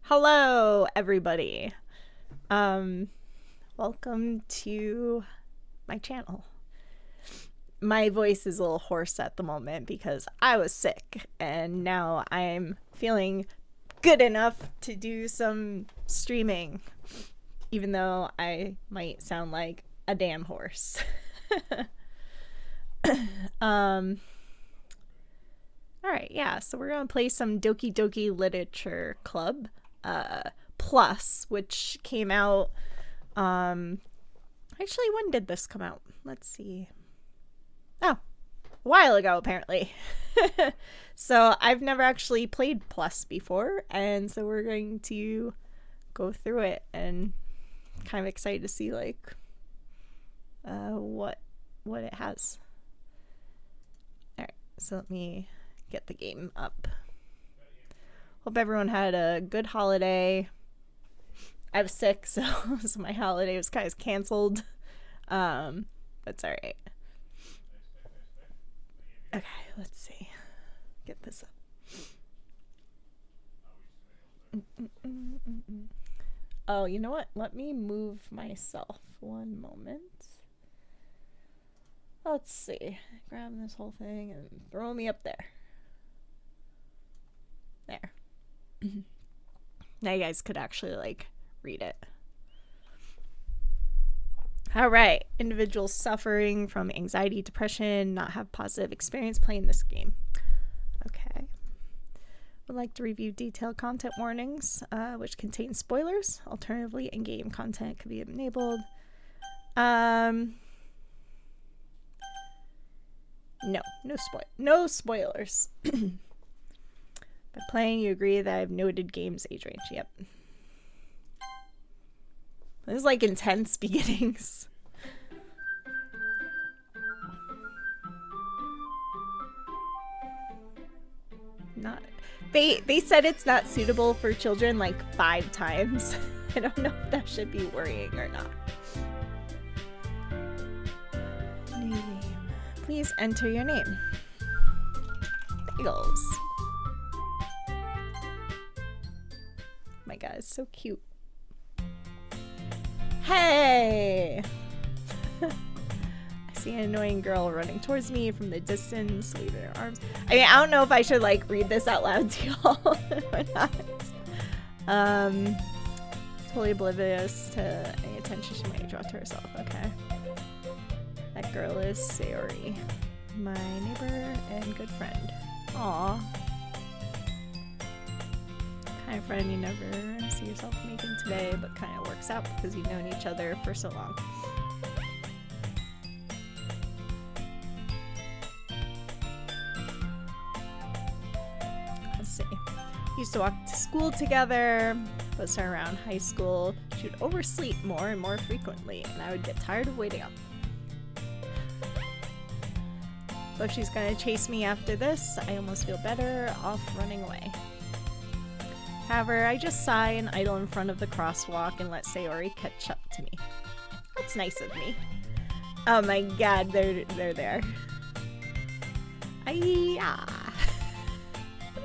Hello, everybody. Welcome to my channel. My voice is a little hoarse at the moment because I was sick, and now I'm feeling good enough to do some streaming, even though I might sound like a damn horse. Alright, yeah, so we're gonna play some Doki Doki Literature Club Plus, which came out, actually, when did this come out? Let's see. Oh, a while ago, apparently. So I've never actually played Plus before, and so we're going to go through it, and kind of excited to see, like, what it has. Alright, so let me get the game up. Hope everyone had a good holiday. I was sick, so my holiday was kind of canceled. That's alright. Okay, let's see. Get this up. Oh, you know what? Let me move myself. One moment. Let's see. Grab this whole thing and throw me up there. There. Now you guys could actually, like, read it. Alright. Individuals suffering from anxiety, depression, not have positive experience playing this game. Okay. Would like to review detailed content warnings, which contain spoilers. Alternatively, in-game content can be enabled. No spoilers. By playing, you agree that I've noted game's age range. Yep. This is like intense beginnings. Not. They said it's not suitable for children like 5 times. I don't know if that should be worrying or not. New name. Please enter your name. Bagels. My God, it's so cute. Hey! I see an annoying girl running towards me from the distance, waving her arms. I mean, I don't know if I should, like, read this out loud to y'all or not. Totally oblivious to any attention she might draw to herself. Okay. That girl is Sayori, my neighbor and good friend. Aww. Kind of friend you never see yourself making today, but kind of works out because you've known each other for so long. Let's see. Used to walk to school together, but starting around high school, she would oversleep more and more frequently, and I would get tired of waiting up. So if she's gonna chase me after this, I almost feel better off running away. However, I just sigh and idle in front of the crosswalk and let Sayori catch up to me. That's nice of me. Oh my God, they're there.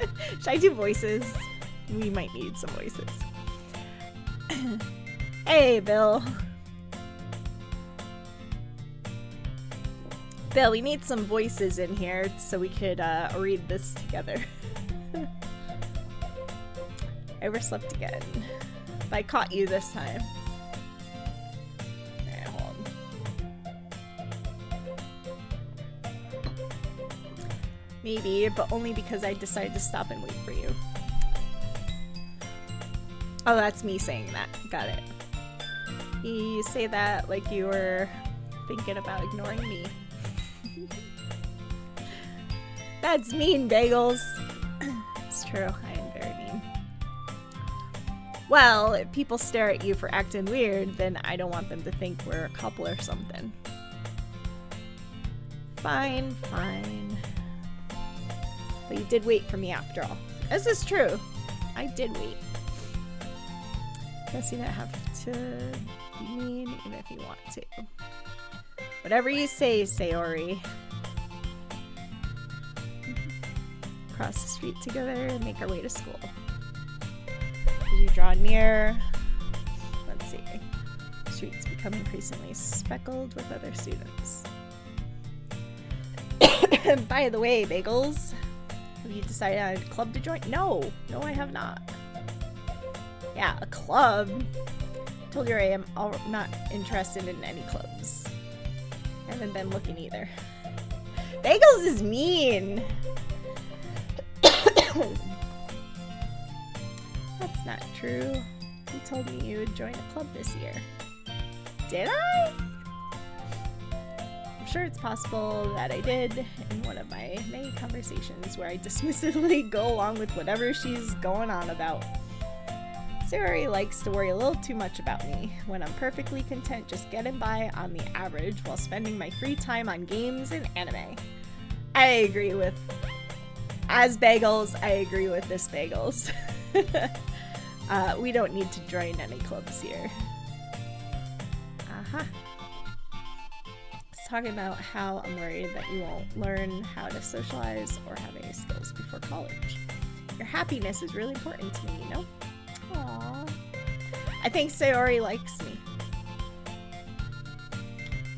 Should I do voices? We might need some voices. Hey, Bill. Bill, we need some voices in here so we could read this together. I overslept again. But I caught you this time. Alright, hold on. Maybe, but only because I decided to stop and wait for you. Oh, that's me saying that. Got it. You say that like you were thinking about ignoring me. That's mean, Bagels. It's true, I am very mean. Well, if people stare at you for acting weird, then I don't want them to think we're a couple or something. Fine, fine. But you did wait for me after all. This is true. I did wait. Guess you don't have to be mean even if you want to. Whatever you say, Sayori. Cross the street together and make our way to school. As you draw near, let's see, streets become increasingly speckled with other students. By the way, Bagels, have you decided on a club to join? No, I have not. Yeah, a club. Told you I am not interested in any clubs. I haven't been looking either. Bagels is mean. That's not true. You told me you would join a club this year. Did I? I'm sure it's possible that I did in one of my many conversations where I dismissively go along with whatever she's going on about. Sayori likes to worry a little too much about me when I'm perfectly content just getting by on the average while spending my free time on games and anime. I agree with... As Bagels, I agree with this Bagels. We don't need to join any clubs here. It's talking about how I'm worried that you won't learn how to socialize or have any skills before college. Your happiness is really important to me, you know? Aww. I think Sayori likes me.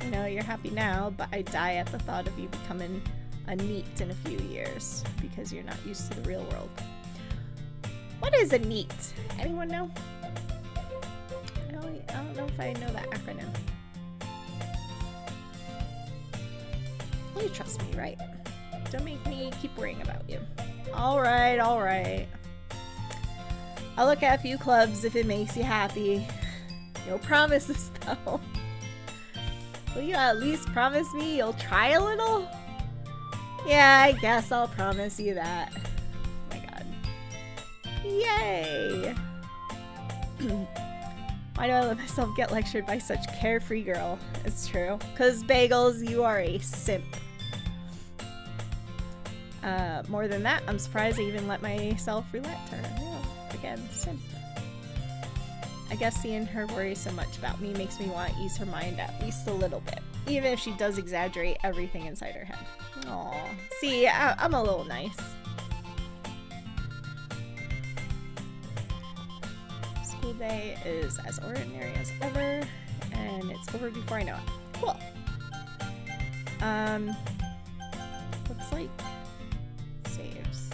You know, you're happy now, but I die at the thought of you becoming a NEET in a few years because you're not used to the real world. What is a NEET? Anyone know? I don't know if I know that acronym. You trust me, right? Don't make me keep worrying about you. Alright. I'll look at a few clubs if it makes you happy. No promises though. Will you at least promise me you'll try a little? Yeah, I guess I'll promise you that. Oh my god. Yay! Why do I let myself get lectured by such carefree girl? It's true. 'Cause Bagels, you are a simp. More than that, I'm surprised I even let myself relent to her. Yeah, again, simp. I guess seeing her worry so much about me makes me want to ease her mind at least a little bit. Even if she does exaggerate everything inside her head. Aww. See, I'm a little nice. School day is as ordinary as ever, and it's over before I know it. Cool. Looks like saves.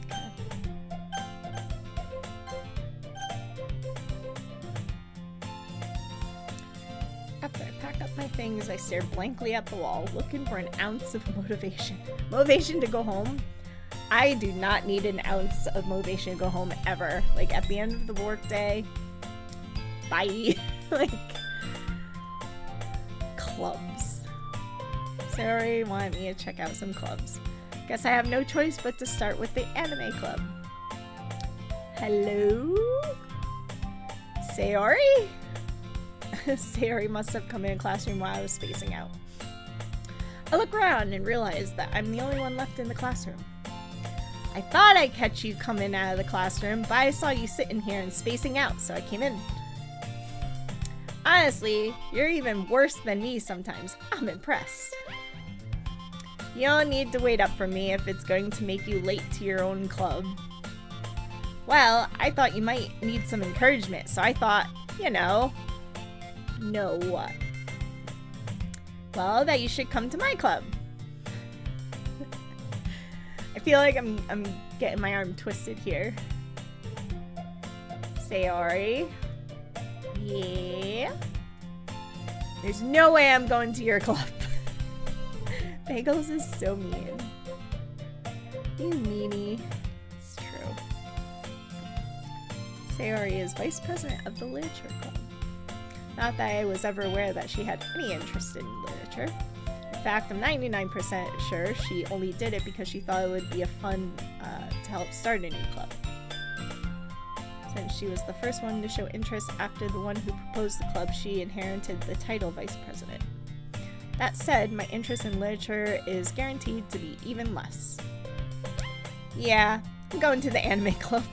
Okay. After I pack up my things, I stare blankly at the wall, looking for an ounce of motivation. Motivation to go home? I do not need an ounce of motivation to go home ever. Like, at the end of the workday, bye. Like, clubs. Sayori wanted me to check out some clubs. Guess I have no choice but to start with the anime club. Hello? Sayori? Sayori must have come in a classroom while I was spacing out. I look around and realize that I'm the only one left in the classroom. I thought I'd catch you coming out of the classroom, but I saw you sitting here and spacing out, so I came in. Honestly, you're even worse than me sometimes. I'm impressed. You don't need to wait up for me if it's going to make you late to your own club. Well, I thought you might need some encouragement, so I thought, you know what? Well, that you should come to my club. I feel like I'm getting my arm twisted here. Sayori. Yeah? There's no way I'm going to your club. Bagels is so mean. You meanie. It's true. Sayori is vice president of the literature club. Not that I was ever aware that she had any interest in literature. In fact, I'm 99% sure she only did it because she thought it would be a fun to help start a new club. Since she was the first one to show interest after the one who proposed the club, she inherited the title vice president. That said, my interest in literature is guaranteed to be even less. Yeah, I'm going to the anime club.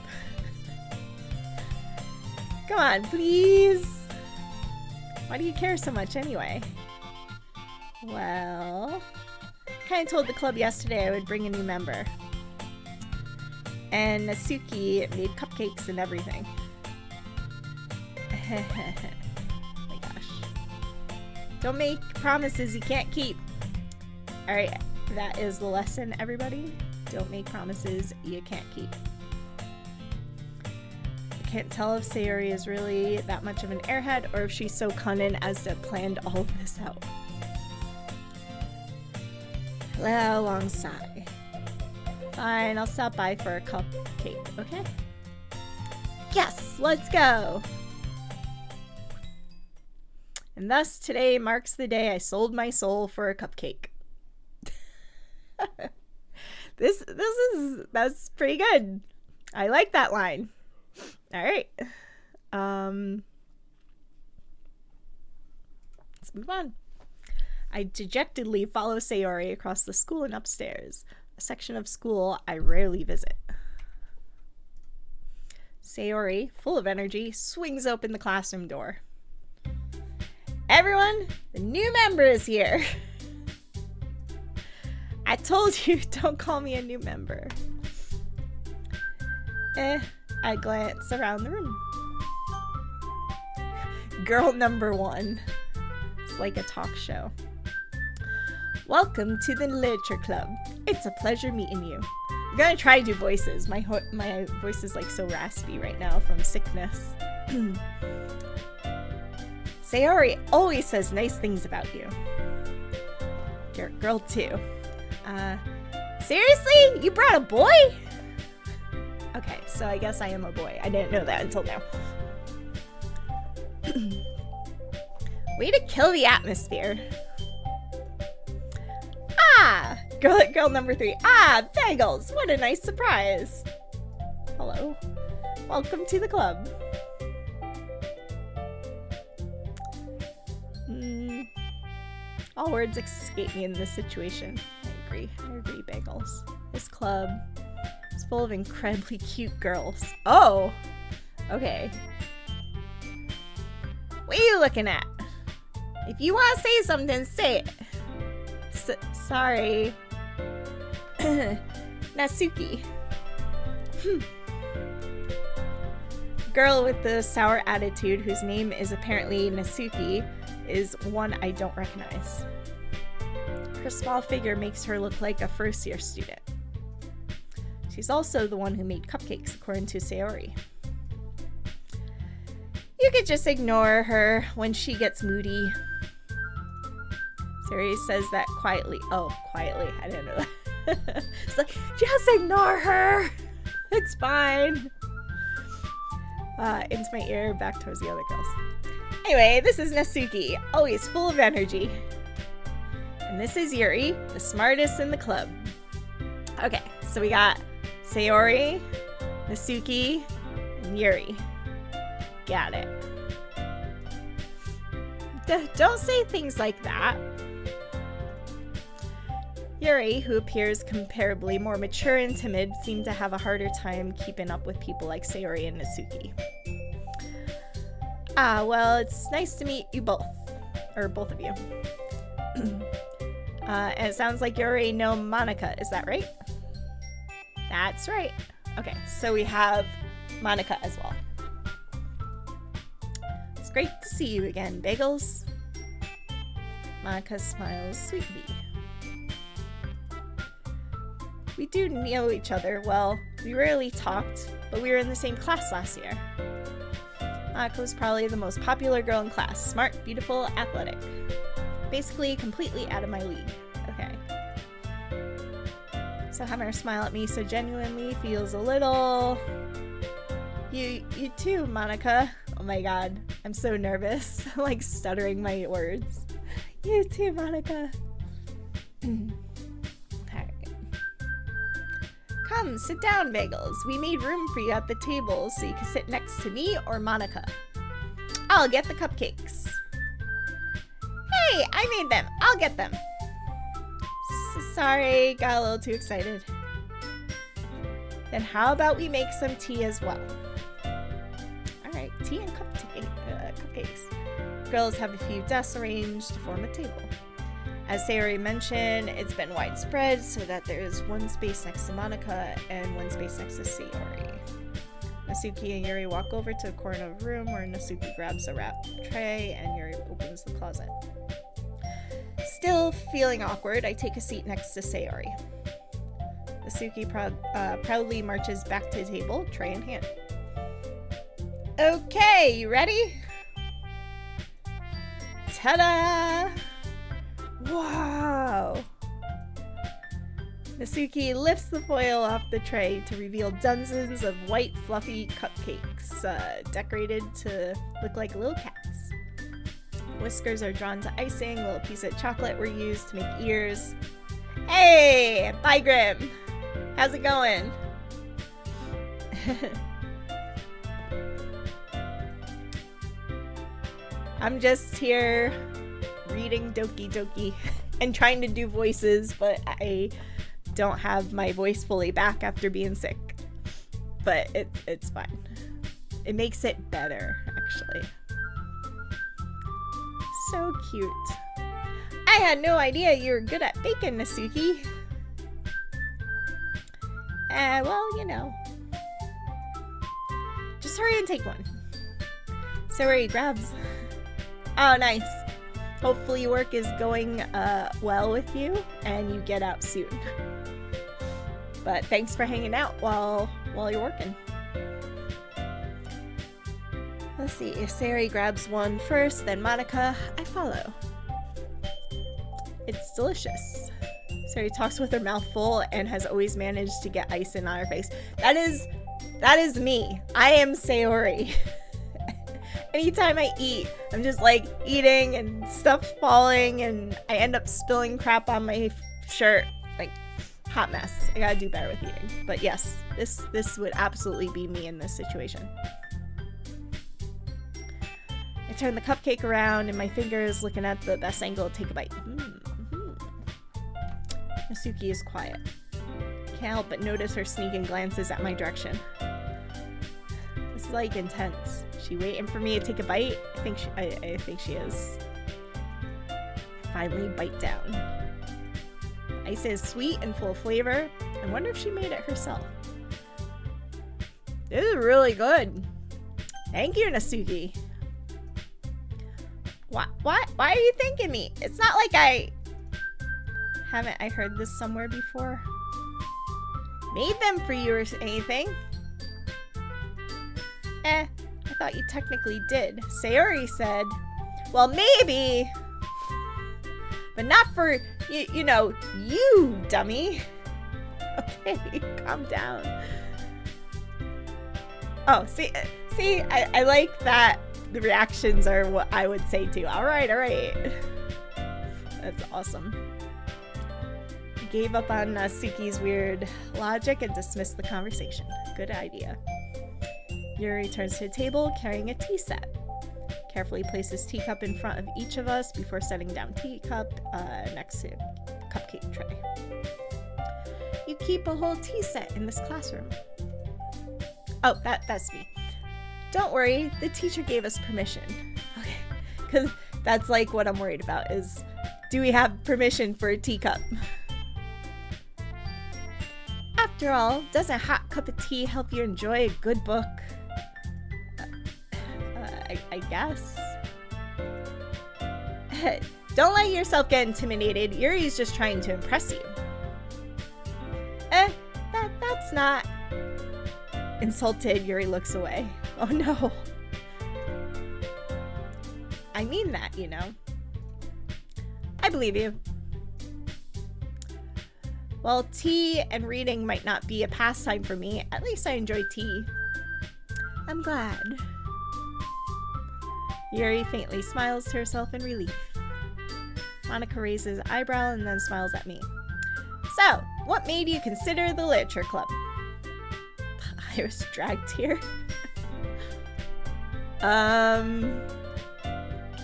Come on, please. Why do you care so much anyway? Well, I kind of told the club yesterday I would bring a new member. And Natsuki made cupcakes and everything. Oh my gosh. Don't make promises you can't keep. Alright, that is the lesson, everybody. Don't make promises you can't keep. I can't tell if Sayori is really that much of an airhead or if she's so cunning as to have planned all of this out. Long sigh. Fine, I'll stop by for a cupcake, okay? Yes, let's go! And thus today marks the day I sold my soul for a cupcake. That's pretty good. I like that line. All right. Let's move on. I dejectedly follow Sayori across the school and upstairs, a section of school I rarely visit. Sayori, full of energy, swings open the classroom door. Everyone, the new member is here. I told you, don't call me a new member. I glance around the room. Girl number 1. It's like a talk show. Welcome to the Literature Club. It's a pleasure meeting you. I'm gonna try to do voices. My voice is like so raspy right now from sickness. Sayori always says nice things about you. Girl 2. Seriously? You brought a boy? Okay, so I guess I am a boy. I didn't know that until now. Way to kill the atmosphere. Ah! Girl number 3. Ah, bagels! What a nice surprise. Hello. Welcome to the club. All words escape me in this situation. I agree, bagels. This club is full of incredibly cute girls. Oh! Okay. What are you looking at? If you want to say something, say it. Sorry. Natsuki. Girl with the sour attitude, whose name is apparently Natsuki, is one I don't recognize. Her small figure makes her look like a first-year student. She's also the one who made cupcakes, according to Sayori. You could just ignore her when she gets moody. Sayori says that quietly. Oh, quietly. I didn't know that. It's like, just ignore her. It's fine. Into my ear, back towards the other girls. Anyway, this is Natsuki, always full of energy. And this is Yuri, the smartest in the club. Okay, so we got Sayori, Natsuki, and Yuri. Got it. Don't say things like that. Yuri, who appears comparably more mature and timid, seemed to have a harder time keeping up with people like Sayori and Natsuki. Ah, well, it's nice to meet you both. Or both of you. And it sounds like you already know Monica, is that right? That's right. Okay, so we have Monica as well. It's great to see you again, Bagels. Monica smiles sweetly. We do know each other well. We rarely talked, but we were in the same class last year. Monica was probably the most popular girl in class. Smart, beautiful, athletic. Basically, completely out of my league. Okay. So having her smile at me so genuinely feels a little... You too, Monica. Oh my god. I'm so nervous. I'm like stuttering my words. You too, Monica. Alright. Come, sit down, Bagels. We made room for you at the table so you can sit next to me or Monica. I'll get the cupcakes. Hey, I made them. I'll get them. Sorry, got a little too excited. Then how about we make some tea as well? Alright, tea and cupcakes. Girls have a few desks arranged to form a table. As Sayori mentioned, it's been widespread so that there is one space next to Monica and one space next to Sayori. Nasuki and Yuri walk over to a corner of the room where Nasuki grabs a wrap tray and Yuri opens the closet. Still feeling awkward, I take a seat next to Sayori. Nasuki proudly marches back to the table, tray in hand. Okay, you ready? Ta-da! Wow! Nasuki lifts the foil off the tray to reveal dozens of white, fluffy cupcakes, decorated to look like little cats. Whiskers are drawn to icing, little pieces of chocolate were used to make ears. Hey! Bye, Grim! How's it going? I'm just here reading Doki Doki and trying to do voices, but I don't have my voice fully back after being sick. But it's fine. It makes it better, actually. So cute. I had no idea you were good at baking, Nasuki. Well, you know. Just hurry and take one. Sayori grabs. Oh, nice. Hopefully work is going well with you and you get out soon. But thanks for hanging out while you're working. Let's see, if Sayori grabs one first, then Monica, I follow. It's delicious. Sayori talks with her mouth full and has always managed to get ice in on her face. That is me. I am Sayori. Anytime I eat, I'm just like eating and stuff falling and I end up spilling crap on my shirt. Like, hot mess. I gotta do better with eating. But yes, this would absolutely be me in this situation. I turn the cupcake around and my fingers looking at the best angle to take a bite. Nasuki is quiet. Can't help but notice her sneaking glances at my direction. This is like intense. She waiting for me to take a bite? I think she is. I finally bite down. Ice is sweet and full of flavor. I wonder if she made it herself. This is really good. Thank you, Nasuki. Why are you thanking me? It's not like haven't I heard this somewhere before? Made them for you or anything? I thought you technically did. Sayori said, well, maybe, but not for, you know, you, dummy. Okay, calm down. Oh, see, I like that the reactions are what I would say too. All right. That's awesome. I gave up on Suki's weird logic and dismissed the conversation. Good idea. Yuri turns to the table carrying a tea set. Carefully places teacup in front of each of us before setting down teacup next to cupcake tray. You keep a whole tea set in this classroom. Oh, that's me. Don't worry, the teacher gave us permission. Okay, because that's like what I'm worried about is, do we have permission for a teacup? After all, doesn't a hot cup of tea help you enjoy a good book? I guess. Don't let yourself get intimidated. Yuri's just trying to impress you. That's not... Insulted, Yuri looks away. Oh no. I mean that, you know. I believe you. While tea and reading might not be a pastime for me, at least I enjoy tea. I'm glad. Yuri faintly smiles to herself in relief. Monica raises an eyebrow and then smiles at me. So, what made you consider the literature club? I was dragged here. I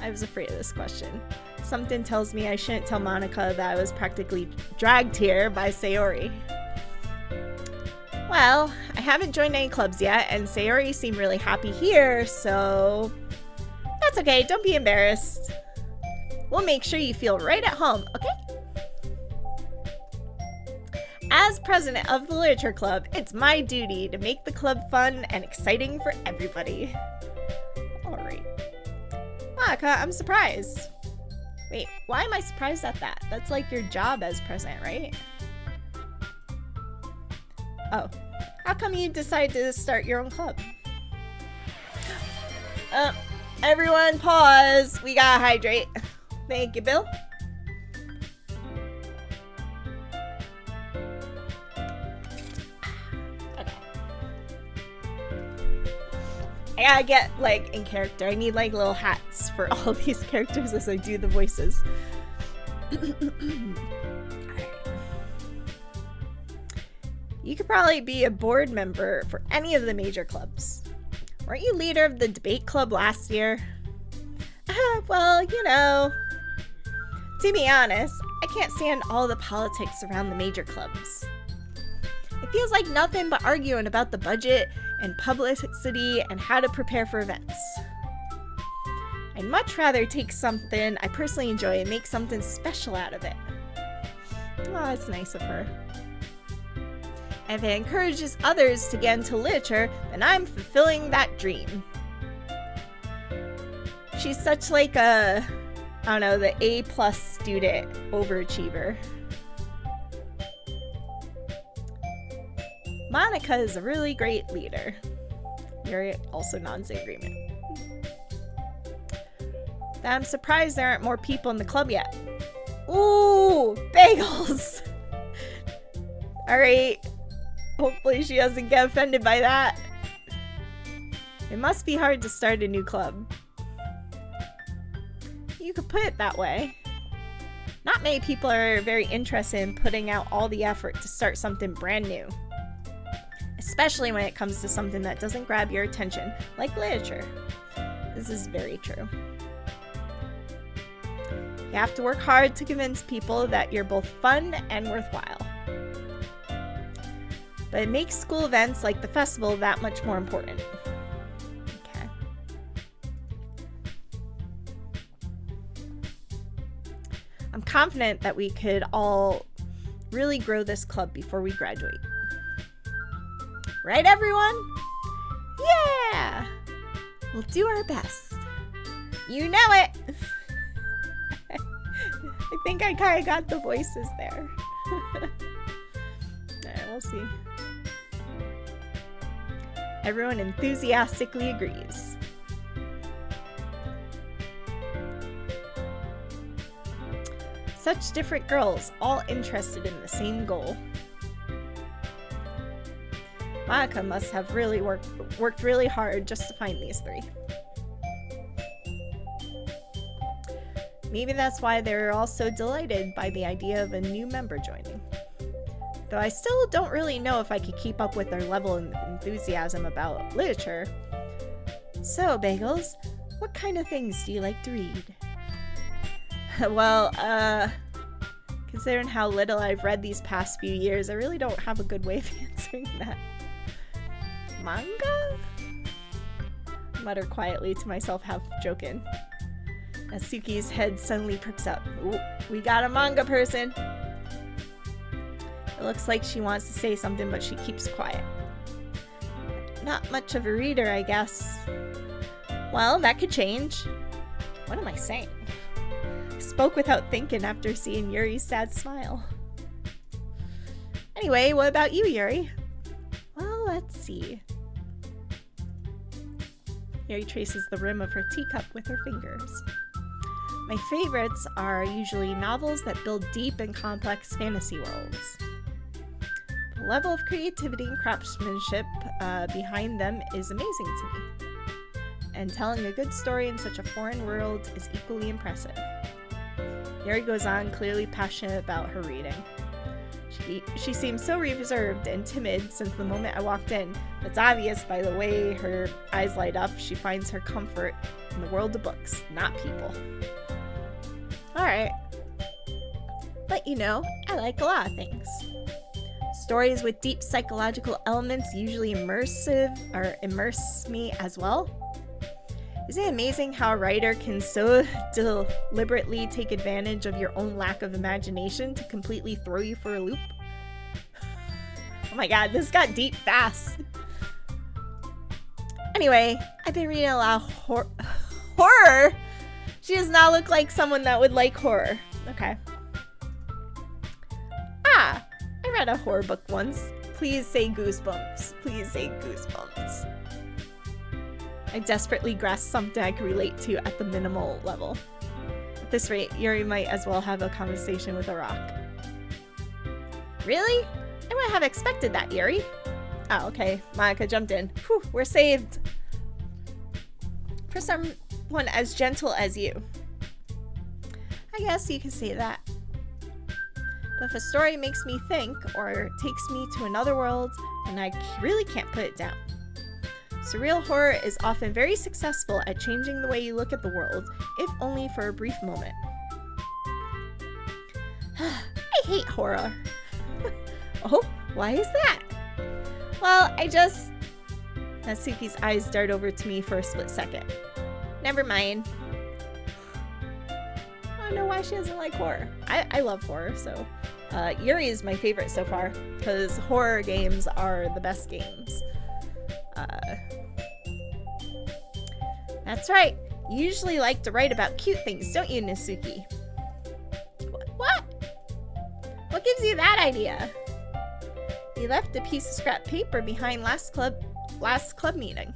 was afraid of this question. Something tells me I shouldn't tell Monica that I was practically dragged here by Sayori. Well, I haven't joined any clubs yet, and Sayori seemed really happy here, so... That's okay, don't be embarrassed. We'll make sure you feel right at home, okay? As president of the Literature Club, it's my duty to make the club fun and exciting for everybody. Alright. Monica, I'm surprised. Wait, why am I surprised at that? That's like your job as president, right? Oh. How come you decided to start your own club? Everyone pause. We gotta hydrate. Thank you, Bill. Okay. I gotta get, like, in character. I need, like, little hats for all these characters as I do the voices. You could probably be a board member for any of the major clubs. Weren't you leader of the debate club last year? Well, you know, to be honest, I can't stand all the politics around the major clubs. It feels like nothing but arguing about the budget and publicity and how to prepare for events. I'd much rather take something I personally enjoy and make something special out of it. Oh, that's nice of her. And if it encourages others to get into literature, then I'm fulfilling that dream. She's such like a, I don't know, the A+ student overachiever. Monica is a really great leader. You're also nods in agreement. I'm surprised there aren't more people in the club yet. Ooh, bagels! Alright. Hopefully she doesn't get offended by that. It must be hard to start a new club. You could put it that way. Not many people are very interested in putting out all the effort to start something brand new. Especially when it comes to something that doesn't grab your attention, like literature. This is very true. You have to work hard to convince people that you're both fun and worthwhile. But it makes school events like the festival that much more important. Okay. I'm confident that we could all really grow this club before we graduate. Right, everyone? Yeah! We'll do our best. You know it! I think I kind of got the voices there. Alright, we'll see. Everyone enthusiastically agrees. Such different girls, all interested in the same goal. Monica must have really worked really hard just to find these three. Maybe that's why they're all so delighted by the idea of a new member joining. Though I still don't really know if I could keep up with their level of enthusiasm about literature. So, Bagels, what kind of things do you like to read? Well, considering how little I've read these past few years, I really don't have a good way of answering that. Manga? I mutter quietly to myself, half joking. As Suki's head suddenly perks up. Ooh, we got a manga person! It looks like she wants to say something, but she keeps quiet. Not much of a reader, I guess. Well, that could change. What am I saying? I spoke without thinking after seeing Yuri's sad smile. Anyway, what about you, Yuri? Well, let's see. Yuri traces the rim of her teacup with her fingers. My favorites are usually novels that build deep and complex fantasy worlds. The level of creativity and craftsmanship behind them is amazing to me. And telling a good story in such a foreign world is equally impressive. Yuri goes on, clearly passionate about her reading. She seems so reserved and timid since the moment I walked in. It's obvious by the way her eyes light up, she finds her comfort in the world of books, not people. Alright. But you know, I like a lot of things. Stories with deep psychological elements usually immerse me as well. Isn't it amazing how a writer can so deliberately take advantage of your own lack of imagination to completely throw you for a loop? Oh my god, this got deep fast. Anyway, I've been reading a lot of horror. She does not look like someone that would like horror. Okay. Ah, I read a horror book once. Please say Goosebumps. Please say Goosebumps. I desperately grasped something I could relate to at the minimal level. At this rate, Yuri might as well have a conversation with a rock. Really? I wouldn't have expected that, Yuri. Oh, okay. Monica jumped in. Whew, we're saved. For someone as gentle as you. I guess you could say that. But if a story makes me think or takes me to another world, then I really can't put it down. Surreal horror is often very successful at changing the way you look at the world, if only for a brief moment. I hate horror. Oh, why is that? Well, Natsuki's eyes dart over to me for a split second. Never mind. I don't know why she doesn't like horror. I love horror, so... Yuri is my favorite so far, because horror games are the best games. That's right. You usually like to write about cute things, don't you, Natsuki? What? What gives you that idea? You left a piece of scrap paper behind last club meeting.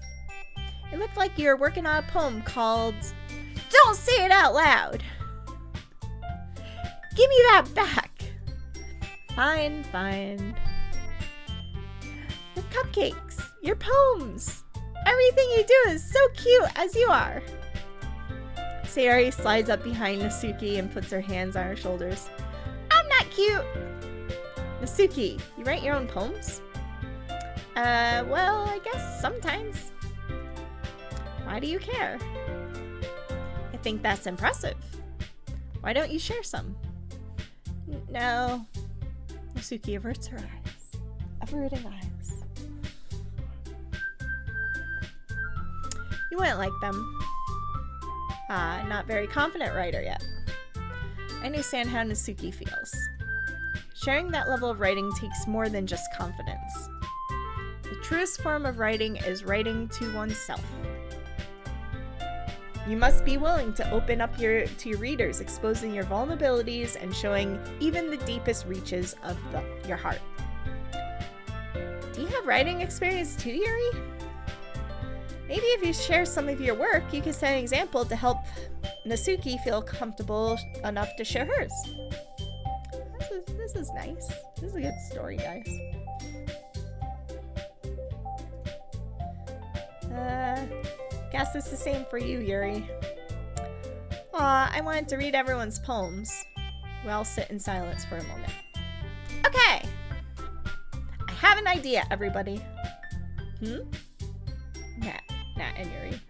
It looked like you were working on a poem called... Don't say it out loud! Give me that back! Fine, fine. Your cupcakes, your poems, everything you do is so cute as you are. Sayori slides up behind Natsuki and puts her hands on her shoulders. I'm not cute! Natsuki, you write your own poems? Well, I guess sometimes. Why do you care? I think that's impressive. Why don't you share some? No. Natsuki averts her eyes. Averting eyes. You wouldn't like them. Not very confident writer yet. I understand how Natsuki feels. Sharing that level of writing takes more than just confidence. The truest form of writing is writing to oneself. You must be willing to open up to your readers, exposing your vulnerabilities and showing even the deepest reaches of your heart. Do you have writing experience too, Yuri? Maybe if you share some of your work, you could set an example to help Natsuki feel comfortable enough to share hers. This is nice. This is a good story, guys. Guess it's the same for you, Yuri. Aw, I wanted to read everyone's poems. We'll sit in silence for a moment. Okay! I have an idea, everybody. Nat and Yuri.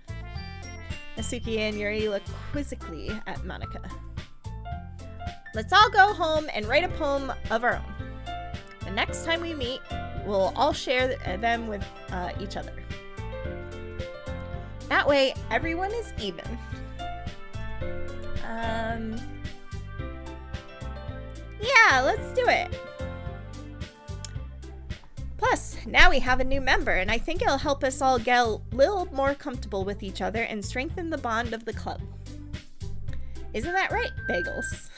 Natsuki and Yuri look quizzically at Monica. Let's all go home and write a poem of our own. The next time we meet, we'll all share them with each other. That way, everyone is even. Yeah, let's do it. Plus, now we have a new member, and I think it'll help us all get a little more comfortable with each other and strengthen the bond of the club. Isn't that right, Bagels?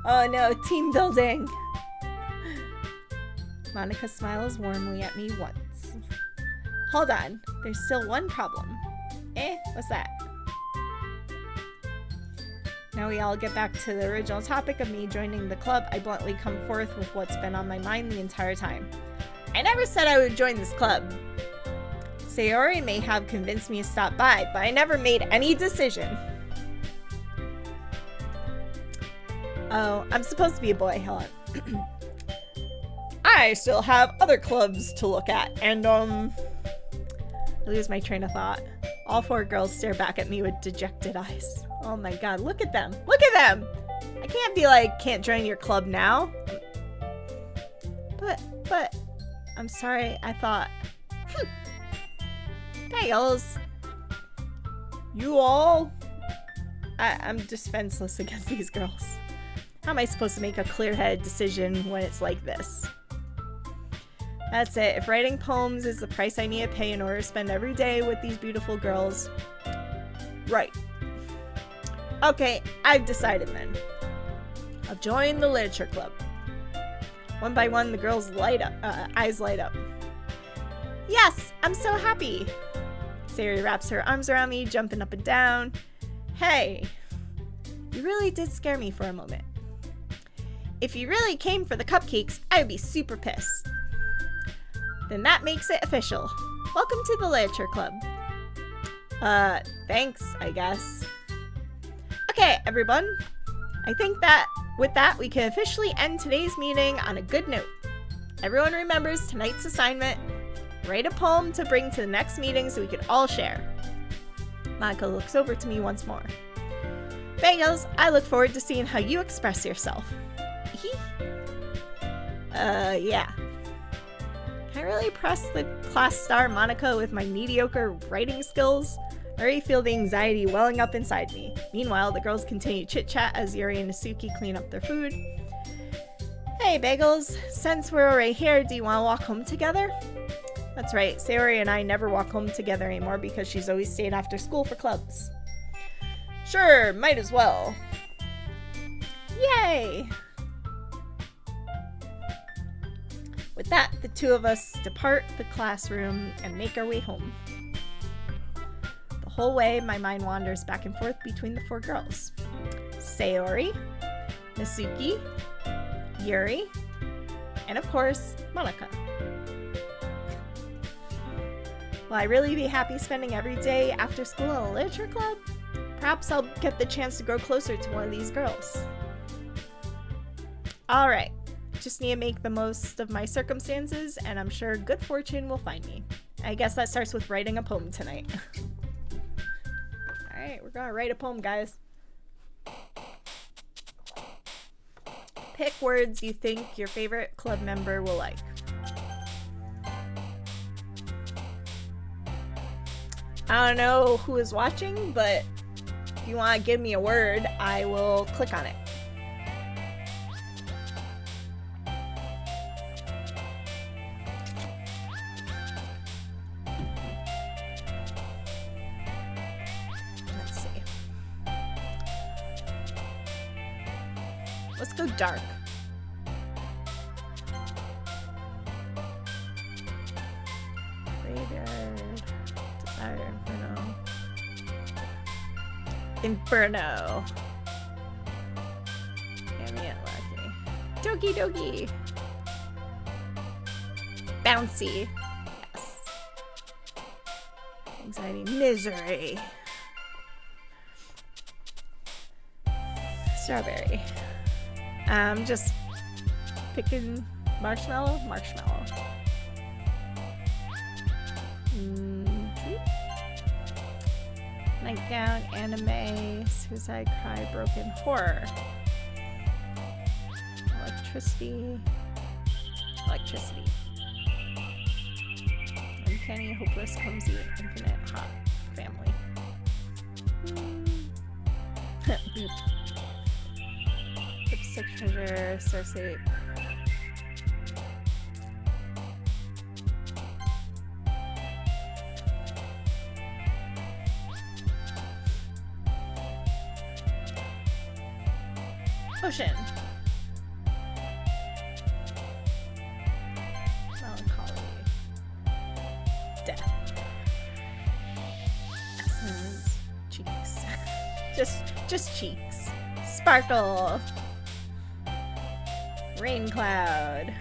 Oh no, team building! Monica smiles warmly at me once. Hold on, there's still one problem. What's that? Now we all get back to the original topic of me joining the club. I bluntly come forth with what's been on my mind the entire time. I never said I would join this club. Sayori may have convinced me to stop by, but I never made any decision. Oh, I'm supposed to be a boy, hold on. I still have other clubs to look at, and I lose my train of thought. All four girls stare back at me with dejected eyes. Oh my god, look at them! Look at them! I can't be like, can't join your club now. But, I'm sorry, I thought... Bagels! You all? I'm defenseless against these girls. How am I supposed to make a clear-headed decision when it's like this? That's it. If writing poems is the price I need to pay in order to spend every day with these beautiful girls. Right. Okay, I've decided then. I'll join the literature club. One by one, the girls' eyes light up. Yes, I'm so happy. Sayori wraps her arms around me, jumping up and down. Hey, you really did scare me for a moment. If you really came for the cupcakes, I would be super pissed. Then that makes it official. Welcome to the literature club. Thanks, I guess. Okay, everyone. I think that with that, we can officially end today's meeting on a good note. Everyone remembers tonight's assignment. Write a poem to bring to the next meeting so we can all share. Monica looks over to me once more. Bagels, I look forward to seeing how you express yourself. Yeah. Can I really press the class star Monica with my mediocre writing skills? I already feel the anxiety welling up inside me. Meanwhile, the girls continue chit-chat as Yuri and Nasuki clean up their food. Hey, Bagels. Since we're already here, do you want to walk home together? That's right. Sayori and I never walk home together anymore because she's always staying after school for clubs. Sure, might as well. Yay! With that, the two of us depart the classroom and make our way home. The whole way, my mind wanders back and forth between the four girls. Sayori, Nasuki, Yuri, and of course, Monica. Will I really be happy spending every day after school in a literature club? Perhaps I'll get the chance to grow closer to one of these girls. Alright, just need to make the most of my circumstances, and I'm sure good fortune will find me. I guess that starts with writing a poem tonight. Alright, we're gonna write a poem, guys. Pick words you think your favorite club member will like. I don't know who is watching, but if you want to give me a word, I will click on it. Let's see. Let's go dark. Inferno. Damn it, lucky. Doki Doki. Bouncy. Yes. Anxiety. Misery. Strawberry. I'm just picking marshmallow. Nightgown, anime, suicide, cry, broken, horror. Electricity. Uncanny, hopeless, clumsy, infinite, hot, family. Lipstick treasure, Cersei. Ocean. Melancholy. Death. Essence. Cheeks. just cheeks. Sparkle. Rain cloud.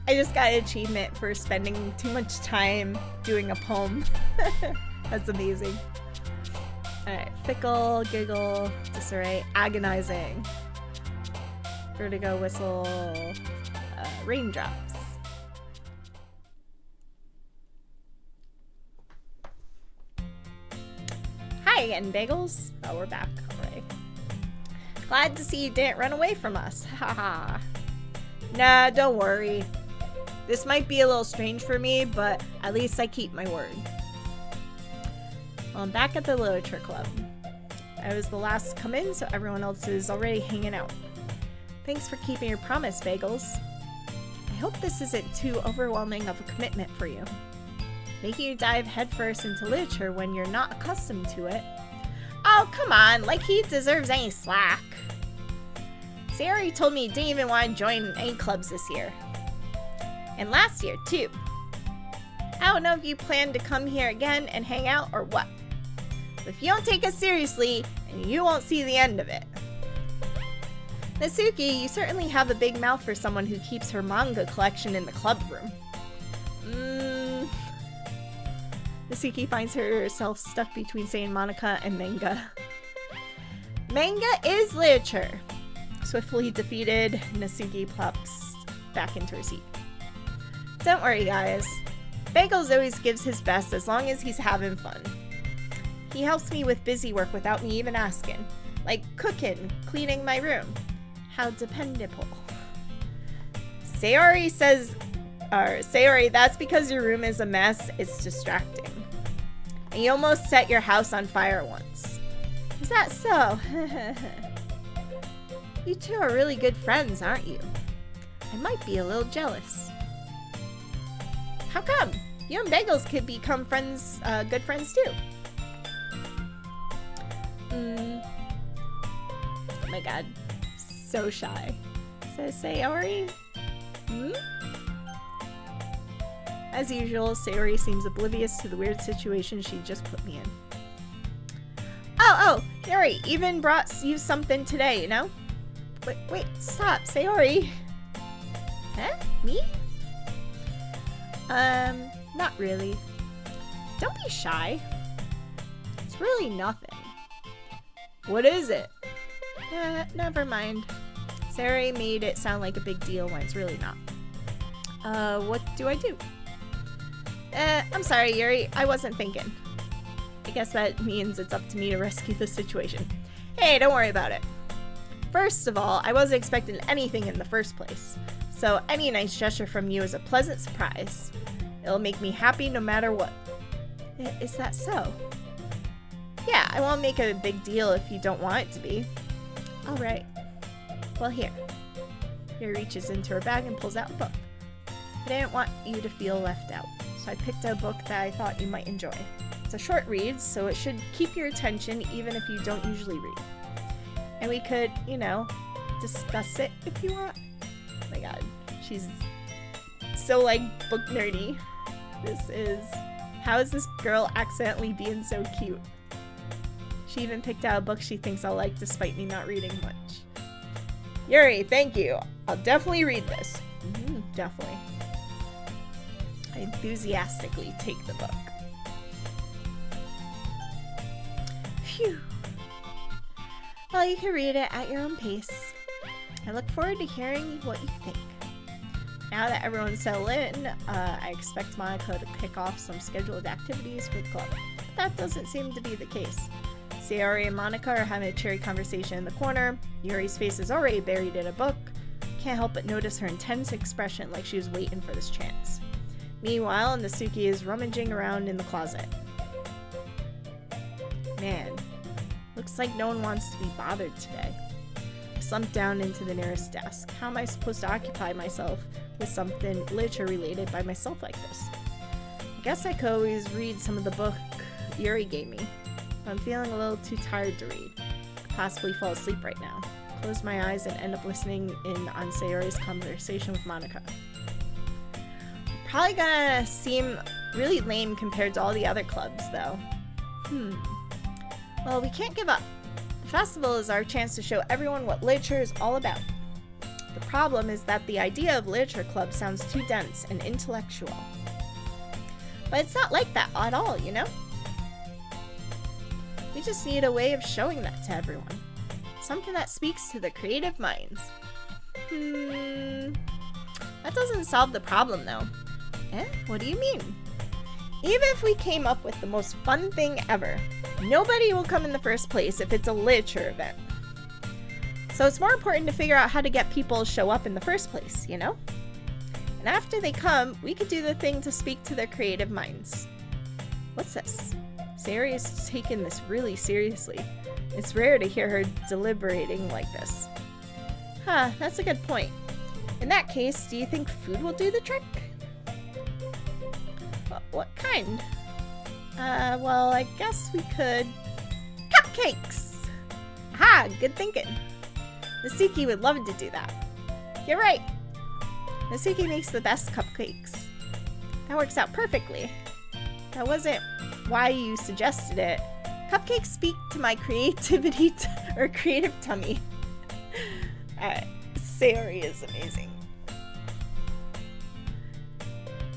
I just got an achievement for spending too much time doing a poem. That's amazing. Alright, fickle, giggle, disarray, agonizing. Vertigo, whistle, raindrops. Hi again, Bagels. Oh, we're back already. Glad to see you didn't run away from us. Haha. Nah, don't worry. This might be a little strange for me, but at least I keep my word. Well, I'm back at the literature club. I was the last to come in, so everyone else is already hanging out. Thanks for keeping your promise, Bagels. I hope this isn't too overwhelming of a commitment for you. Making you dive headfirst into literature when you're not accustomed to it. Oh, come on, like he deserves any slack. Sayori told me he didn't even want to join any clubs this year. And last year, too. I don't know if you plan to come here again and hang out or what. But if you don't take us seriously, and you won't see the end of it. Natsuki, you certainly have a big mouth for someone who keeps her manga collection in the club room. Natsuki finds herself stuck between saying Monica and manga. Manga is literature. Swiftly defeated, Natsuki plops back into her seat. Don't worry, guys. Bagels always gives his best as long as he's having fun. He helps me with busy work without me even asking. Like cooking, cleaning my room. How dependable. Sayori, that's because your room is a mess. It's distracting. And you almost set your house on fire once. Is that so? You two are really good friends, aren't you? I might be a little jealous. How come? You and Bagels could become friends, good friends too. Oh my god. So shy. Says Sayori. As usual, Sayori seems oblivious to the weird situation she just put me in. Oh, Sayori even brought you something today, you know? Wait, stop, Sayori. Huh? Me? Not really. Don't be shy. It's really nothing. What is it? Never mind. Sayori made it sound like a big deal when it's really not. What do I do? I'm sorry, Yuri. I wasn't thinking. I guess that means it's up to me to rescue the situation. Hey, don't worry about it. First of all, I wasn't expecting anything in the first place. So any nice gesture from you is a pleasant surprise. It'll make me happy no matter what. Is that so? Yeah, I won't make a big deal if you don't want it to be. Alright. Well, here. Here reaches into her bag and pulls out a book. I didn't want you to feel left out, so I picked a book that I thought you might enjoy. It's a short read, so it should keep your attention even if you don't usually read. And we could, you know, discuss it if you want. Oh my god, she's so like book nerdy. How is this girl accidentally being so cute? She even picked out a book she thinks I'll like despite me not reading much. Yuri, thank you. I'll definitely read this. Definitely. I enthusiastically take the book. Phew. Well, you can read it at your own pace. I look forward to hearing what you think. Now that everyone's settled in, I expect Monica to kick off some scheduled activities for the club. But that doesn't seem to be the case. Sayori and Monica are having a cheery conversation in the corner. Yuri's face is already buried in a book. Can't help but notice her intense expression like she was waiting for this chance. Meanwhile, Natsuki is rummaging around in the closet. Man, looks like no one wants to be bothered today. I slumped down into the nearest desk. How am I supposed to occupy myself with something literature related by myself like this? I guess I could always read some of the book Yuri gave me. But I'm feeling a little too tired to read. Could possibly fall asleep right now. Close my eyes and end up listening in on Sayori's conversation with Monica. Probably gonna seem really lame compared to all the other clubs, though. Well, we can't give up. The festival is our chance to show everyone what literature is all about. The problem is that the idea of literature club sounds too dense and intellectual. But it's not like that at all, you know? We just need a way of showing that to everyone. Something that speaks to the creative minds. That doesn't solve the problem, though. What do you mean? Even if we came up with the most fun thing ever, nobody will come in the first place if it's a literature event. So it's more important to figure out how to get people to show up in the first place, you know? And after they come, we could do the thing to speak to their creative minds. What's this? Sayori is taking this really seriously. It's rare to hear her deliberating like this. Huh, that's a good point. In that case, do you think food will do the trick? What kind? Well, I guess we could... Cupcakes! Ha! Good thinking. Nasuki would love to do that. You're right. Nasuki makes the best cupcakes. That works out perfectly. That wasn't why you suggested it. Cupcakes speak to my creativity or creative tummy. Sayori is amazing.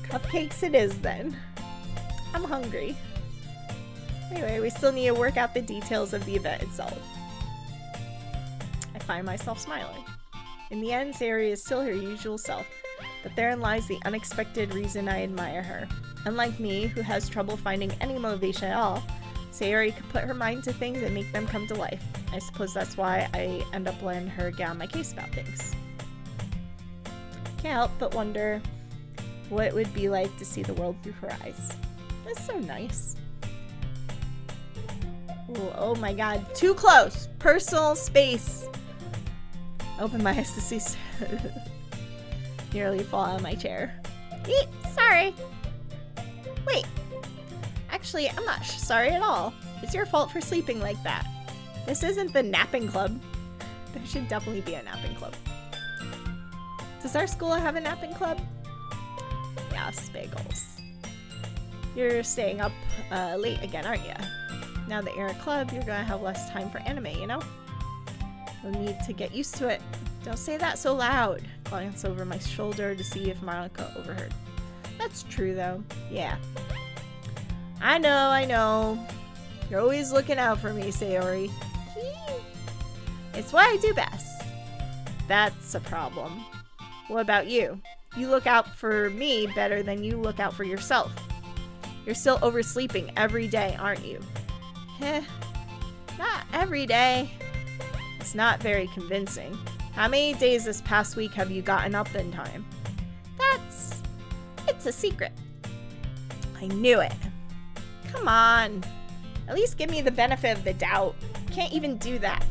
Cupcakes it is then. I'm hungry. Anyway, we still need to work out the details of the event itself. I find myself smiling. In the end, Sayori is still her usual self, but therein lies the unexpected reason I admire her. Unlike me, who has trouble finding any motivation at all, Sayori could put her mind to things and make them come to life. I suppose that's why I end up letting her get on my case about things. Can't help but wonder what it would be like to see the world through her eyes. That's so nice. Ooh, oh my god, too close! Personal space! Open my eyes to see. Nearly fall out of my chair. Eek, sorry! Wait! Actually, I'm not sorry at all. It's your fault for sleeping like that. This isn't the napping club. There should definitely be a napping club. Does our school have a napping club? Yes, bagels. You're staying up late again, aren't you? Now that you're in a club, you're gonna have less time for anime, you know? You'll need to get used to it. Don't say that so loud. Glance over my shoulder to see if Monica overheard. That's true, though. Yeah. I know. You're always looking out for me, Sayori. It's what I do best. That's a problem. What about you? You look out for me better than you look out for yourself. You're still oversleeping every day, aren't you? Not every day. It's not very convincing. How many days this past week have you gotten up in time? It's a secret. I knew it. Come on. At least give me the benefit of the doubt. Can't even do that.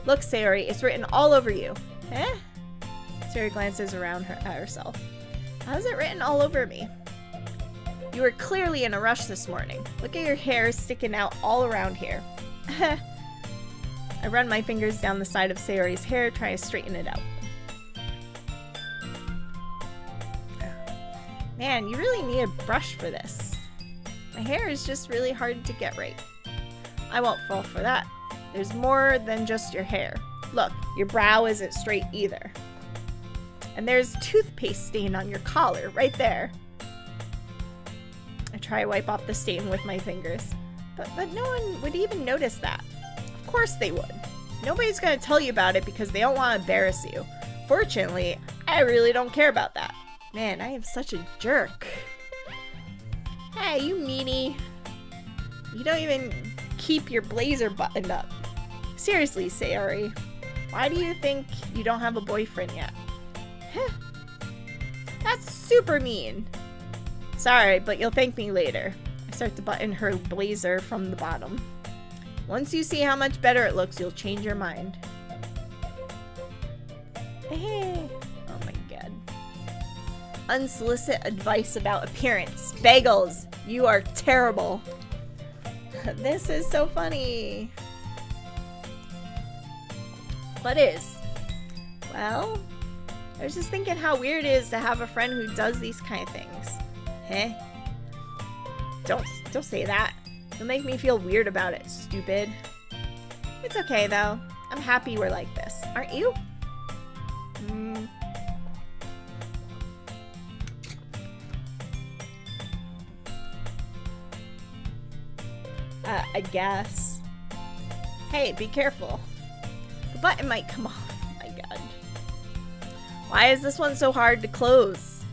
Look, Sayori, it's written all over you. Sayori glances around at herself. How's it written all over me? You were clearly in a rush this morning. Look at your hair sticking out all around here. I run my fingers down the side of Sayori's hair, trying to straighten it out. Man, you really need a brush for this. My hair is just really hard to get right. I won't fall for that. There's more than just your hair. Look, your brow isn't straight either. And there's toothpaste stain on your collar, right there. I try to wipe off the stain with my fingers. But no one would even notice that. Of course they would. Nobody's gonna tell you about it because they don't want to embarrass you. Fortunately, I really don't care about that. Man, I am such a jerk. Hey, you meanie. You don't even keep your blazer buttoned up. Seriously, Sayori. Why do you think you don't have a boyfriend yet? That's super mean. Sorry, but you'll thank me later. I start to button her blazer from the bottom. Once you see how much better it looks, you'll change your mind. Hey. Oh my god. Unsolicited advice about appearance. Bagels, you are terrible. This is so funny. What is? Well, I was just thinking how weird it is to have a friend who does these kind of things. Don't say that. You'll make me feel weird about it, stupid. It's okay though. I'm happy we're like this. Aren't you? I guess. Hey, be careful. The button might come off. Oh my god. Why is this one so hard to close?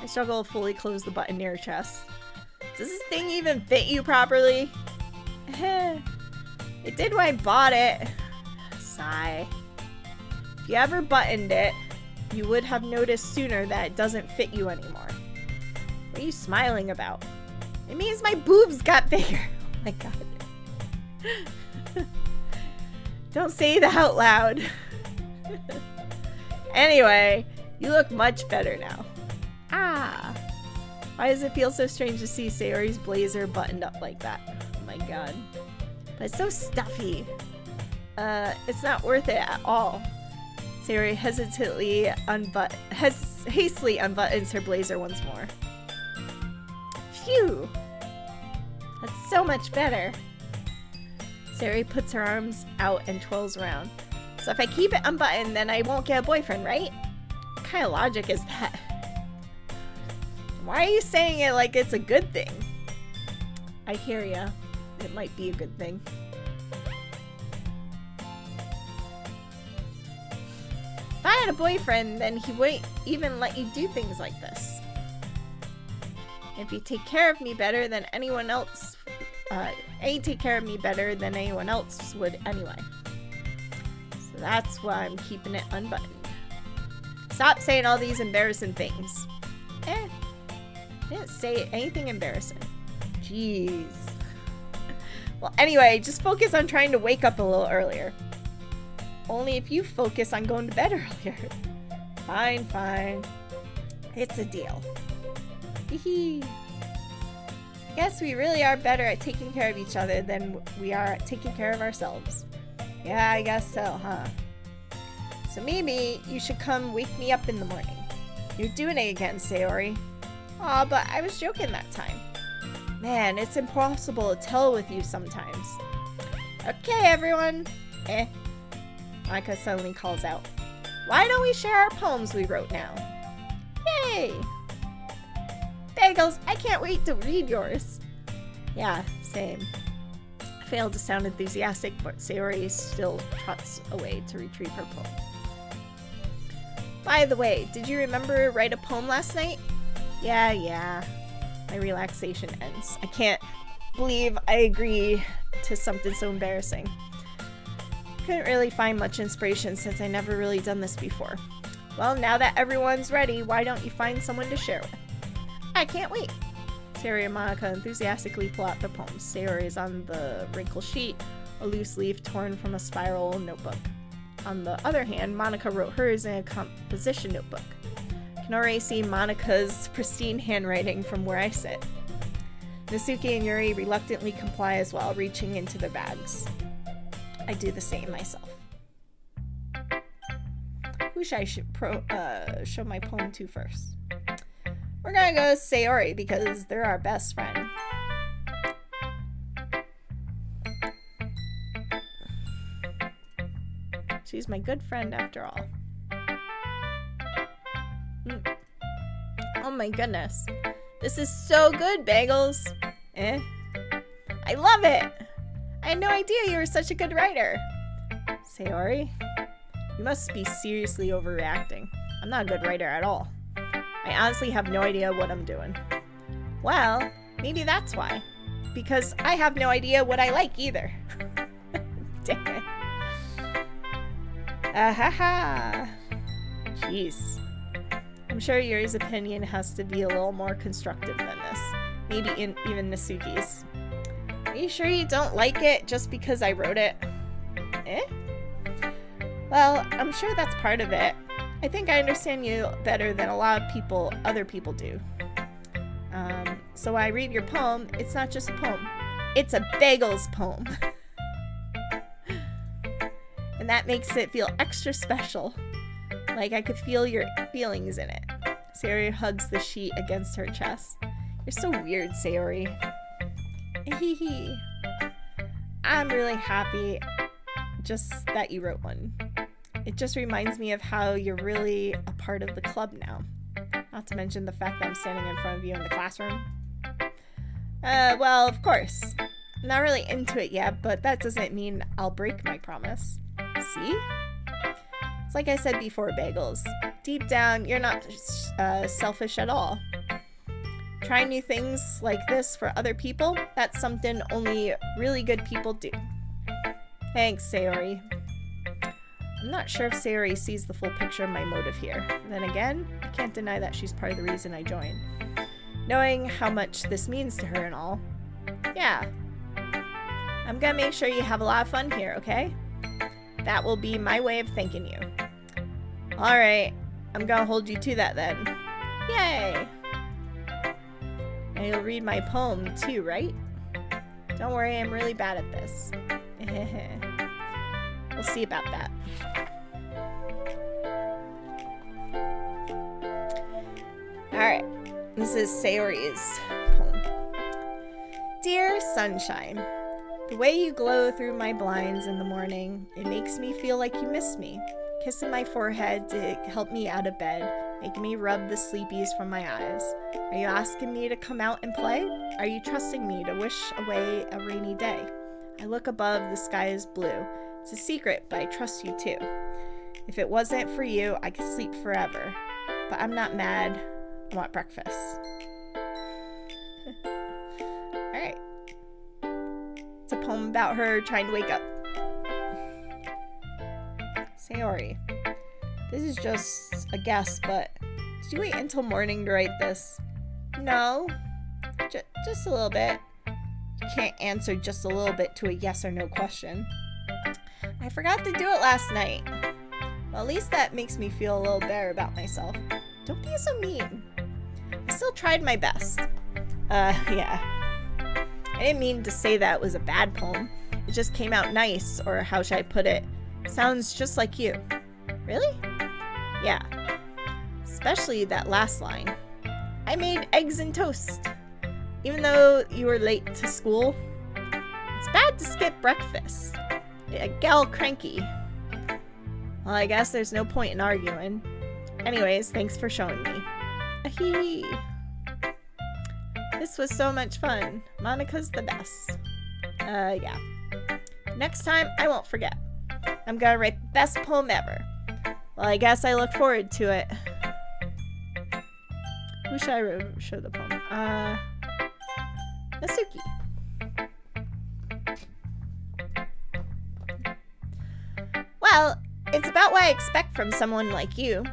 I struggle to fully close the button near her chest. Does this thing even fit you properly? It did when I bought it. Sigh. If you ever buttoned it, you would have noticed sooner that it doesn't fit you anymore. What are you smiling about? It means my boobs got bigger. Oh my god. Don't say that out loud. Anyway, you look much better now. Ah. Why does it feel so strange to see Sayori's blazer buttoned up like that? Oh my god. But it's so stuffy. It's not worth it at all. Sayori hastily unbuttons her blazer once more. Phew! That's so much better. Sayori puts her arms out and twirls around. So if I keep it unbuttoned, then I won't get a boyfriend, right? What kind of logic is that? Why are you saying it like it's a good thing? I hear ya. It might be a good thing. If I had a boyfriend, then he wouldn't even let you do things like this. If you take care of me better than anyone else, take care of me better than anyone else would anyway. So that's why I'm keeping it unbuttoned. Stop saying all these embarrassing things. I didn't say anything embarrassing. Jeez. Well, anyway, just focus on trying to wake up a little earlier. Only if you focus on going to bed earlier. Fine, fine. It's a deal. Hee. Guess we really are better at taking care of each other than we are at taking care of ourselves. Yeah, I guess so, huh? So maybe you should come wake me up in the morning. You're doing it again, Sayori. Aw, but I was joking that time. Man, it's impossible to tell with you sometimes. Okay, everyone. Monika suddenly calls out. Why don't we share our poems we wrote now? Yay! Bagels, I can't wait to read yours. Yeah, same. I failed to sound enthusiastic, but Sayori still trots away to retrieve her poem. By the way, did you remember write a poem last night? Yeah. My relaxation ends. I can't believe I agree to something so embarrassing. Couldn't really find much inspiration since I never really done this before. Well, now that everyone's ready, why don't you find someone to share with? I can't wait. Sayori and Monika enthusiastically pull out their poems. Sayori is on the wrinkled sheet, a loose leaf torn from a spiral notebook. On the other hand, Monika wrote hers in a composition notebook. I can already see Monika's pristine handwriting from where I sit. Natsuki and Yuri reluctantly comply as well, reaching into their bags. I do the same myself. Who should I show my poem to first? We're gonna go Sayori because they're our best friend. She's my good friend after all. Oh my goodness. This is so good, Bagels. I love it. I had no idea you were such a good writer. Sayori, you must be seriously overreacting. I'm not a good writer at all. I honestly have no idea what I'm doing. Well, maybe that's why. Because I have no idea what I like either. Dang it. Ahaha. Jeez. I'm sure Yuri's opinion has to be a little more constructive than this. Maybe even Natsuki's. Are you sure you don't like it just because I wrote it? Well, I'm sure that's part of it. I think I understand you better than a lot of other people do. So when I read your poem, it's not just a poem. It's a Bagels poem. And that makes it feel extra special. Like I could feel your feelings in it. Sayori hugs the sheet against her chest. You're so weird, Sayori. I'm really happy just that you wrote one. It just reminds me of how you're really a part of the club now. Not to mention the fact that I'm standing in front of you in the classroom. Well, of course. I'm not really into it yet, but that doesn't mean I'll break my promise. See? It's like I said before, Bagels. Deep down, you're not selfish at all. Trying new things like this for other people, that's something only really good people do. Thanks, Sayori. I'm not sure if Sayori sees the full picture of my motive here. Then again, I can't deny that she's part of the reason I joined. Knowing how much this means to her and all. Yeah. I'm gonna make sure you have a lot of fun here, okay? That will be my way of thanking you. Alright, I'm gonna hold you to that then. Yay! And you'll read my poem too, right? Don't worry, I'm really bad at this. We'll see about that. Alright, this is Sayori's poem. Dear Sunshine, the way you glow through my blinds in the morning, it makes me feel like you miss me. Kissing my forehead to help me out of bed, making me rub the sleepies from my eyes. Are you asking me to come out and play? Are you trusting me to wish away a rainy day? I look above, the sky is blue. It's a secret, but I trust you too. If it wasn't for you, I could sleep forever. But I'm not mad. I want breakfast. Alright. It's a poem about her trying to wake up. Sayori. This is just a guess, but did you wait until morning to write this? No. Just a little bit. You can't answer just a little bit to a yes or no question. I forgot to do it last night. Well, at least that makes me feel a little better about myself. Don't be so mean. I still tried my best. Yeah. I didn't mean to say that was a bad poem. It just came out nice, or how should I put it? Sounds just like you. Really? Yeah. Especially that last line. I made eggs and toast. Even though you were late to school. It's bad to skip breakfast. A gal cranky. Well, I guess there's no point in arguing. Anyways, thanks for showing me. Ahee. This was so much fun. Monica's the best. Yeah. Next time, I won't forget. I'm gonna write the best poem ever. Well, I guess I look forward to it. Who should I show the poem? Nasuki. Well, it's about what I expect from someone like you.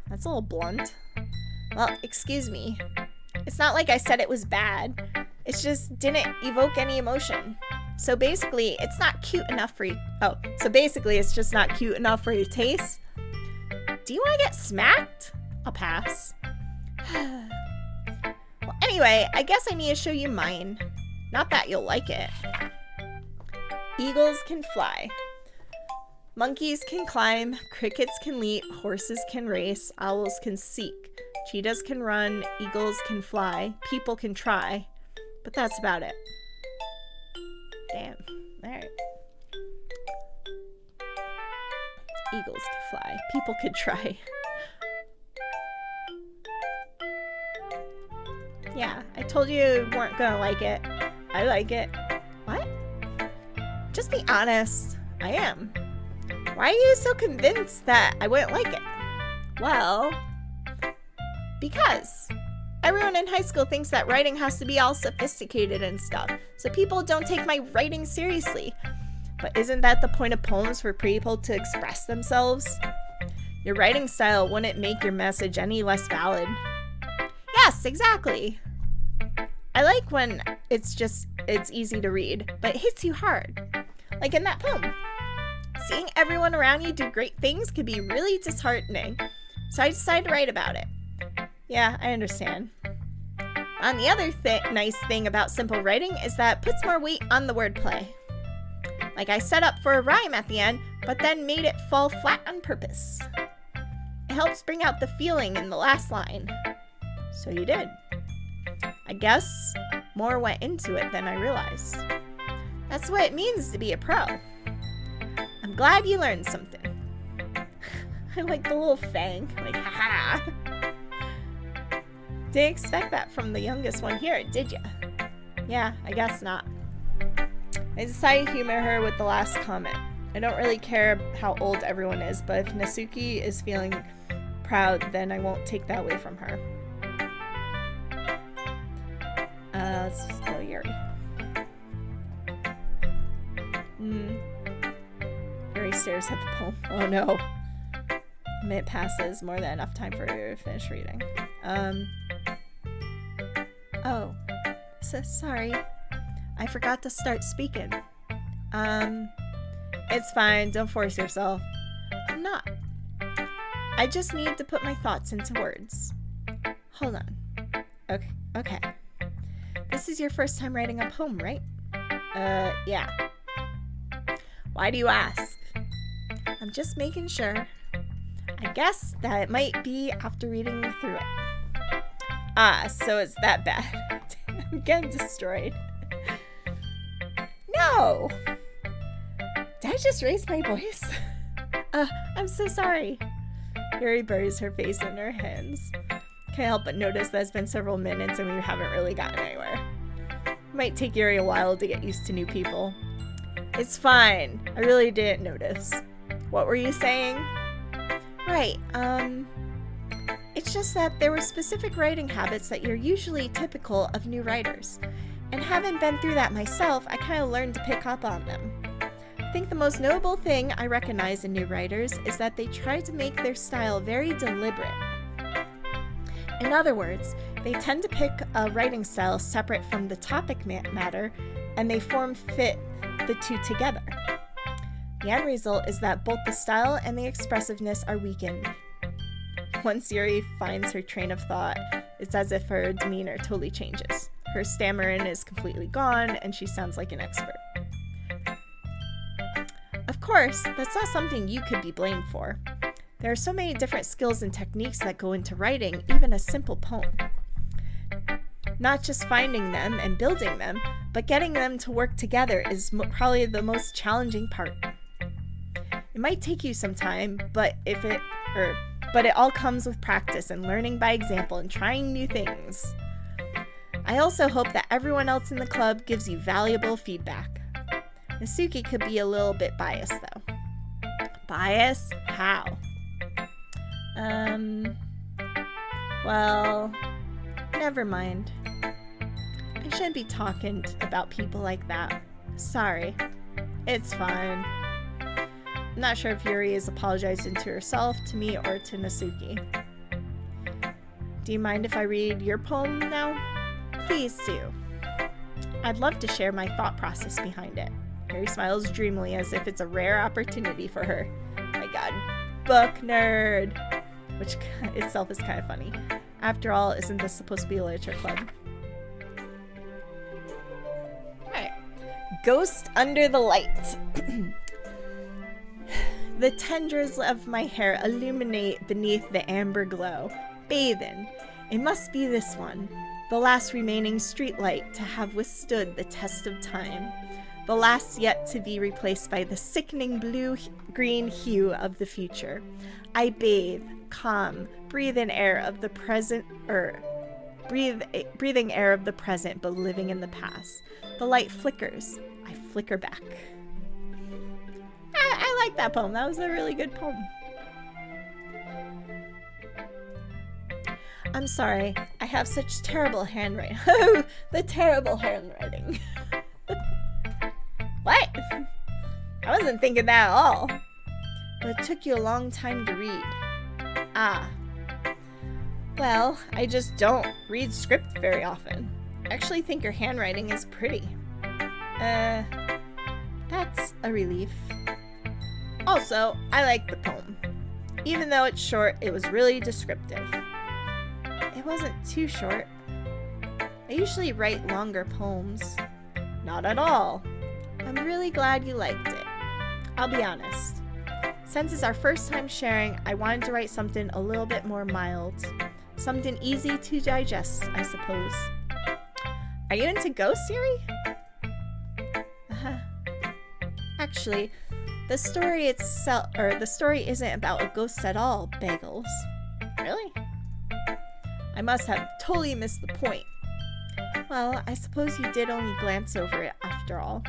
That's a little blunt. Well, excuse me. It's not like I said it was bad. It just didn't evoke any emotion. So basically, it's not cute enough for you. Oh, so basically, it's just not cute enough for your taste. Do you want to get smacked? I'll pass. Well, anyway, I guess I need to show you mine. Not that you'll like it. Eagles can fly. Monkeys can climb. Crickets can leap. Horses can race. Owls can seek. Cheetahs can run. Eagles can fly. People can try. But that's about it. Damn. Alright. Eagles can fly. People could try. Yeah, I told you weren't gonna like it. I like it. What? Just be honest. I am. Why are you so convinced that I wouldn't like it? Well, because everyone in high school thinks that writing has to be all sophisticated and stuff, so people don't take my writing seriously. But isn't that the point of poems, for people to express themselves? Your writing style wouldn't make your message any less valid. Yes, exactly. I like when it's easy to read, but it hits you hard. Like in that poem. Seeing everyone around you do great things could be really disheartening. So I decided to write about it. Yeah, I understand. And the other nice thing about simple writing is that it puts more weight on the wordplay. Like I set up for a rhyme at the end, but then made it fall flat on purpose. It helps bring out the feeling in the last line. So you did. I guess more went into it than I realized. That's what it means to be a pro. I'm glad you learned something. I like the little fang. Like, haha. Didn't expect that from the youngest one here, did ya? Yeah, I guess not. I decided to humor her with the last comment. I don't really care how old everyone is, but if Nasuki is feeling proud, then I won't take that away from her. Let's just go Yuri. Very stares at the poem. Oh no. A minute passes, more than enough time for her to finish reading. Oh. Sorry. I forgot to start speaking. It's fine. Don't force yourself. I'm not. I just need to put my thoughts into words. Hold on. Okay. This is your first time writing a poem, right? Yeah. Why do you ask? I'm just making sure. I guess that it might be after reading through it. Ah, so it's that bad. I'm getting destroyed. No! Did I just raise my voice? I'm so sorry. Yuri buries her face in her hands. Can't help but notice that it's been several minutes and we haven't really gotten anywhere. It might take Yuri a while to get used to new people. It's fine. I really didn't notice. What were you saying? Right, it's just that there were specific writing habits that are usually typical of new writers. And having been through that myself, I kind of learned to pick up on them. I think the most notable thing I recognize in new writers is that they try to make their style very deliberate. In other words, they tend to pick a writing style separate from the topic matter, and they fit the two together. The end result is that both the style and the expressiveness are weakened. Once Yuri finds her train of thought, it's as if her demeanor totally changes. Her stammering is completely gone, and she sounds like an expert. Of course, that's not something you could be blamed for. There are so many different skills and techniques that go into writing even a simple poem. Not just finding them and building them, but getting them to work together is probably the most challenging part. It might take you some time, but it all comes with practice and learning by example and trying new things. I also hope that everyone else in the club gives you valuable feedback. Nasuki could be a little bit biased though. Bias? How? Well, never mind. I shouldn't be talking about people like that. Sorry. It's fine. I'm not sure if Yuri is apologizing to herself, to me, or to Nasuki. Do you mind if I read your poem now? Please do. I'd love to share my thought process behind it. Yuri smiles dreamily as if it's a rare opportunity for her. My god, book nerd! Which itself is kind of funny. After all, isn't this supposed to be a literature club? Alright. Ghost Under the Light. The tendrils of my hair illuminate beneath the amber glow. Bathing. It must be this one. The last remaining streetlight to have withstood the test of time. The last yet to be replaced by the sickening blue-green hue of the future. I bathe, calm, breathing air of the present, breathing air of the present, but living in the past. The light flickers. I flicker back. I like that poem. That was a really good poem. I'm sorry. I have such terrible handwriting. The terrible handwriting. What? I wasn't thinking that at all. But it took you a long time to read. Ah. Well, I just don't read script very often. I actually think your handwriting is pretty. That's a relief. Also, I like the poem. Even though it's short, it was really descriptive. It wasn't too short. I usually write longer poems. Not at all. I'm really glad you liked it. I'll be honest. Since it's our first time sharing, I wanted to write something a little bit more mild. Something easy to digest, I suppose. Are you into ghosts, Yuri? Actually, the story isn't about a ghost at all, Bagels. Really? I must have totally missed the point. Well, I suppose you did only glance over it after all.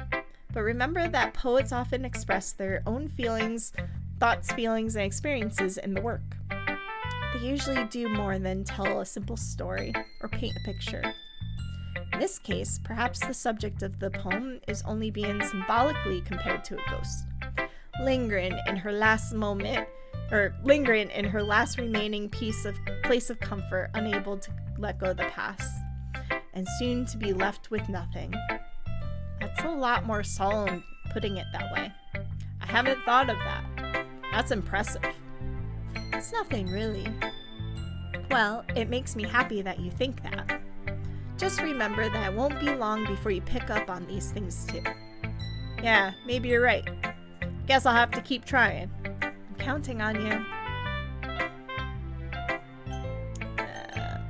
But remember that poets often express their own feelings, thoughts, feelings, and experiences in the work. They usually do more than tell a simple story or paint a picture. In this case, perhaps the subject of the poem is only being symbolically compared to a ghost. lingering in her last moment, or lingering in her last remaining place of comfort, unable to let go of the past, and soon to be left with nothing. That's a lot more solemn putting it that way. I haven't thought of that. That's impressive. It's nothing, really. Well, it makes me happy that you think that. Just remember that it won't be long before you pick up on these things too. Yeah, maybe you're right. Guess I'll have to keep trying. I'm counting on you.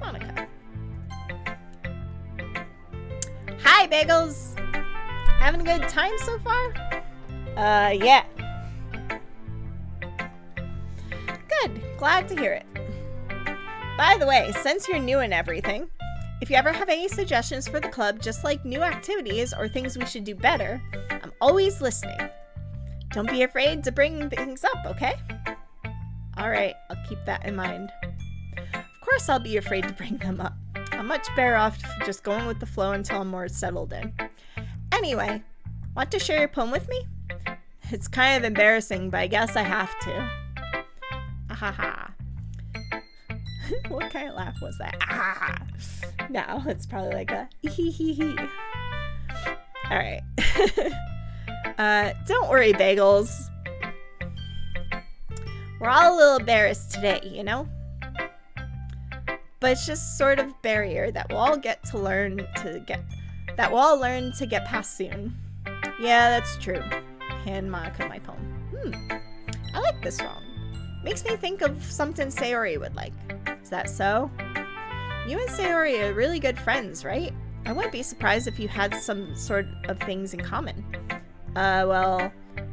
Monica. Hi, Bagels! Having a good time so far? Yeah. Good. Glad to hear it. By the way, since you're new and everything, if you ever have any suggestions for the club, just like new activities or things we should do better, I'm always listening. Don't be afraid to bring things up, okay? Alright, I'll keep that in mind. Of course I'll be afraid to bring them up. I'm much better off just going with the flow until I'm more settled in. Anyway, want to share your poem with me? It's kind of embarrassing, but I guess I have to. Ahaha. What kind of laugh was that? Ah! No, it's probably like a hee. Alright. Don't worry, Bagels. We're all a little embarrassed today, you know? But it's just sort of barrier that we'll all learn to get past soon. Yeah, that's true. Hand Monica my poem. I like this song. Makes me think of something Sayori would like. Is that so? You and Sayori are really good friends, right? I wouldn't be surprised if you had some sort of things in common. Well,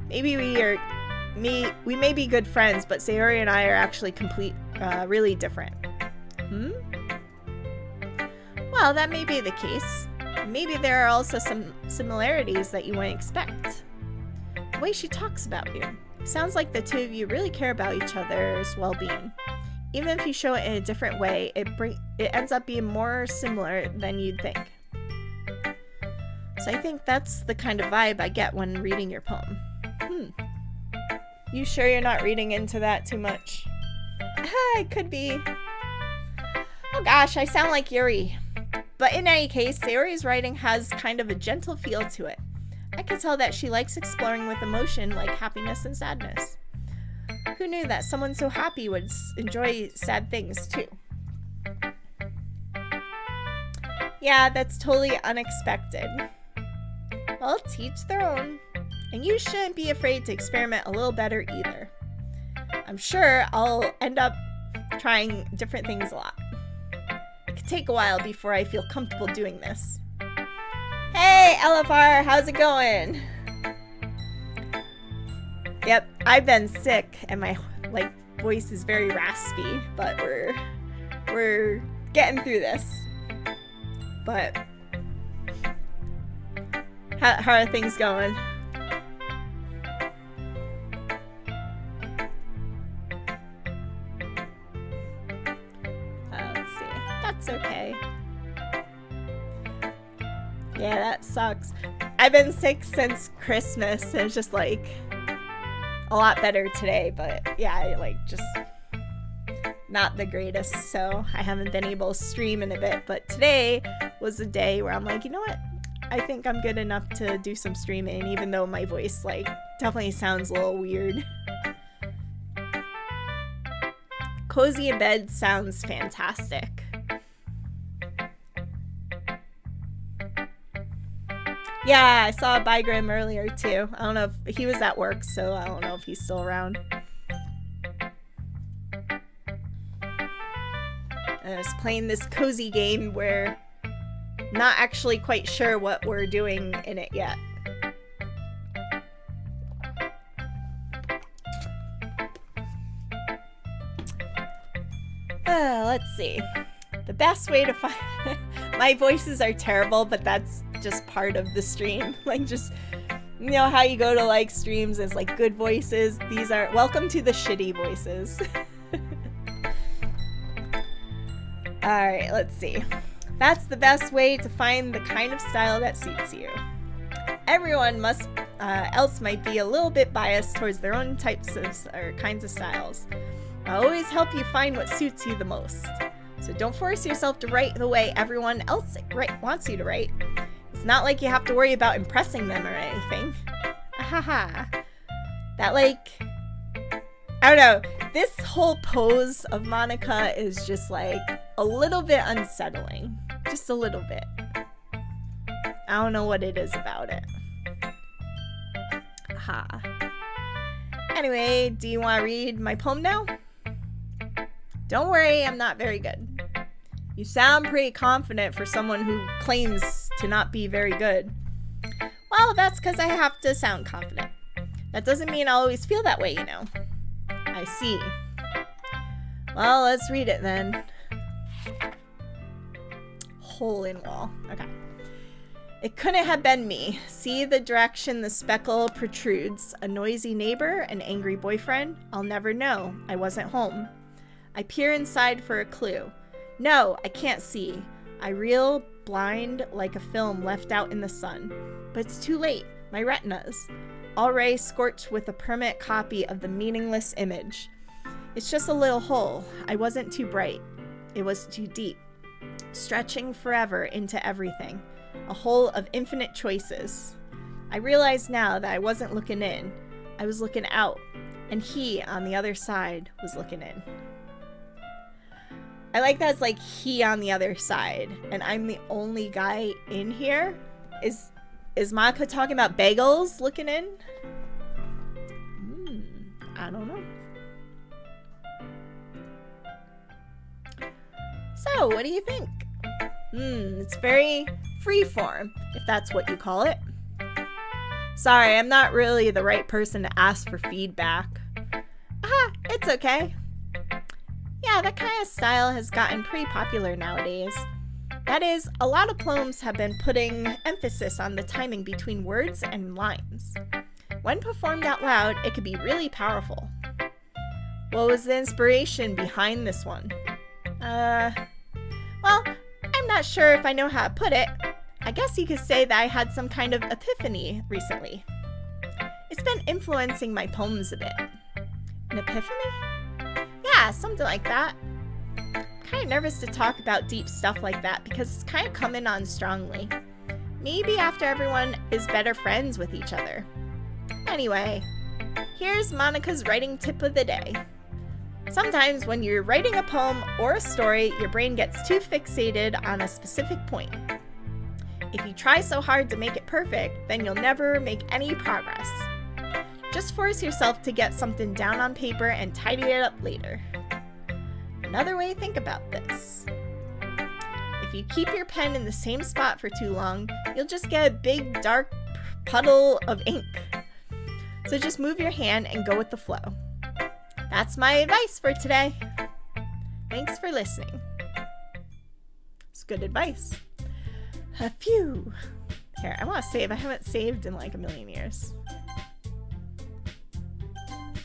maybe we may be good friends, but Sayori and I are actually really different. Well, that may be the case. Maybe there are also some similarities that you wouldn't expect. The way she talks about you. Sounds like the two of you really care about each other's well-being. Even if you show it in a different way, it ends up being more similar than you'd think. So I think that's the kind of vibe I get when reading your poem. You sure you're not reading into that too much? It could be. Oh gosh, I sound like Yuri. But in any case, Sayori's writing has kind of a gentle feel to it. I can tell that she likes exploring with emotion like happiness and sadness. Who knew that someone so happy would enjoy sad things too? Yeah, that's totally unexpected. Well, teach their own. And you shouldn't be afraid to experiment a little better either. I'm sure I'll end up trying different things a lot. It could take a while before I feel comfortable doing this. Hey, LFR, how's it going? Yep, I've been sick and my voice is very raspy, but we're getting through this. But how are things going? Let's see. That's okay. Yeah, that sucks. I've been sick since Christmas, and it's just like a lot better today, but yeah, just not the greatest, so I haven't been able to stream in a bit. But today was a day where I'm like, you know what? I think I'm good enough to do some streaming, even though my voice definitely sounds a little weird. Cozy in bed sounds fantastic. Yeah, I saw Bygrim earlier too. I don't know if he was at work, so I don't know if he's still around. I was playing this cozy game where not actually quite sure what we're doing in it yet. Let's see. The best way to find... My voices are terrible, but that's just part of the stream. Just, you know how you go to streams as good voices? These are... Welcome to the shitty voices. Alright, let's see. That's the best way to find the kind of style that suits you. Everyone must else might be a little bit biased towards their own types of or kinds of styles. I'll always help you find what suits you the most. So don't force yourself to write the way everyone else wants you to write. It's not like you have to worry about impressing them or anything. Haha. That I don't know. This whole pose of Monica is just like a little bit unsettling. Just a little bit. I don't know what it is about it. Aha. Anyway, do you want to read my poem now? Don't worry, I'm not very good. You sound pretty confident for someone who claims to not be very good. Well, that's because I have to sound confident. That doesn't mean I'll always feel that way, you know. I see. Well, let's read it then. Hole in wall. Okay. It couldn't have been me. See the direction the speckle protrudes. A noisy neighbor, an angry boyfriend. I'll never know. I wasn't home. I peer inside for a clue. No, I can't see. I reel blind like a film left out in the sun. But it's too late. My retinas. Already scorched with a permanent copy of the meaningless image. It's just a little hole. I wasn't too bright. It was too deep. Stretching forever into everything. A hole of infinite choices. I realize now that I wasn't looking in. I was looking out. And he, on the other side, was looking in. I like that it's like he on the other side. And I'm the only guy in here. Is Monica talking about bagels looking in? I don't know. So, what do you think? It's very freeform, if that's what you call it. Sorry, I'm not really the right person to ask for feedback. It's okay. Yeah, that kind of style has gotten pretty popular nowadays. That is, a lot of poems have been putting emphasis on the timing between words and lines. When performed out loud, it could be really powerful. What was the inspiration behind this one? Well, I'm not sure if I know how to put it. I guess you could say that I had some kind of epiphany recently. It's been influencing my poems a bit. An epiphany? Yeah, something like that. Kind of nervous to talk about deep stuff like that because it's kind of coming on strongly. Maybe after everyone is better friends with each other. Anyway, here's Monica's writing tip of the day. Sometimes when you're writing a poem or a story, your brain gets too fixated on a specific point. If you try so hard to make it perfect, then you'll never make any progress. Just force yourself to get something down on paper and tidy it up later. Another way to think about this. If you keep your pen in the same spot for too long, you'll just get a big dark puddle of ink. So just move your hand and go with the flow. That's my advice for today. Thanks for listening. It's good advice. Phew. Here, I want to save. I haven't saved in like a million years.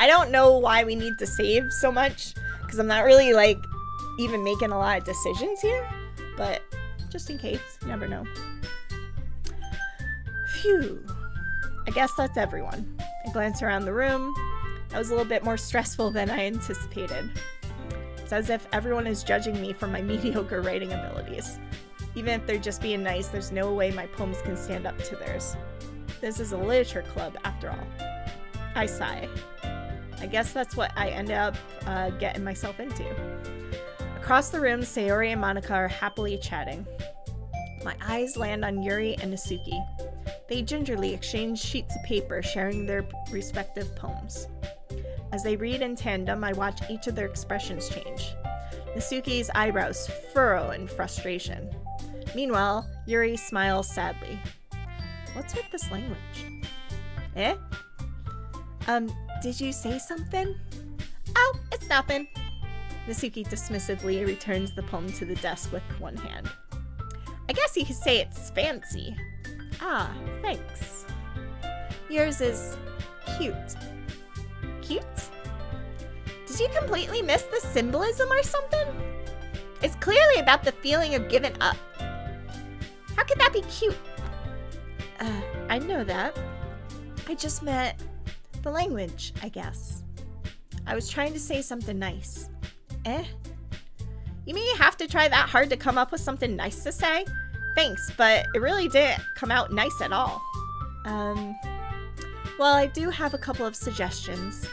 I don't know why we need to save so much, because I'm not really like even making a lot of decisions here, but just in case, you never know. Phew. I guess that's everyone. I glance around the room. That was a little bit more stressful than I anticipated. It's as if everyone is judging me for my mediocre writing abilities. Even if they're just being nice, there's no way my poems can stand up to theirs. This is a literature club, after all. I sigh. I guess that's what I ended up getting myself into. Across the room, Sayori and Monica are happily chatting. My eyes land on Yuri and Nasuki. They gingerly exchange sheets of paper, sharing their respective poems. As they read in tandem, I watch each of their expressions change. Nasuki's eyebrows furrow in frustration. Meanwhile, Yuri smiles sadly. What's with this language? Eh? Did you say something? Oh, it's nothing. Nasuki dismissively returns the poem to the desk with one hand. I guess you could say it's fancy. Ah, thanks. Yours is cute. Cute? Did you completely miss the symbolism or something? It's clearly about the feeling of giving up. How could that be cute? I know that. I just meant the language, I guess. I was trying to say something nice. Eh? You mean you have to try that hard to come up with something nice to say? Thanks, but it really didn't come out nice at all. Well, I do have a couple of suggestions.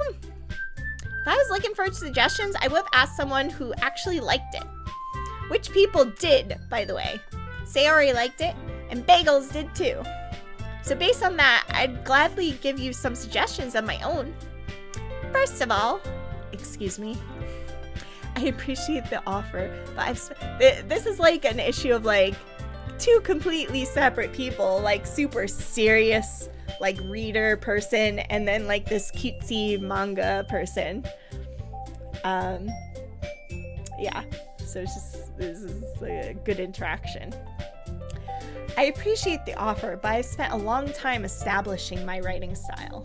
If I was looking for suggestions, I would have asked someone who actually liked it. Which people did, by the way. Sayori liked it, and Bagels did too. So based on that, I'd gladly give you some suggestions of my own. First of all, excuse me, I appreciate the offer, but this is like an issue of like two completely separate people, like super serious, like reader person, and then like this cutesy manga person. Yeah, so this is a good interaction. I appreciate the offer, but I've spent a long time establishing my writing style.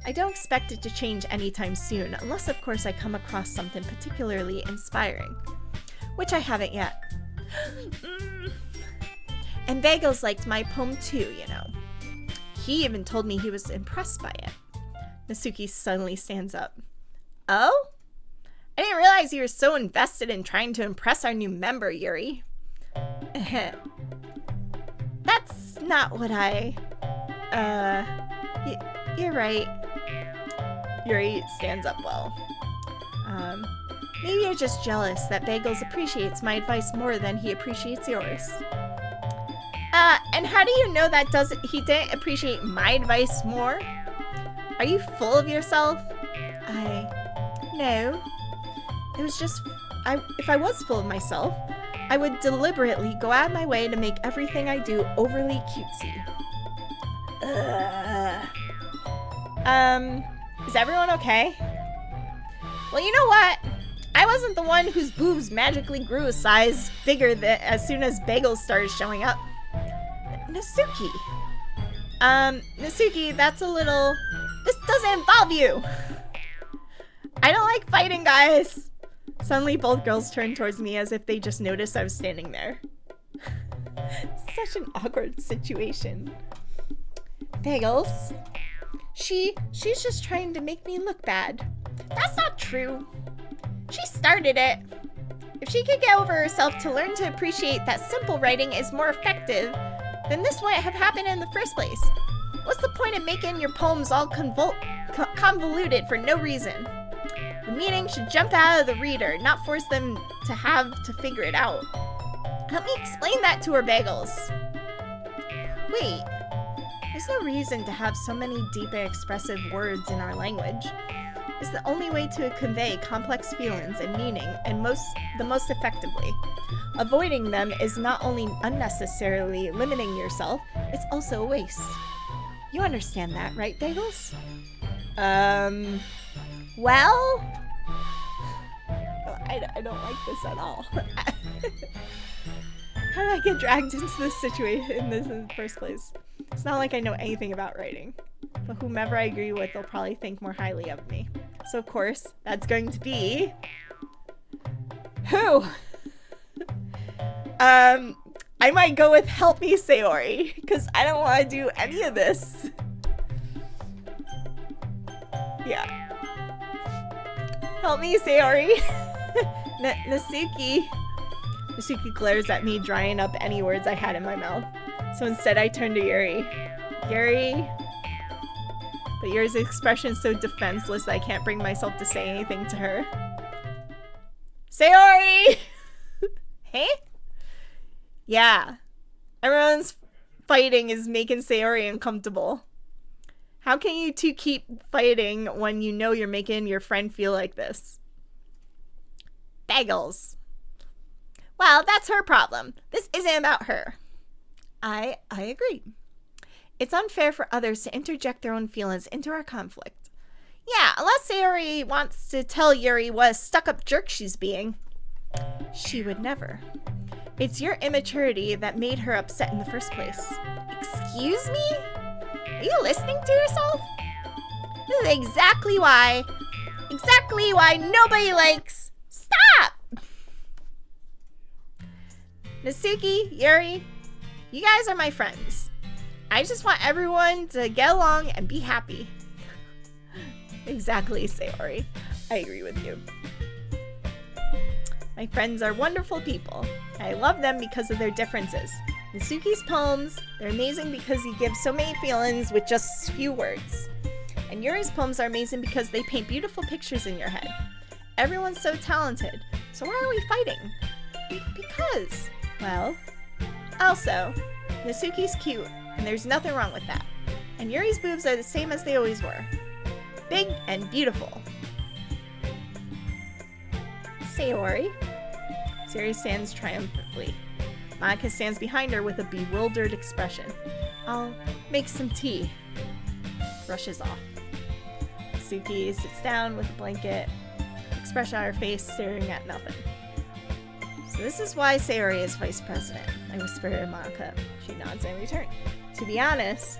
I don't expect it to change anytime soon, unless of course I come across something particularly inspiring, which I haven't yet. And Bagels liked my poem too, you know. He even told me he was impressed by it. Nasuki suddenly stands up. Oh? I didn't realize you were so invested in trying to impress our new member, Yuri. That's not what you're right. Yuri stands up well. Maybe you're just jealous that Bagels appreciates my advice more than he appreciates yours. And how do you know that he didn't appreciate my advice more? Are you full of yourself? No. It was just, if I was full of myself, I would deliberately go out of my way to make everything I do overly cutesy. Is everyone okay? Well, you know what? I wasn't the one whose boobs magically grew a size bigger as soon as Bagels started showing up. Nasuki. Nasuki, that's a little... This doesn't involve you! I don't like fighting, guys! Suddenly, both girls turned towards me as if they just noticed I was standing there. Such an awkward situation. Bagels? She's just trying to make me look bad. That's not true. She started it. If she could get over herself to learn to appreciate that simple writing is more effective, then this wouldn't have happened in the first place. What's the point of making your poems all convoluted for no reason? The meaning should jump out of the reader, not force them to have to figure it out. Help me explain that to her, Bagels. Wait, there's no reason to have so many deep and expressive words in our language. It's the only way to convey complex feelings and meaning, and the most effectively. Avoiding them is not only unnecessarily limiting yourself, it's also a waste. You understand that, right, Bagels? Well? I don't like this at all. How did I get dragged into this situation in the first place? It's not like I know anything about writing. But whomever I agree with, they'll probably think more highly of me. So of course, that's going to be... Who? I might go with Help Me, Sayori, because I don't want to do any of this. Yeah. Help me, Sayori. Nasuki. Nasuki glares at me, drying up any words I had in my mouth. So instead I turn to Yuri. Yuri? But Yuri's expression is so defenseless that I can't bring myself to say anything to her. Sayori! Hey? Yeah. Everyone's fighting is making Sayori uncomfortable. How can you two keep fighting when you know you're making your friend feel like this? Bagels. Well, that's her problem. This isn't about her. I agree. It's unfair for others to interject their own feelings into our conflict. Yeah, unless Sayori wants to tell Yuri what a stuck-up jerk she's being. She would never. It's your immaturity that made her upset in the first place. Excuse me? Are you listening to yourself? This is exactly why nobody likes... Stop! Nasuki, Yuri, you guys are my friends. I just want everyone to get along and be happy. Exactly, Sayori. I agree with you. My friends are wonderful people. I love them because of their differences. Nasuki's poems, they're amazing because he gives so many feelings with just few words. And Yuri's poems are amazing because they paint beautiful pictures in your head. Everyone's so talented. So why are we fighting? Because, well, also, Nasuki's cute, and there's nothing wrong with that. And Yuri's boobs are the same as they always were. Big and beautiful. Sayori. Sayori stands triumphantly. Monika stands behind her with a bewildered expression. I'll make some tea. Rushes off. Suki sits down with a blanket, expression on her face, staring at nothing. So this is why Sayori is vice president, I whisper to Monika. She nods in return. To be honest,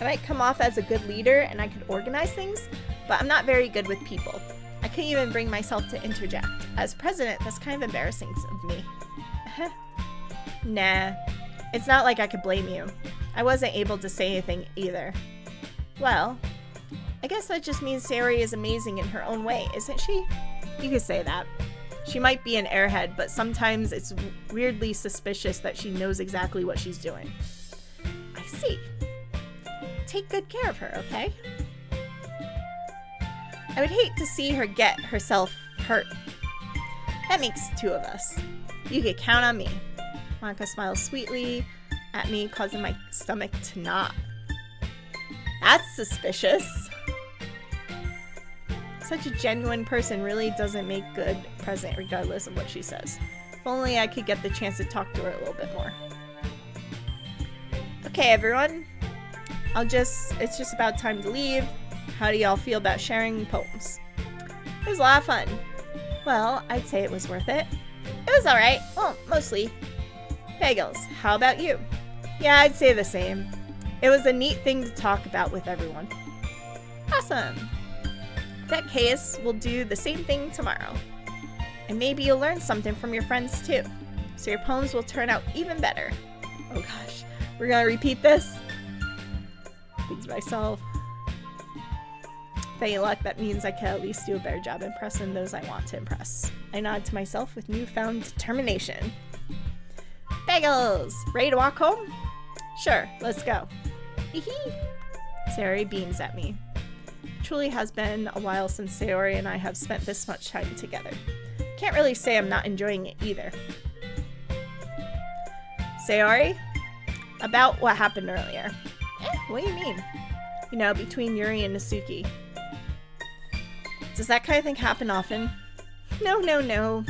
I might come off as a good leader and I could organize things, but I'm not very good with people. I couldn't even bring myself to interject. As president, that's kind of embarrassing of me. Nah, it's not like I could blame you. I wasn't able to say anything either. Well, I guess that just means Sayori is amazing in her own way, isn't she? You could say that. She might be an airhead, but sometimes it's weirdly suspicious that she knows exactly what she's doing. I see. Take good care of her, okay? I would hate to see her get herself hurt. That makes two of us. You can count on me. Monika smiles sweetly at me, causing my stomach to knot. That's suspicious. Such a genuine person really doesn't make good president regardless of what she says. If only I could get the chance to talk to her a little bit more. Okay, everyone. It's just about time to leave. How do y'all feel about sharing poems? It was a lot of fun. Well, I'd say it was worth it. It was alright. Well, mostly. Bagels, how about you? Yeah, I'd say the same. It was a neat thing to talk about with everyone. Awesome. In that case, we'll do the same thing tomorrow. And maybe you'll learn something from your friends too. So your poems will turn out even better. Oh gosh, we're gonna repeat this? Think to myself. With any luck, that means I can at least do a better job impressing those I want to impress. I nod to myself with newfound determination. Bagels! Ready to walk home? Sure, let's go. Hee-hee. Sayori beams at me. It truly has been a while since Sayori and I have spent this much time together. Can't really say I'm not enjoying it either. Sayori? About what happened earlier. What do you mean? You know, between Yuri and Nasuki. Does that kind of thing happen often? No.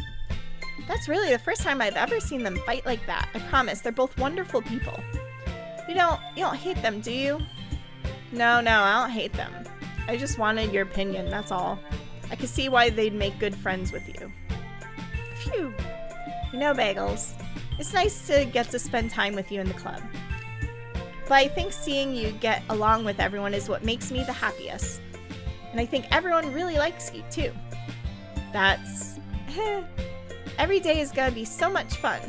That's really the first time I've ever seen them fight like that. I promise, they're both wonderful people. You don't hate them, do you? No, I don't hate them. I just wanted your opinion, that's all. I could see why they'd make good friends with you. Phew. You know, Bagels, it's nice to get to spend time with you in the club. But I think seeing you get along with everyone is what makes me the happiest. And I think everyone really likes you, too. That's... Every day is gonna be so much fun.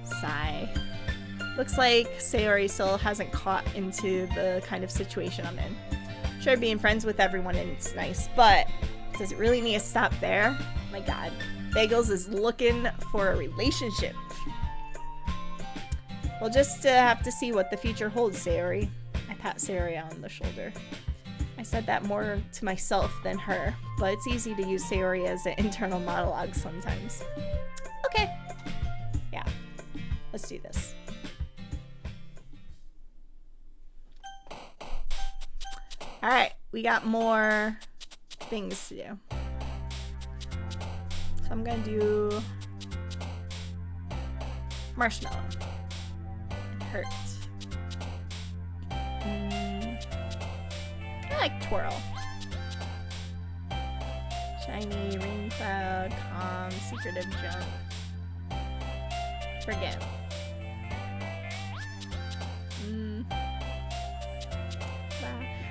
Sigh. Looks like Sayori still hasn't caught into the kind of situation I'm in. Sure, being friends with everyone is nice, but does it really need to stop there? My god. Bagels is looking for a relationship. We'll just have to see what the future holds, Sayori. I pat Sayori on the shoulder. I said that more to myself than her, but it's easy to use Sayori as an internal monologue sometimes. Okay. Yeah. Let's do this. Alright, we got more things to do. So I'm gonna do marshmallow. Hurt. I like twirl. Shiny, rain cloud, calm, secretive jump. Forget.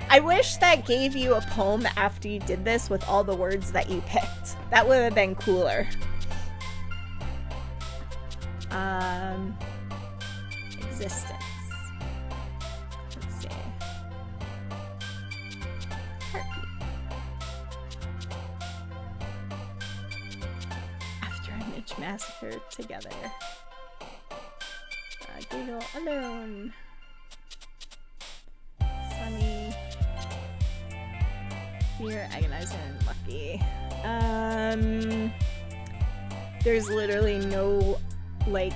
I wish that gave you a poem after you did this with all the words that you picked. That would have been cooler. Existence. Let's Witch Massacre together. Giggle alone. Sunny. Fear, agonizing, lucky. There's literally no, like,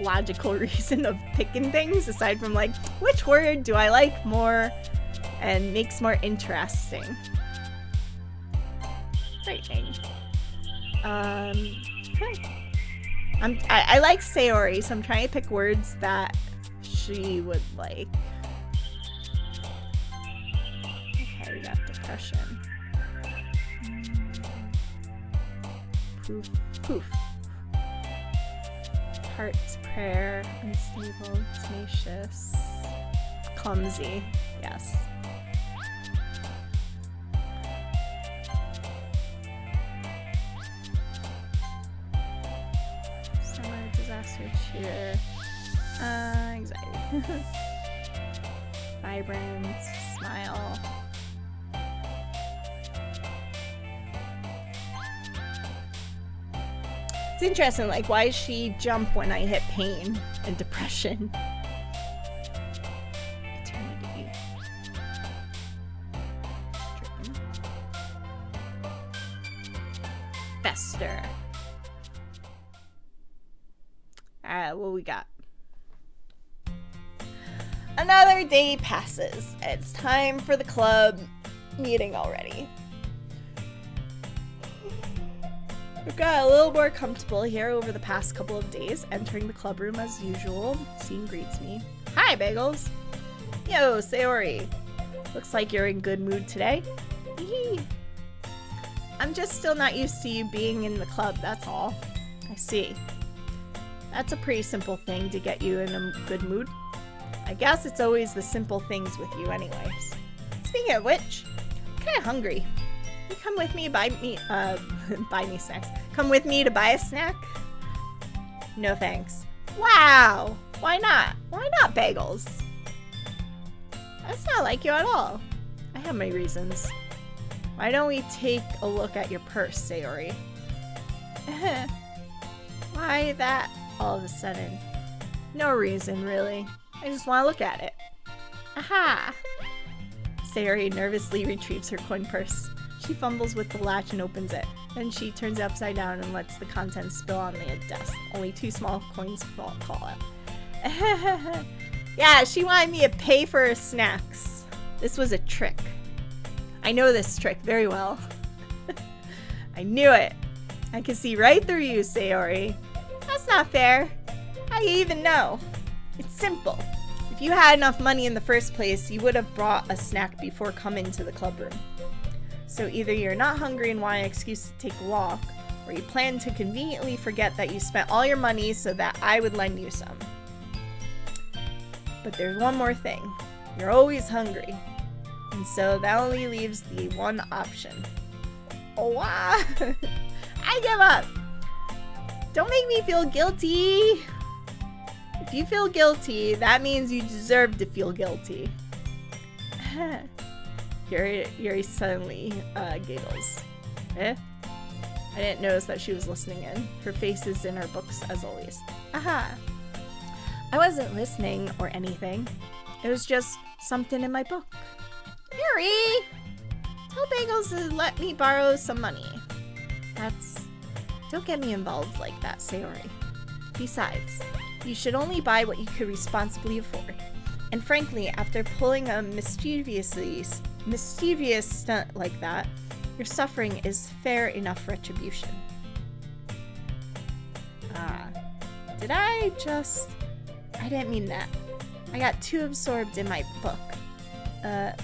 logical reason of picking things aside from, like, which word do I like more and makes more interesting. Frightening. I like Sayori, so I'm trying to pick words that she would like. Okay, we got depression. Poof. Heart's prayer, unstable, tenacious, clumsy. Yes. Summer, disaster, cheer, anxiety. Vibrant, smile. It's interesting, like, why does she jump when I hit pain and depression? Eternity. Fester. Alright, what we got? Another day passes. It's time for the club meeting already. We've got a little more comfortable here over the past couple of days, entering the club room as usual. Scene greets me. Hi, Bagels! Yo, Sayori. Looks like you're in good mood today. Hee. I'm just still not used to you being in the club, that's all. I see. That's a pretty simple thing to get you in a good mood. I guess it's always the simple things with you anyways. Speaking of which, I'm kinda hungry. You come with me, buy me snacks. Come with me to buy a snack? No thanks. Wow! Why not? Why not, Bagels? That's not like you at all. I have my reasons. Why don't we take a look at your purse, Sayori? Why that all of a sudden? No reason, really. I just want to look at it. Aha! Sayori nervously retrieves her coin purse. She fumbles with the latch and opens it. Then she turns it upside down and lets the contents spill on the desk. Only 2 small coins fall out. Yeah, she wanted me to pay for her snacks. This was a trick. I know this trick very well. I knew it. I can see right through you, Sayori. That's not fair. How do you even know? It's simple. If you had enough money in the first place, you would have brought a snack before coming to the club room. So either you're not hungry and want an excuse to take a walk, or you plan to conveniently forget that you spent all your money so that I would lend you some. But there's one more thing. You're always hungry. And so that only leaves the one option. Oh, wow. I give up. Don't make me feel guilty. If you feel guilty, that means you deserve to feel guilty. Yuri suddenly giggles. I didn't notice that she was listening in. Her face is in her books as always. Aha! I wasn't listening or anything. It was just something in my book. Yuri! Tell Bagels to let me borrow some money. Don't get me involved like that, Sayori. Besides, you should only buy what you could responsibly afford. And frankly, after pulling a mischievous stunt like that, your suffering is fair enough retribution. I didn't mean that. I got too absorbed in my book. I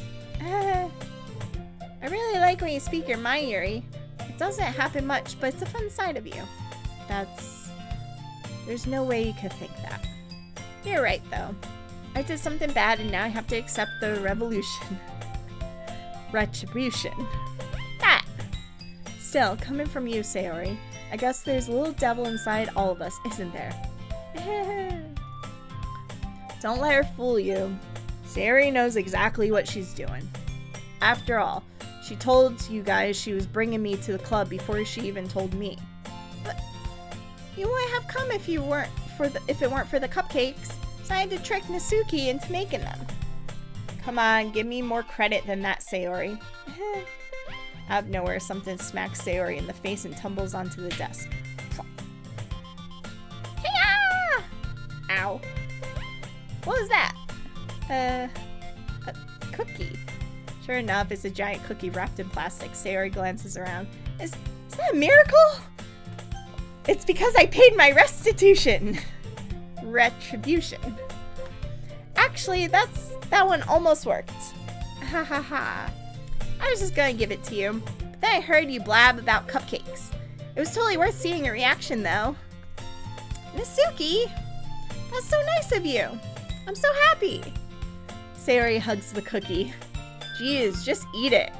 really like when you speak your mind, Yuri. It doesn't happen much, but it's a fun side of you. There's no way you could think that. You're right, though. I did something bad and now I have to accept the retribution. That! Still, coming from you, Sayori, I guess there's a little devil inside all of us, isn't there? Don't let her fool you. Sayori knows exactly what she's doing. After all, she told you guys she was bringing me to the club before she even told me. You wouldn't have come if it weren't for the cupcakes. So I had to trick Natsuki into making them. Come on, give me more credit than that, Sayori. Out of nowhere, something smacks Sayori in the face and tumbles onto the desk. Hey-ah! Ow. What was that? A cookie. Sure enough, it's a giant cookie wrapped in plastic. Sayori glances around. Is that a miracle? It's because I paid my restitution. Retribution. Actually, that one almost worked. Ha ha ha. I was just gonna give it to you. But then I heard you blab about cupcakes. It was totally worth seeing your reaction, though. Natsuki! That's so nice of you. I'm so happy. Sayori hugs the cookie. Geez, just eat it.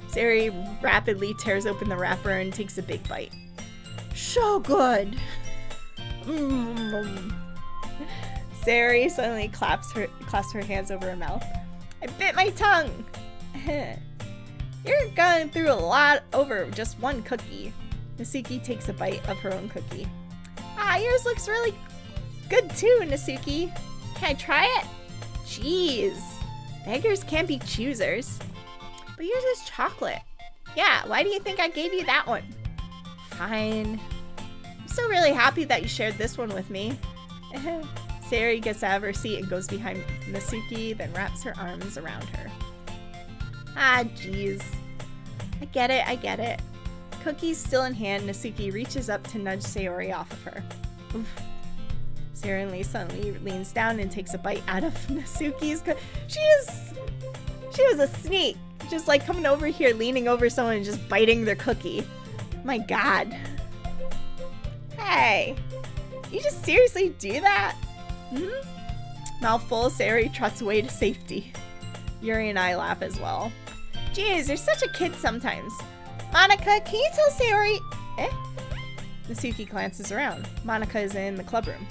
Sayori rapidly tears open the wrapper and takes a big bite. So good. Sayori suddenly clasps her hands over her mouth. I bit my tongue. You're going through a lot over just one cookie. Natsuki takes a bite of her own cookie. Ah, yours looks really good too, Natsuki. Can I try it? Jeez. Beggars can't be choosers. But yours is chocolate. Yeah, why do you think I gave you that one? Fine. I'm still really happy that you shared this one with me. Sayori gets out of her seat and goes behind Natsuki, then wraps her arms around her. Ah, jeez. I get it. Cookies still in hand, Natsuki reaches up to nudge Sayori off of her. Oof. Sayori suddenly leans down and takes a bite out of Natsuki's She was a sneak. Just like coming over here, leaning over someone and just biting their cookie. My god. Hey. You just seriously do that? Mouthful, Sayori trots away to safety. Yuri and I laugh as well. Jeez, you're such a kid sometimes. Monica, can you tell Sayori... Natsuki glances around. Monica is in the club room.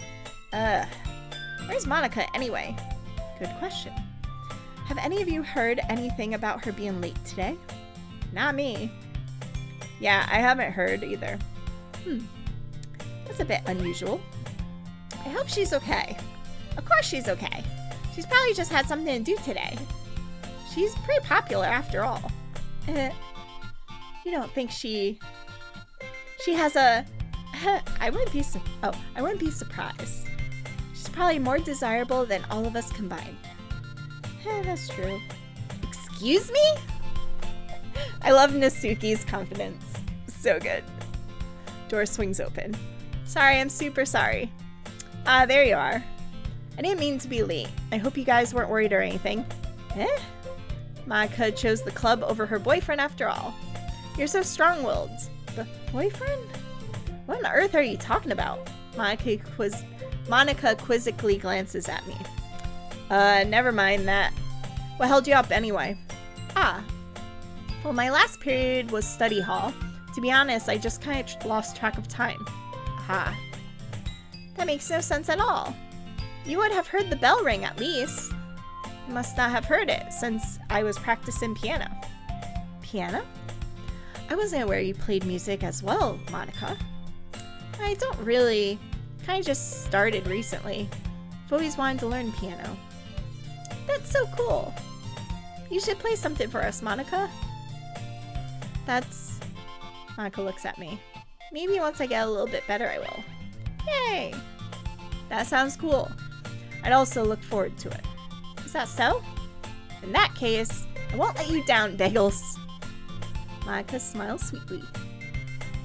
Where's Monica anyway? Good question. Have any of you heard anything about her being late today? Not me. Yeah, I haven't heard either. That's a bit unusual. I hope she's okay. Of course she's okay. She's probably just had something to do today. She's pretty popular after all. You don't think she has a... I wouldn't be surprised. She's probably more desirable than all of us combined. That's true. Excuse me? I love Natsuki's confidence. So good. Door swings open. Sorry, I'm super sorry. There you are. I didn't mean to be late. I hope you guys weren't worried or anything. Monica chose the club over her boyfriend after all. You're so strong-willed. The boyfriend? What on earth are you talking about? Monica quizzically glances at me. Never mind that. What held you up anyway? Well, my last period was study hall. To be honest, I just kind of lost track of time. Aha. That makes no sense at all. You would have heard the bell ring at least. You must not have heard it, since I was practicing piano. Piano? I wasn't aware you played music as well, Monica. I don't really. Kind of just started recently. I've always wanted to learn piano. That's so cool. You should play something for us, Monica. Monica looks at me. Maybe once I get a little bit better, I will. Yay! That sounds cool. I'd also look forward to it. Is that so? In that case, I won't let you down, Bagels. Monica smiles sweetly.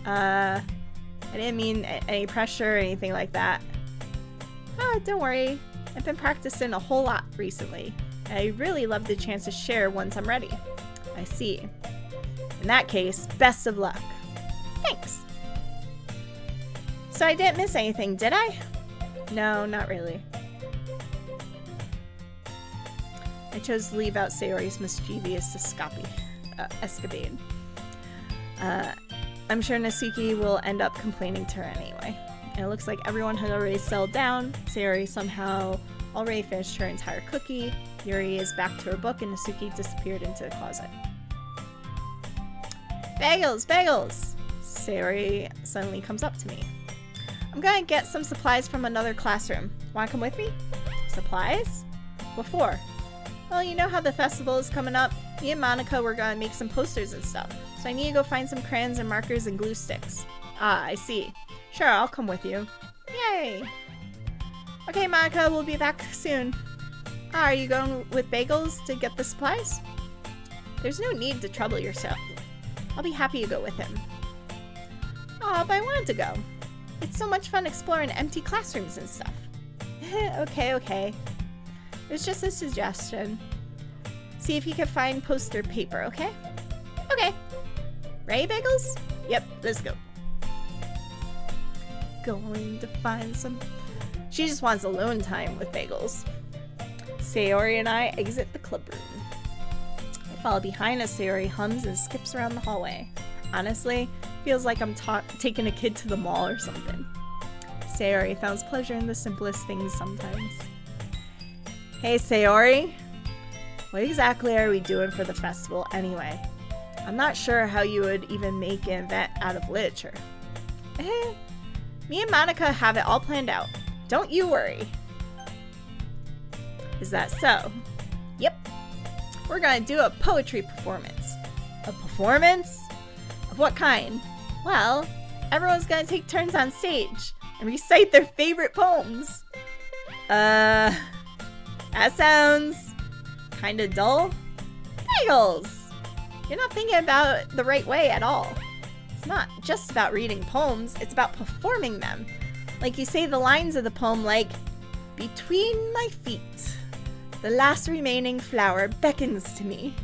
I didn't mean any pressure or anything like that. Don't worry. I've been practicing a whole lot recently. And I really love the chance to share once I'm ready. I see. In that case, best of luck. Thanks. So I didn't miss anything, did I? No, not really. I chose to leave out Sayori's mischievous escapade. I'm sure Natsuki will end up complaining to her anyway. And it looks like everyone has already settled down. Sayori somehow already finished her entire cookie. Yuri is back to her book and Natsuki disappeared into the closet. Bagels! Bagels! Sayori suddenly comes up to me. I'm I'm gonna get some supplies from another classroom. Wanna come with me? Supplies? What for? Well, you know how the festival is coming up? Me and Monica were gonna make some posters and stuff. So I need to go find some crayons and markers and glue sticks. Ah, I see. Sure, I'll come with you. Yay! Okay, Monica, we'll be back soon. Ah, are you going with Bagels to get the supplies? There's no need to trouble yourself. I'll be happy to go with him. Aw, but I wanted to go. It's so much fun exploring empty classrooms and stuff. Okay. It was just a suggestion. See if you can find poster paper, okay? Okay. Ready, Bagels? Yep, let's go. Going to find some... She just wants alone time with Bagels. Sayori and I exit the club room. I follow behind as Sayori hums and skips around the hallway. Honestly, feels like I'm taking a kid to the mall or something. Sayori finds pleasure in the simplest things sometimes. Hey Sayori, what exactly are we doing for the festival anyway? I'm not sure how you would even make an event out of literature. Me and Monica have it all planned out. Don't you worry. Is that so? Yep. We're gonna do a poetry performance. A performance? Of what kind? Well, everyone's gonna take turns on stage and recite their favorite poems. That sounds kinda dull. Bagels! You're not thinking about it the right way at all. It's not just about reading poems, it's about performing them. Like you say the lines of the poem like, between my feet, the last remaining flower beckons to me.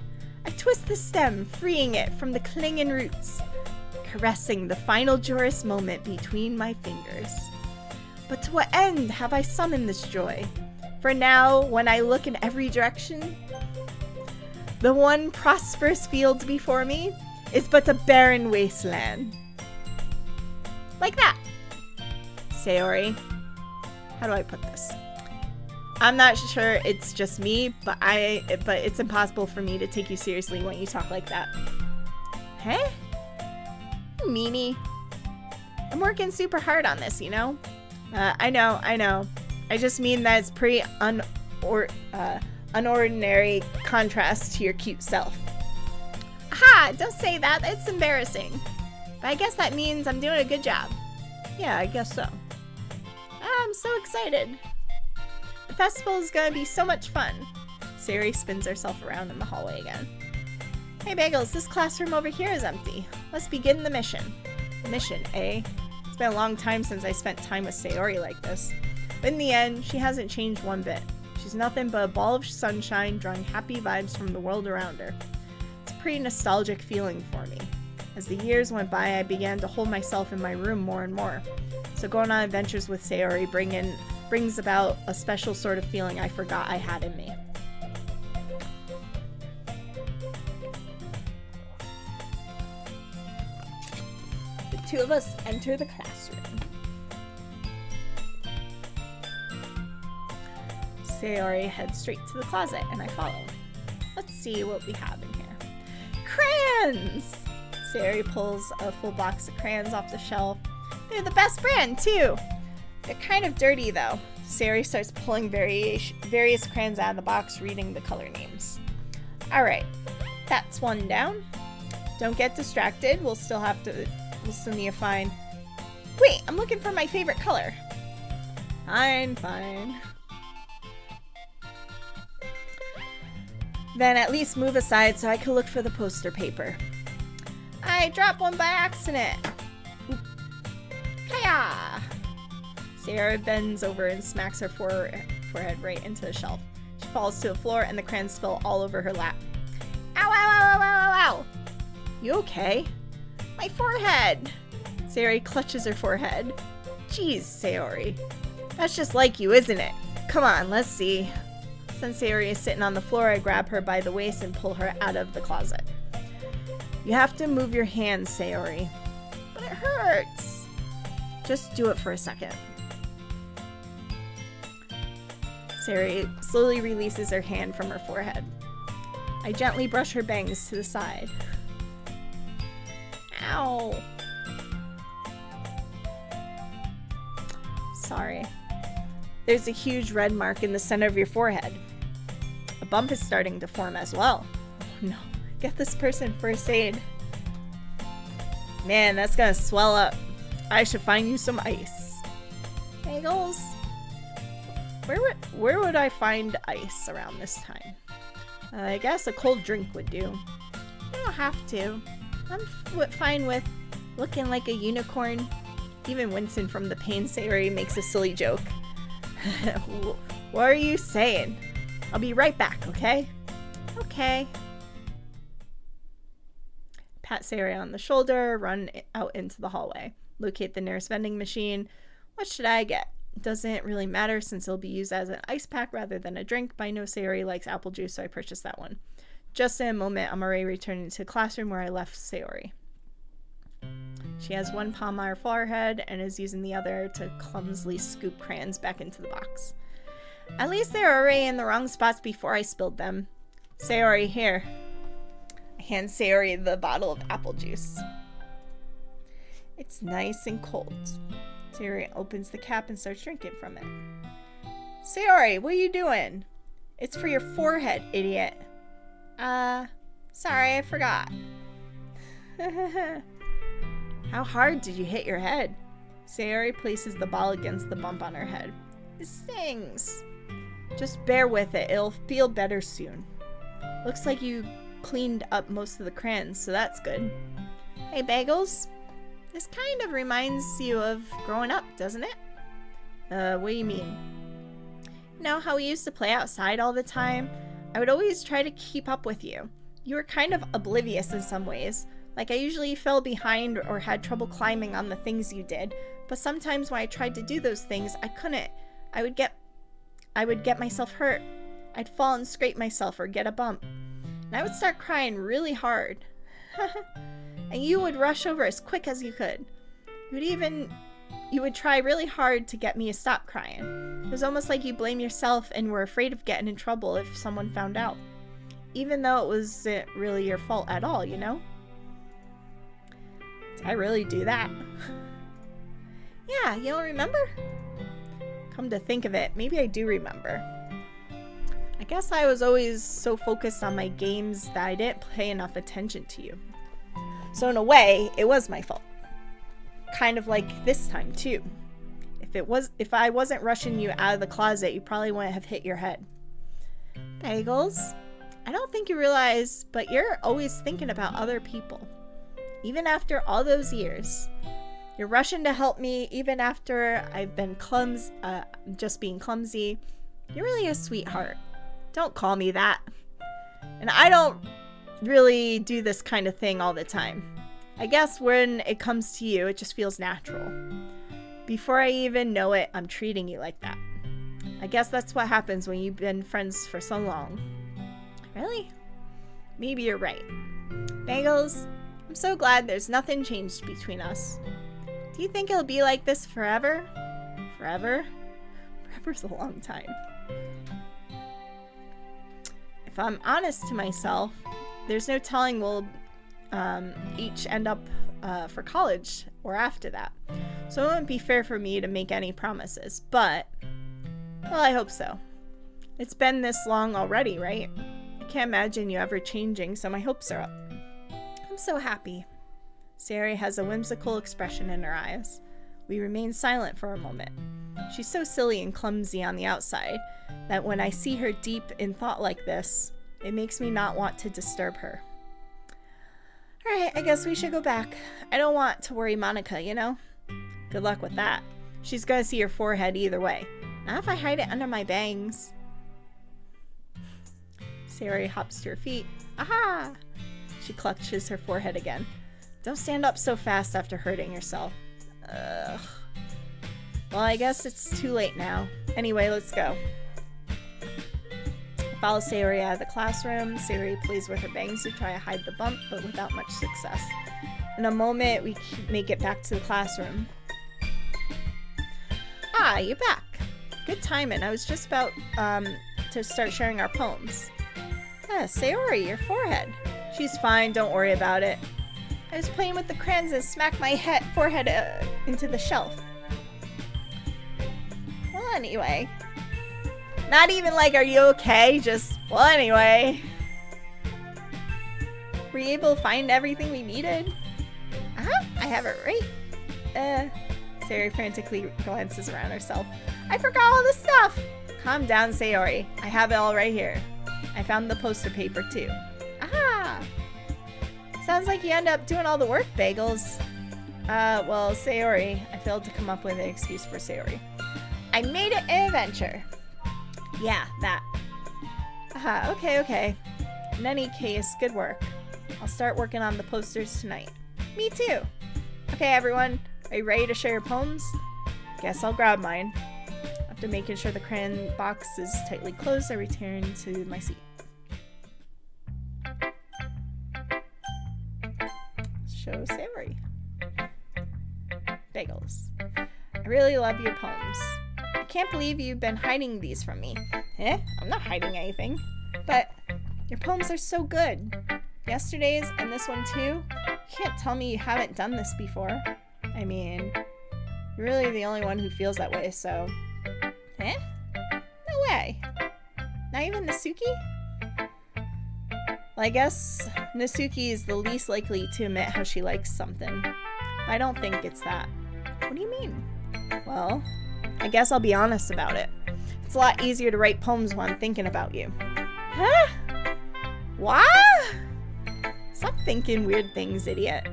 I twist the stem, freeing it from the clinging roots, caressing the final joyous moment between my fingers. But to what end have I summoned this joy? For now, when I look in every direction, the one prosperous field before me is but a barren wasteland. Like that. Sayori, how do I put this? I'm not sure it's just me, but it's impossible for me to take you seriously when you talk like that. Huh? Meanie. I'm working super hard on this, you know? I know. I just mean that it's pretty unordinary contrast to your cute self. Aha! Don't say that. It's embarrassing. But I guess that means I'm doing a good job. Yeah, I guess so. I'm so excited. The festival is gonna be so much fun. Sayori spins herself around in the hallway again. Hey Bagels, this classroom over here is empty. Let's begin the mission. Mission, eh? It's been a long time since I spent time with Sayori like this. But in the end, she hasn't changed one bit. She's nothing but a ball of sunshine drawing happy vibes from the world around her. It's a pretty nostalgic feeling for me. As the years went by, I began to hold myself in my room more and more. So going on adventures with Sayori brings about a special sort of feeling I forgot I had in me. The two of us enter the classroom. Sayori heads straight to the closet and I follow. Let's see what we have in here. Crayons! Sayori pulls a full box of crayons off the shelf. They're the best brand, too! They're kind of dirty, though. Sayori starts pulling various crayons out of the box, reading the color names. Alright, that's one down. Don't get distracted. We'll still need to find... Wait, I'm looking for my favorite color. Fine. Then at least move aside so I can look for the poster paper. I dropped one by accident. Hiya! Sayori bends over and smacks her forehead right into the shelf. She falls to the floor and the crayons spill all over her lap. Ow! You okay? My forehead! Sayori clutches her forehead. Jeez, Sayori. That's just like you, isn't it? Come on, let's see. Since Sayori is sitting on the floor, I grab her by the waist and pull her out of the closet. You have to move your hands, Sayori. But it hurts. Just do it for a second. Sayori slowly releases her hand from her forehead. I gently brush her bangs to the side. Ow. sorry. There's a huge red mark in the center of your forehead. A bump is starting to form as well. Oh no, get this person first aid. Man, that's gonna swell up. I should find you some ice. Bagels? Where would I find ice around this time? I guess a cold drink would do. You don't have to. I'm fine with looking like a unicorn. Even Winston from the Pain Sayori makes a silly joke. What are you saying? I'll be right back, okay? Okay. Pat Sayori on the shoulder, run out into the hallway. Locate the nearest vending machine. What should I get? Doesn't really matter since it'll be used as an ice pack rather than a drink, but I know Sayori likes apple juice, so I purchased that one. Just in a moment, I'm already returning to the classroom where I left Sayori. She has one palm on her forehead and is using the other to clumsily scoop crayons back into the box. At least they were already in the wrong spots before I spilled them. Sayori, here. I hand Sayori the bottle of apple juice. It's nice and cold. Sayori opens the cap and starts drinking from it. Sayori, what are you doing? It's for your forehead, idiot. Sorry, I forgot. How hard did you hit your head? Sayori places the ball against the bump on her head. It stings. Just bear with it. It'll feel better soon. Looks like you cleaned up most of the crayons, so that's good. Hey, Bagels. This kind of reminds you of growing up, doesn't it? What do you mean? You know how we used to play outside all the time? I would always try to keep up with you. You were kind of oblivious in some ways. Like I usually fell behind or had trouble climbing on the things you did. But sometimes when I tried to do those things, I couldn't. I would get myself hurt. I'd fall and scrape myself or get a bump. And I would start crying really hard. And you would rush over as quick as you could. You would try really hard to get me to stop crying. It was almost like you blame yourself and were afraid of getting in trouble if someone found out. Even though it wasn't really your fault at all, you know? Did I really do that? Yeah, you don't remember? Come to think of it, maybe I do remember. I guess I was always so focused on my games that I didn't pay enough attention to you. So in a way, it was my fault. Kind of like this time too. If I wasn't rushing you out of the closet, you probably wouldn't have hit your head. Bagels, I don't think you realize, but you're always thinking about other people. Even after all those years. You're rushing to help me even after I've been just being clumsy. You're really a sweetheart. Don't call me that. And I don't really do this kind of thing all the time. I guess when it comes to you, it just feels natural. Before I even know it, I'm treating you like that. I guess that's what happens when you've been friends for so long. Really? Maybe you're right. Bagels, I'm so glad there's nothing changed between us. Do you think it'll be like this forever? Forever? Forever's a long time. If I'm honest to myself, there's no telling we'll each end up for college or after that. So it wouldn't be fair for me to make any promises, but, well, I hope so. It's been this long already, right? I can't imagine you ever changing, so my hopes are up. I'm so happy. Sayori has a whimsical expression in her eyes. We remain silent for a moment. She's so silly and clumsy on the outside that when I see her deep in thought like this, it makes me not want to disturb her. Alright, I guess we should go back. I don't want to worry Monica, you know? Good luck with that. She's gonna see your forehead either way. Not if I hide it under my bangs. Sayori hops to her feet. Aha! She clutches her forehead again. Don't stand up so fast after hurting yourself. Ugh. Well, I guess it's too late now. Anyway, let's go. I follow Sayori out of the classroom. Sayori plays with her bangs to try to hide the bump, but without much success. In a moment, we make it back to the classroom. Ah, you're back. Good timing. I was just about to start sharing our poems. Sayori, your forehead. She's fine, don't worry about it. I was playing with the crayons and smacked my forehead into the shelf. anyway. Not even like, are you okay? Just, well, anyway. Were you able to find everything we needed? I have it right. Sayori frantically glances around herself. I forgot all the stuff. Calm down, Sayori. I have it all right here. I found the poster paper too. Aha! Sounds like you end up doing all the work, Bagels. Well, Sayori. I failed to come up with an excuse for Sayori. I made it an adventure. Yeah, that. Aha, okay. In any case, good work. I'll start working on the posters tonight. Me too. Okay, everyone. Are you ready to share your poems? Guess I'll grab mine. After making sure the crayon box is tightly closed, I return to my seat. Show Sayori. Bagels. I really love your poems. I can't believe you've been hiding these from me. I'm not hiding anything. But your poems are so good. Yesterday's and this one too. You can't tell me you haven't done this before. I mean, you're really the only one who feels that way, so... No way. Not even Nasuki? Well, I guess Nasuki is the least likely to admit how she likes something. I don't think it's that. What do you mean? Well, I guess I'll be honest about it. It's a lot easier to write poems when I'm thinking about you. Huh? What? Stop thinking weird things, idiot.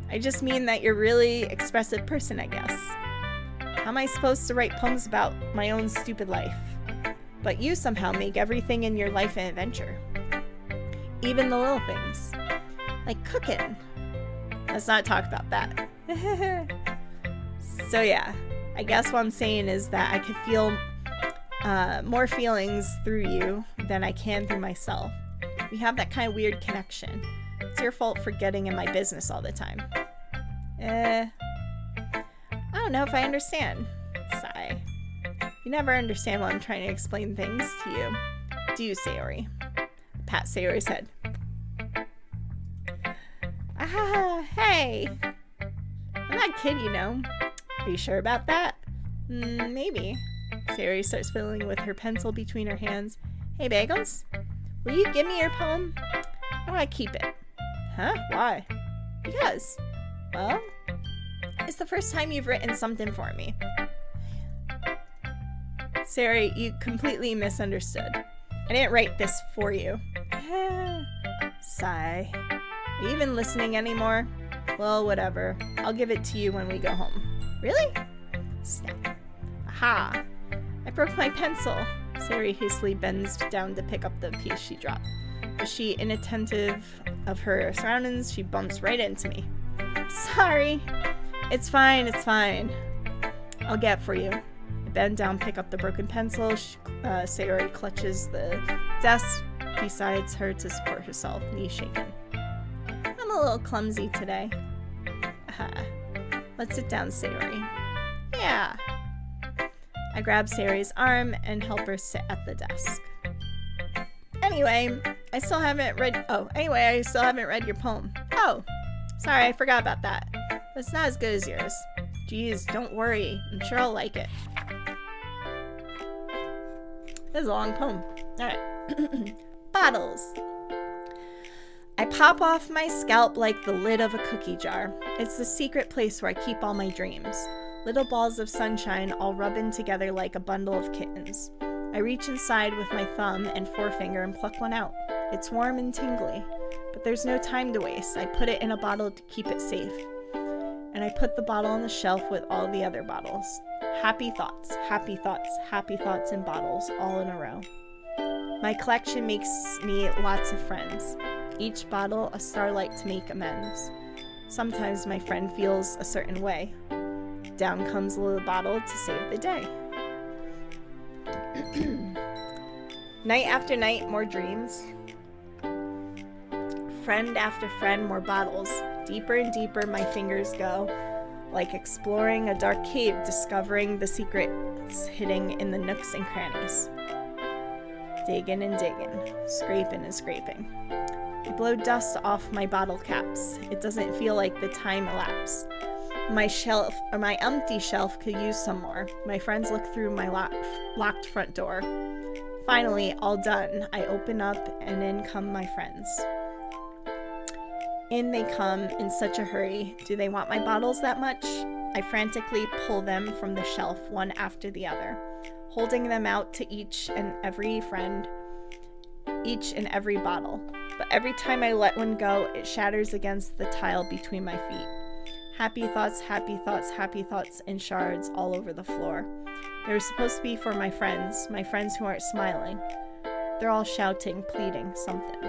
I just mean that you're a really expressive person, I guess. How am I supposed to write poems about my own stupid life? But you somehow make everything in your life an adventure. Even the little things. Like cooking. Let's not talk about that. So yeah, I guess what I'm saying is that I could feel more feelings through you than I can through myself. We have that kind of weird connection. It's your fault for getting in my business all the time. I don't know if I understand. Sigh. You never understand when I'm trying to explain things to you. Do you, Sayori? Pat Sayori's head. Hey! I'm not a kid, you know. Are you sure about that? Maybe. Sayori starts fiddling with her pencil between her hands. Hey, Bagels? Will you give me your poem? I want to keep it. Huh? Why? Because, well, it's the first time you've written something for me. Sayori, you completely misunderstood. I didn't write this for you. Sigh. Are you even listening anymore? Well, whatever. I'll give it to you when we go home. Really? Snap. Aha! I broke my pencil. Sayori hastily bends down to pick up the piece she dropped. Is she inattentive of her surroundings? She bumps right into me. Sorry. It's fine. I'll get for you. I bend down, pick up the broken pencil. Sayori clutches the desk beside her to support herself, knees shaking. I'm a little clumsy today. Let's sit down, Sayori. Yeah. I grab Sayori's arm and help her sit at the desk. Anyway, I still haven't read your poem. Oh, sorry, I forgot about that. But it's not as good as yours. Geez, don't worry. I'm sure I'll like it. This is a long poem. Alright. Bottles. I pop off my scalp like the lid of a cookie jar. It's the secret place where I keep all my dreams. Little balls of sunshine all rubbing together like a bundle of kittens. I reach inside with my thumb and forefinger and pluck one out. It's warm and tingly, but there's no time to waste. I put it in a bottle to keep it safe. And I put the bottle on the shelf with all the other bottles. Happy thoughts in bottles, all in a row. My collection makes me lots of friends. Each bottle a starlight to make amends. Sometimes my friend feels a certain way. Down comes a little bottle to save the day. Night after night, more dreams. Friend after friend, more bottles. Deeper and deeper my fingers go, like exploring a dark cave, discovering the secrets hidden in the nooks and crannies. Digging and digging, scraping and scraping. I blow dust off my bottle caps. It doesn't feel like the time elapsed. My empty shelf could use some more. My friends look through my locked front door. Finally, all done. I open up and in come my friends. In they come in such a hurry. Do they want my bottles that much? I frantically pull them from the shelf one after the other, holding them out to each and every friend, each and every bottle. But every time I let one go, it shatters against the tile between my feet. Happy thoughts, happy thoughts, happy thoughts in shards all over the floor. They were supposed to be for my friends who aren't smiling. They're all shouting, pleading, something.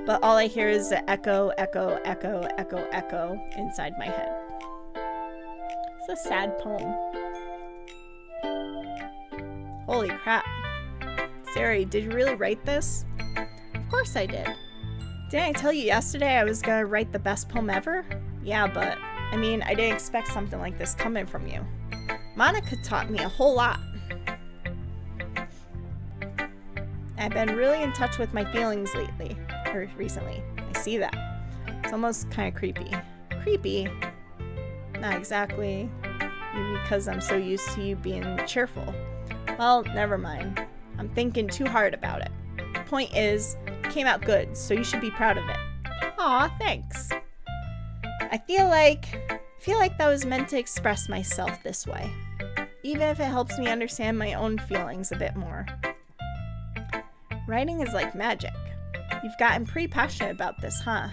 But all I hear is the echo, echo, echo, echo, echo inside my head. It's a sad poem. Holy crap. Sari, did you really write this? Of course I did. Didn't I tell you yesterday I was gonna write the best poem ever? Yeah, but, I didn't expect something like this coming from you. Monica taught me a whole lot. I've been really in touch with my feelings recently. I see that. It's almost kind of creepy. Creepy? Not exactly. Maybe because I'm so used to you being cheerful. Well, never mind. I'm thinking too hard about it. The point is, it came out good, so you should be proud of it. Aw, thanks. I feel like that was meant to express myself this way, even if it helps me understand my own feelings a bit more. Writing is like magic. You've gotten pretty passionate about this, huh?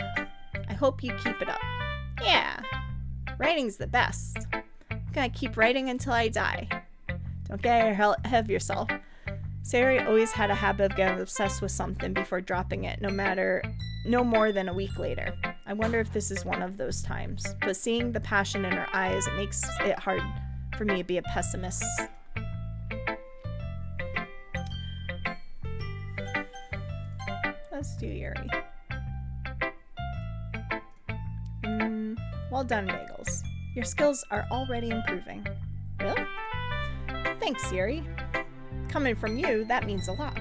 I hope you keep it up. Yeah, writing's the best. I'm gonna keep writing until I die. Don't get ahead of yourself. Sari always had a habit of getting obsessed with something before dropping it, no more than a week later. I wonder if this is one of those times. But seeing the passion in her eyes, it makes it hard for me to be a pessimist. Let's do Yuri. Well done, Bagels. Your skills are already improving. Really? Thanks, Yuri. Coming from you, that means a lot.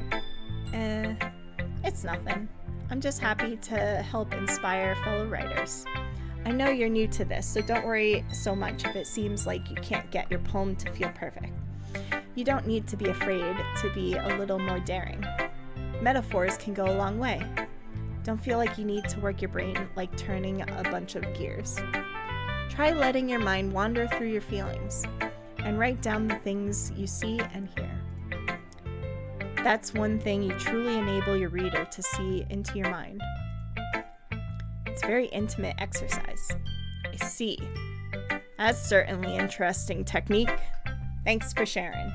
It's nothing. I'm just happy to help inspire fellow writers. I know you're new to this, so don't worry so much if it seems like you can't get your poem to feel perfect. You don't need to be afraid to be a little more daring. Metaphors can go a long way. Don't feel like you need to work your brain like turning a bunch of gears. Try letting your mind wander through your feelings and write down the things you see and hear. That's one thing you truly enable your reader to see into your mind. It's a very intimate exercise. I see. That's certainly an interesting technique. Thanks for sharing.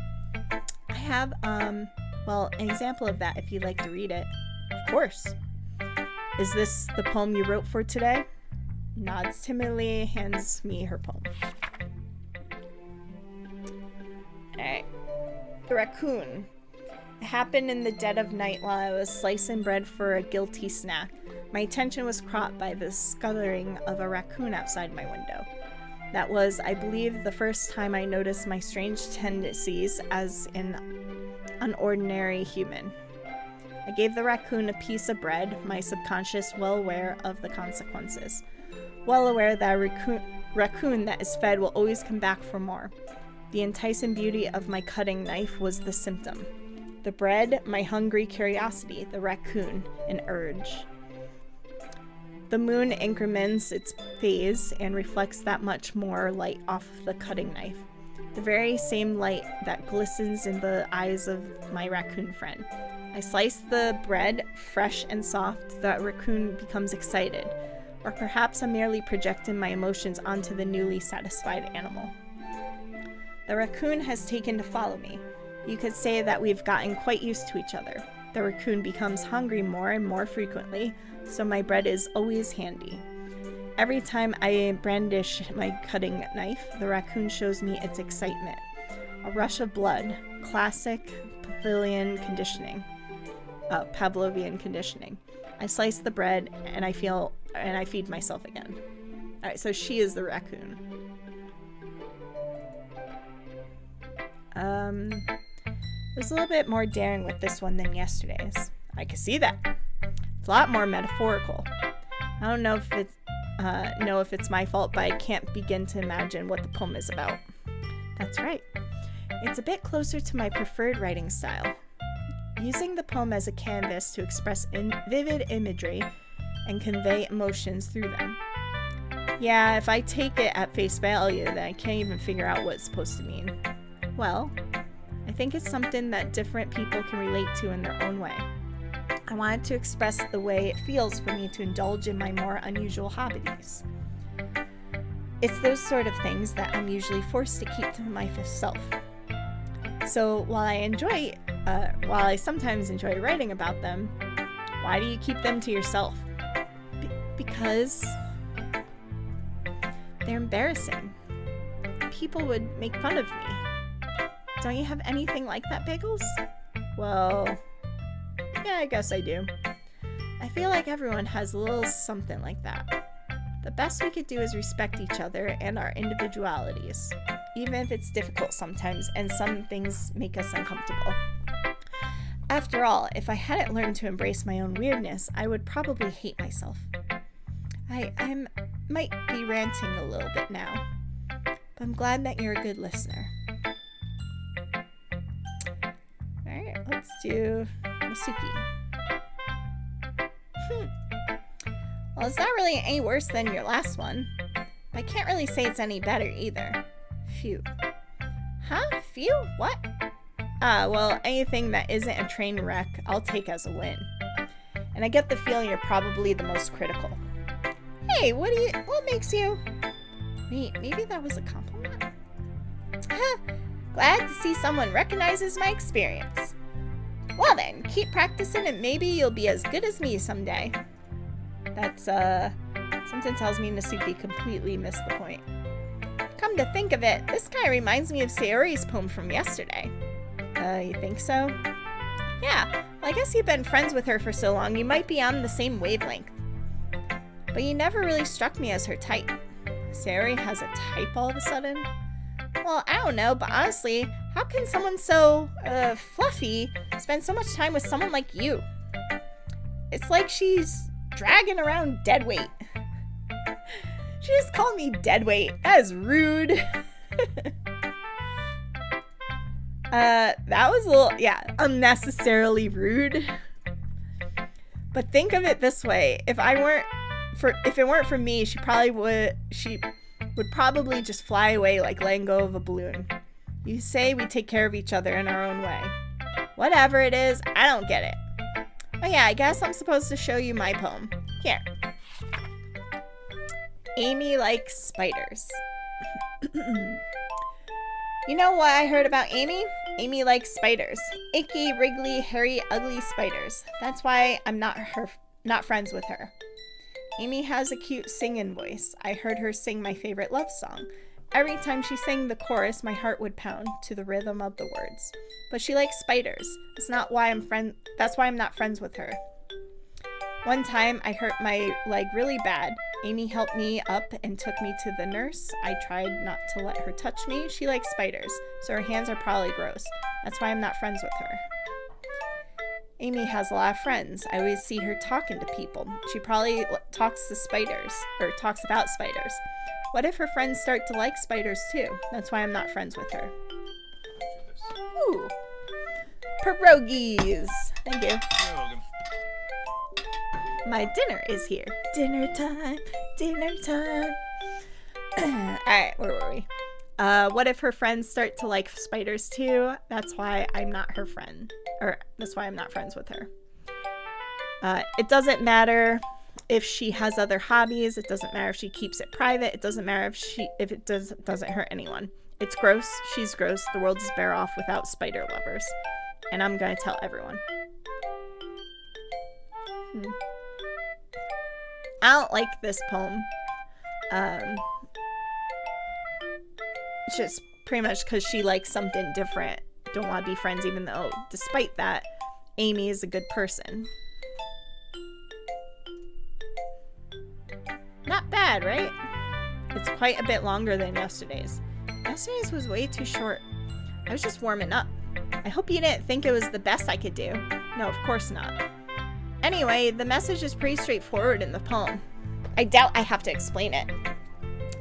I have, an example of that if you'd like to read it. Of course. Is this the poem you wrote for today? Nods timidly, hands me her poem. Alright. The raccoon. It happened in the dead of night while I was slicing bread for a guilty snack. My attention was caught by the scuttling of a raccoon outside my window. That was, I believe, the first time I noticed my strange tendencies as an unordinary human. I gave the raccoon a piece of bread, my subconscious well aware of the consequences. Well aware that a raccoon that is fed will always come back for more. The enticing beauty of my cutting knife was the symptom. The bread, my hungry curiosity, the raccoon, an urge. The moon increments its phase and reflects that much more light off the cutting knife. The very same light that glistens in the eyes of my raccoon friend. I slice the bread, fresh and soft. The raccoon becomes excited. Or perhaps I'm merely projecting my emotions onto the newly satisfied animal. The raccoon has taken to follow me. You could say that we've gotten quite used to each other. The raccoon becomes hungry more and more frequently, so my bread is always handy. Every time I brandish my cutting knife, the raccoon shows me its excitement. A rush of blood, classic Pavlovian conditioning. I slice the bread and I feed myself again. Alright, so she is the raccoon. It was a little bit more daring with this one than yesterday's. I can see that. It's a lot more metaphorical. I don't know if know if it's my fault, but I can't begin to imagine what the poem is about. That's right. It's a bit closer to my preferred writing style, using the poem as a canvas to express vivid imagery and convey emotions through them. Yeah, if I take it at face value, then I can't even figure out what it's supposed to mean. Well, I think it's something that different people can relate to in their own way. I wanted to express the way it feels for me to indulge in my more unusual hobbies. It's those sort of things that I'm usually forced to keep to myself. So while I sometimes enjoy writing about them, why do you keep them to yourself? Because they're embarrassing. People would make fun of me. Don't you have anything like that, Bagels? Well, yeah, I guess I do. I feel like everyone has a little something like that. The best we could do is respect each other and our individualities, even if it's difficult sometimes and some things make us uncomfortable. After all, if I hadn't learned to embrace my own weirdness, I would probably hate myself. I might be ranting a little bit now, but I'm glad that you're a good listener. Alright, let's do Masuki. Well, it's not really any worse than your last one, but I can't really say it's any better either. Phew. Huh? Phew? What? Well, anything that isn't a train wreck, I'll take as a win. And I get the feeling you're probably the most critical. Hey, what makes you... Wait, maybe that was a compliment? Glad to see someone recognizes my experience. Well then, keep practicing and maybe you'll be as good as me someday. That's, something tells me Nasuki completely missed the point. Come to think of it, this guy reminds me of Sayori's poem from yesterday. You think so? Yeah, well, I guess you've been friends with her for so long, you might be on the same wavelength. But you never really struck me as her type. Sayori has a type all of a sudden? Well, I don't know, but honestly, how can someone so, fluffy spend so much time with someone like you? It's like she's dragging around deadweight. She just called me deadweight. That is rude. That was a little, unnecessarily rude. But think of it this way: if it weren't for me, she would probably just fly away like letting go of a balloon. You say we take care of each other in our own way. Whatever it is, I don't get it. Oh yeah, I guess I'm supposed to show you my poem. Here. Amy likes spiders. You know what I heard about Amy? Amy likes spiders. Icky, wriggly, hairy, ugly spiders. That's why I'm not friends with her. Amy has a cute singing voice. I heard her sing my favorite love song. Every time she sang the chorus, my heart would pound to the rhythm of the words. But she likes spiders. That's why I'm not friends with her. One time, I hurt my leg really bad. Amy helped me up and took me to the nurse. I tried not to let her touch me. She likes spiders, so her hands are probably gross. That's why I'm not friends with her. Amy has a lot of friends. I always see her talking to people. She probably talks about spiders. What if her friends start to like spiders too? That's why I'm not friends with her. Ooh. Pierogies. Thank you. You're welcome. My dinner is here. Dinner time. Dinner time. Alright, where were we? What if her friends start to like spiders too? That's why I'm not her friend. Or that's why I'm not friends with her. It doesn't matter if she has other hobbies. It doesn't matter if she keeps it private. It doesn't matter if it doesn't hurt anyone. It's gross. She's gross. The world is better off without spider lovers. And I'm gonna tell everyone. I don't like this poem. It's just pretty much because she likes something different. Don't want to be friends, even though, despite that, Amy is a good person. Not bad, right? It's quite a bit longer than yesterday's. Yesterday's was way too short. I was just warming up. I hope you didn't think it was the best I could do. No, of course not. Anyway, the message is pretty straightforward in the poem. I doubt I have to explain it.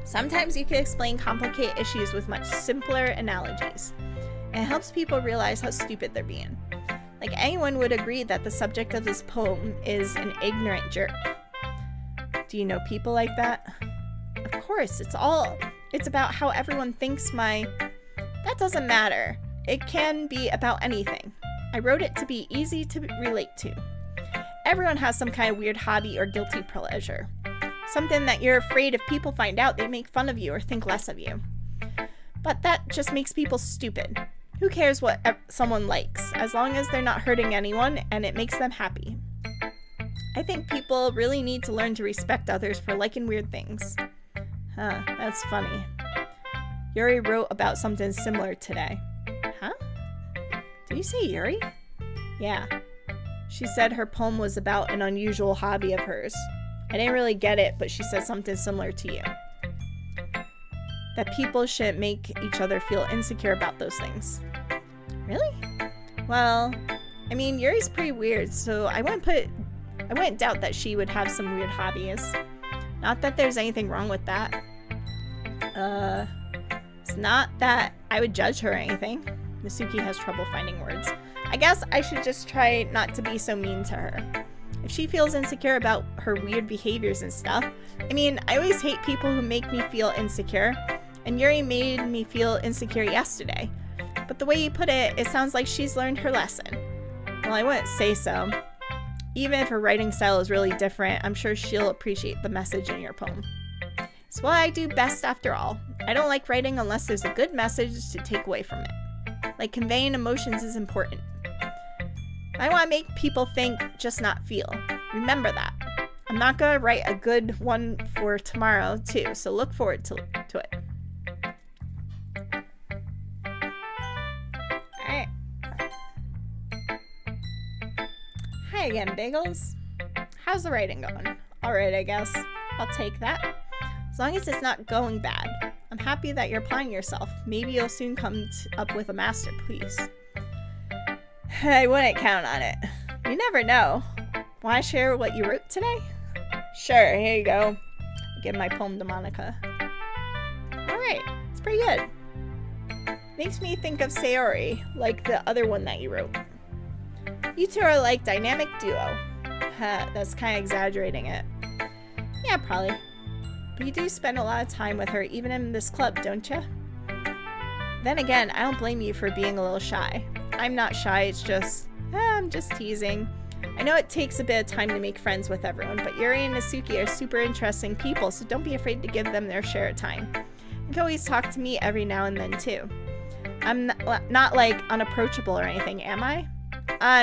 Sometimes you can explain complicated issues with much simpler analogies. And it helps people realize how stupid they're being. Like, anyone would agree that the subject of this poem is an ignorant jerk. Do you know people like that? Of course, it's about how everyone thinks that doesn't matter. It can be about anything. I wrote it to be easy to relate to. Everyone has some kind of weird hobby or guilty pleasure. Something that you're afraid if people find out, they make fun of you or think less of you. But that just makes people stupid. Who cares what someone likes, as long as they're not hurting anyone and it makes them happy. I think people really need to learn to respect others for liking weird things. Huh, that's funny. Yuri wrote about something similar today. Huh? Did you say Yuri? Yeah. She said her poem was about an unusual hobby of hers. I didn't really get it, but she said something similar to you. That people shouldn't make each other feel insecure about those things. Really? Well, I mean, Yuri's pretty weird, so I wouldn't doubt that she would have some weird hobbies. Not that there's anything wrong with that. It's not that I would judge her or anything. Misuki has trouble finding words. I guess I should just try not to be so mean to her. If she feels insecure about her weird behaviors and stuff, I mean, I always hate people who make me feel insecure, and Yuri made me feel insecure yesterday. But the way you put it, it sounds like she's learned her lesson. Well, I wouldn't say so. Even if her writing style is really different, I'm sure she'll appreciate the message in your poem. It's what I do best after all. I don't like writing unless there's a good message to take away from it. Like, conveying emotions is important. I want to make people think, just not feel. Remember that. I'm not going to write a good one for tomorrow, too, so look forward to it. Alright. Hi again, Bagels. How's the writing going? Alright, I guess. I'll take that. As long as it's not going bad. I'm happy that you're applying yourself. Maybe you'll soon come up with a masterpiece. I wouldn't count on it. You never know. Want to share what you wrote today? Sure, here you go. I give my poem to Monica. Alright, it's pretty good. Makes me think of Sayori, like the other one that you wrote. You two are like dynamic duo. That's kind of exaggerating it. Yeah, probably. But you do spend a lot of time with her, even in this club, don't you? Then again, I don't blame you for being a little shy. I'm not shy, it's just, I'm just teasing. I know it takes a bit of time to make friends with everyone, but Yuri and Nasuki are super interesting people, so don't be afraid to give them their share of time. You can always talk to me every now and then, too. I'm not like, unapproachable or anything, am I?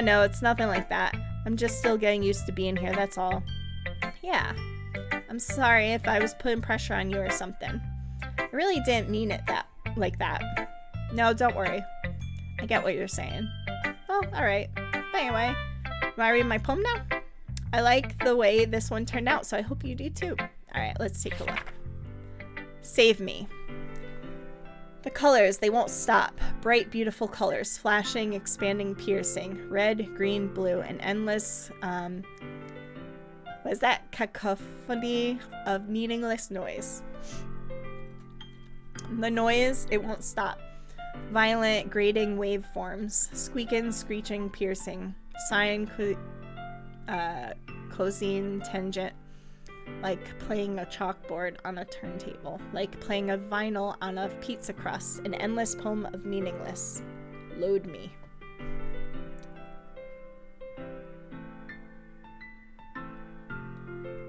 No, it's nothing like that. I'm just still getting used to being here, that's all. Yeah. I'm sorry if I was putting pressure on you or something. I really didn't mean it like that. No, don't worry. I get what you're saying. Well, alright. But anyway, want to read my poem now? I like the way this one turned out, so I hope you do too. Alright, let's take a look. Save me. The colors, they won't stop. Bright, beautiful colors. Flashing, expanding, piercing. Red, green, blue, an endless, what is that? Cacophony of meaningless noise. The noise, it won't stop. Violent, grating waveforms. Squeaking, screeching, piercing. Sine, cosine, tangent. Like playing a chalkboard on a turntable. Like playing a vinyl on a pizza crust. An endless poem of meaningless. Load me.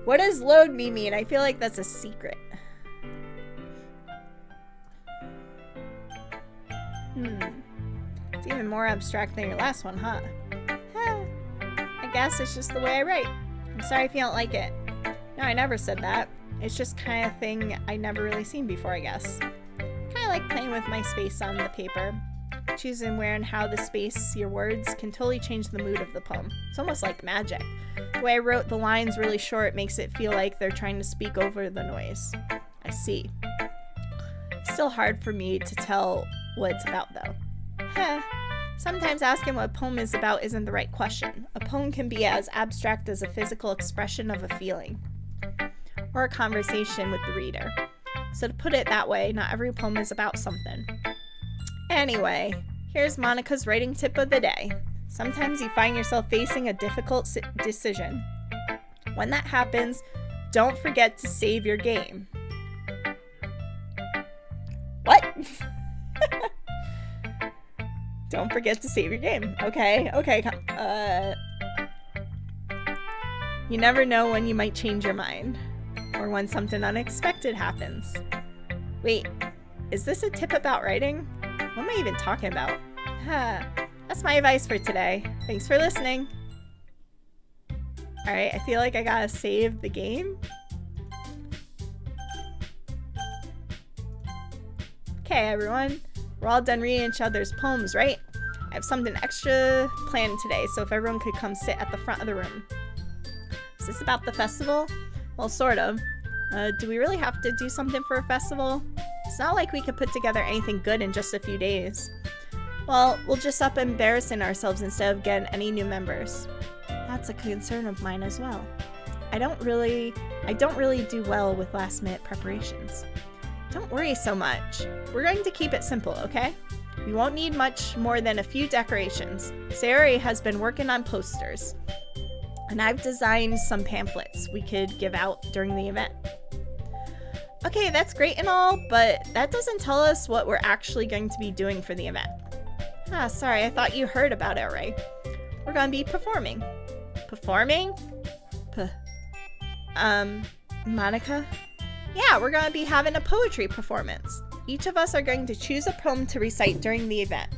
What does load me mean? I feel like that's a secret. It's even more abstract than your last one, huh? I guess it's just the way I write. I'm sorry if you don't like it. No, I never said that. It's just kind of thing I never really seen before, I guess. Kind of like playing with my space on the paper. Choosing where and how the space, your words, can totally change the mood of the poem. It's almost like magic. The way I wrote the lines really short makes it feel like they're trying to speak over the noise. I see. It's still hard for me to tell what it's about, though. Sometimes asking what a poem is about isn't the right question. A poem can be as abstract as a physical expression of a feeling. or a conversation with the reader. So to put it that way, not every poem is about something. Anyway, here's Monica's writing tip of the day. Sometimes you find yourself facing a difficult decision. When that happens, don't forget to save your game. What? Don't forget to save your game. Okay. You never know when you might change your mind, or when something unexpected happens. Wait, is this a tip about writing? What am I even talking about? That's my advice for today. Thanks for listening. Alright, I feel like I gotta save the game. Okay, everyone. We're all done reading each other's poems, right? I have something extra planned today, so if everyone could come sit at the front of the room. Is this about the festival? Well, sort of. Do we really have to do something for a festival? It's not like we could put together anything good in just a few days. Well, we'll just up embarrassing ourselves instead of getting any new members. That's a concern of mine as well. I don't really do well with last-minute preparations. Don't worry so much. We're going to keep it simple, okay? We won't need much more than a few decorations. Sayori has been working on posters. And I've designed some pamphlets we could give out during the event. Okay, that's great and all, but that doesn't tell us what we're actually going to be doing for the event. Sorry, I thought you heard about it, right? We're going to be performing. Performing? Monica? Yeah, we're going to be having a poetry performance. Each of us are going to choose a poem to recite during the event.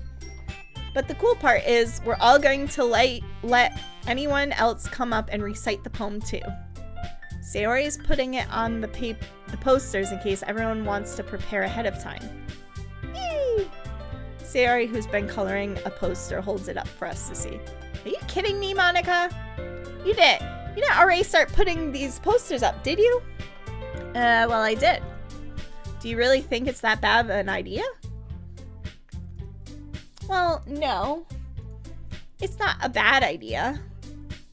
But the cool part is we're all going to let anyone else come up and recite the poem too. Sayori is putting it on the posters in case everyone wants to prepare ahead of time. Yay! Sayori, who's been coloring a poster, holds it up for us to see. Are you kidding me, Monica? You didn't already start putting these posters up, did you? Well, I did. Do you really think it's that bad of an idea? Well, no. It's not a bad idea.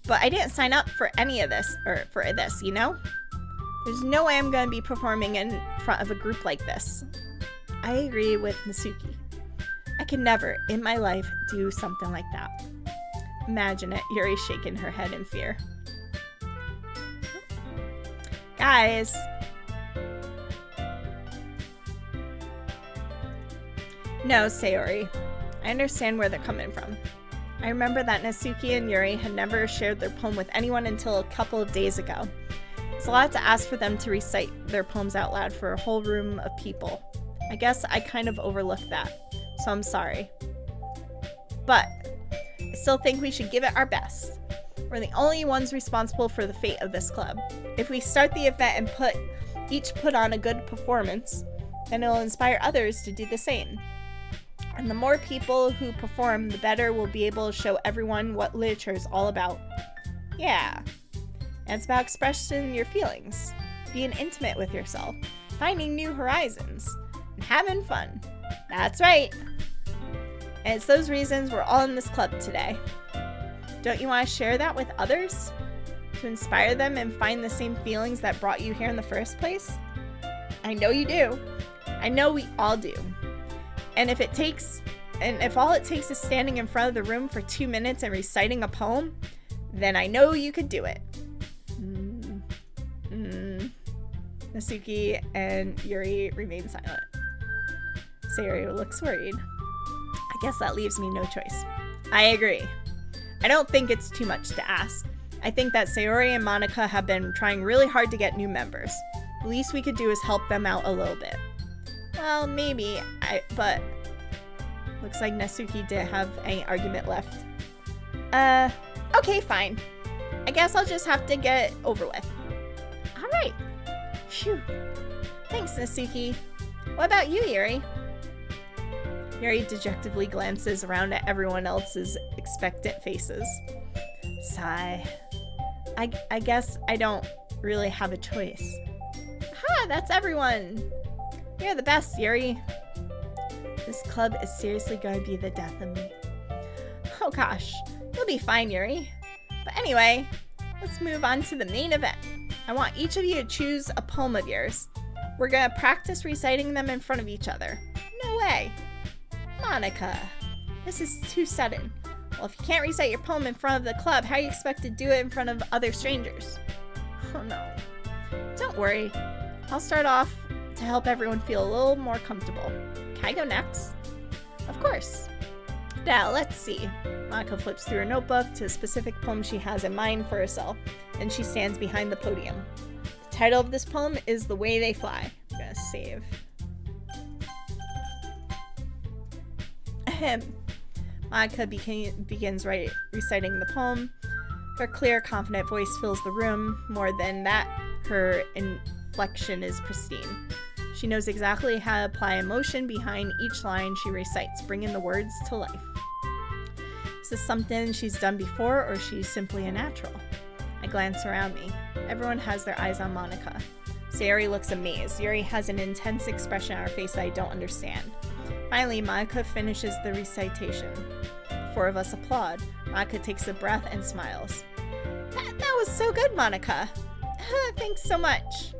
But I didn't sign up for any of this, or for this, you know? There's no way I'm going to be performing in front of a group like this. I agree with Natsuki. I could never, in my life, do something like that. Imagine it, Yuri's shaking her head in fear. Guys. No, Sayori. I understand where they're coming from. I remember that Natsuki and Yuri had never shared their poem with anyone until a couple of days ago. It's a lot to ask for them to recite their poems out loud for a whole room of people. I guess I kind of overlooked that, so I'm sorry. But I still think we should give it our best. We're the only ones responsible for the fate of this club. If we start the event and each put on a good performance, then it'll inspire others to do the same. And the more people who perform, the better we'll be able to show everyone what literature is all about. Yeah. And it's about expressing your feelings, being intimate with yourself, finding new horizons, and having fun. That's right. And it's those reasons we're all in this club today. Don't you want to share that with others? To inspire them and find the same feelings that brought you here in the first place? I know you do. I know we all do. And if all it takes is standing in front of the room for 2 minutes and reciting a poem, then I know you could do it. Natsuki and Yuri remain silent. Sayori looks worried. I guess that leaves me no choice. I agree. I don't think it's too much to ask. I think that Sayori and Monica have been trying really hard to get new members. The least we could do is help them out a little bit. Well, maybe, but looks like Natsuki didn't have any argument left. Okay, fine. I guess I'll just have to get it over with. Alright. Phew. Thanks, Natsuki. What about you, Yuri? Yuri dejectedly glances around at everyone else's expectant faces. Sigh. I guess I don't really have a choice. Ha! That's everyone! You're the best, Yuri. This club is seriously going to be the death of me. Oh gosh, you'll be fine, Yuri. But anyway, let's move on to the main event. I want each of you to choose a poem of yours. We're gonna practice reciting them in front of each other. No way. Monica, this is too sudden. Well, if you can't recite your poem in front of the club, how do you expect to do it in front of other strangers? Oh no. Don't worry. I'll start off to help everyone feel a little more comfortable. Can I go next? Of course. Now, let's see. Monica flips through her notebook to a specific poem she has in mind for herself. Then she stands behind the podium. The title of this poem is The Way They Fly. I'm gonna save. Ahem. Monica begins reciting the poem. Her clear, confident voice fills the room. More than that, her inflection is pristine. She knows exactly how to apply emotion behind each line she recites, bringing the words to life. Is this something she's done before, or she's simply a natural? I glance around me. Everyone has their eyes on Monica. Sayori looks amazed. Yuri has an intense expression on her face that I don't understand. Finally, Monica finishes the recitation. The four of us applaud. Monica takes a breath and smiles. That was so good, Monica. Thanks so much.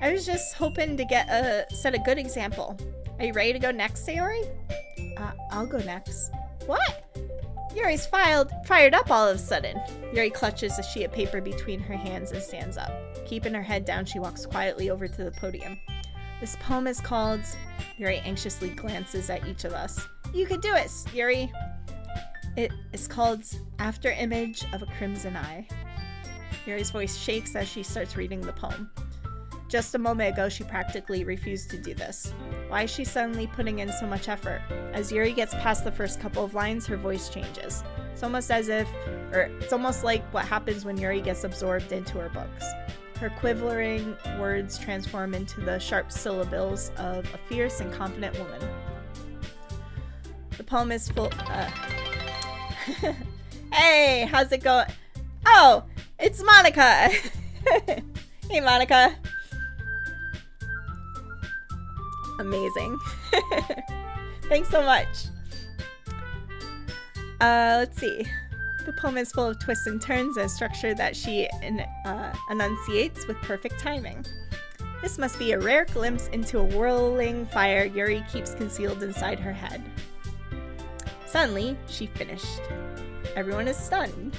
I was just hoping to set a good example. Are you ready to go next, Sayori? I'll go next. What? Yuri's fired up all of a sudden. Yuri clutches a sheet of paper between her hands and stands up. Keeping her head down, she walks quietly over to the podium. This poem is called... Yuri anxiously glances at each of us. You could do it, Yuri. It is called After Image of a Crimson Eye. Yuri's voice shakes as she starts reading the poem. Just a moment ago, she practically refused to do this. Why is she suddenly putting in so much effort? As Yuri gets past the first couple of lines, her voice changes. It's almost like what happens when Yuri gets absorbed into her books. Her quivering words transform into the sharp syllables of a fierce and confident woman. The poem is full... Hey, how's it going? Oh, it's Monica! Hey, Monica. Amazing. Thanks so much. Let's see. The poem is full of twists and turns and a structure that she enunciates with perfect timing. This must be a rare glimpse into a whirling fire Yuri keeps concealed inside her head. Suddenly, she finished. Everyone is stunned.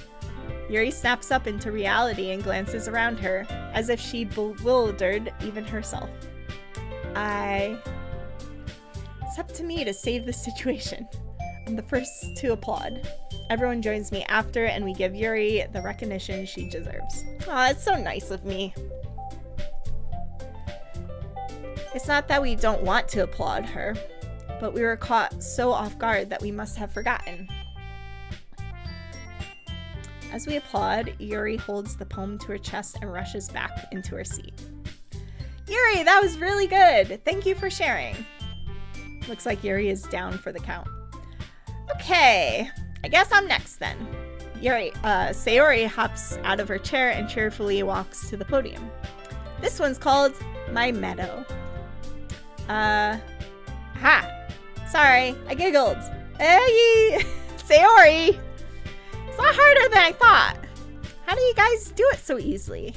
Yuri snaps up into reality and glances around her, as if she bewildered even herself. It's up to me to save the situation. I'm the first to applaud. Everyone joins me after, and we give Yuri the recognition she deserves. Aw, it's so nice of me. It's not that we don't want to applaud her, but we were caught so off guard that we must have forgotten. As we applaud, Yuri holds the poem to her chest and rushes back into her seat. Yuri, that was really good! Thank you for sharing. Looks like Yuri is down for the count. Okay, I guess I'm next then. Sayori hops out of her chair and cheerfully walks to the podium. This one's called My Meadow. Sorry, I giggled. Hey, Sayori! It's a lot harder than I thought. How do you guys do it so easily?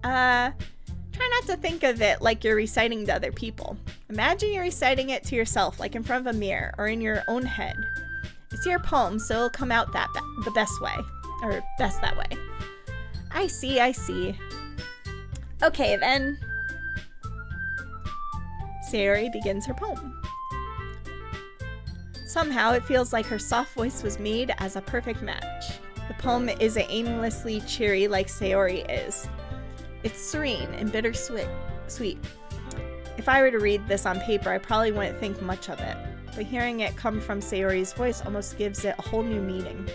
Try not to think of it like you're reciting to other people. Imagine you're reciting it to yourself, like in front of a mirror or in your own head. It's your poem, so it'll come out the best way. Or best that way. I see. Okay, then. Sayori begins her poem. Somehow, it feels like her soft voice was made as a perfect match. The poem isn't aimlessly cheery like Sayori is. It's serene and bittersweet. If I were to read this on paper, I probably wouldn't think much of it. But hearing it come from Sayori's voice almost gives it a whole new meaning.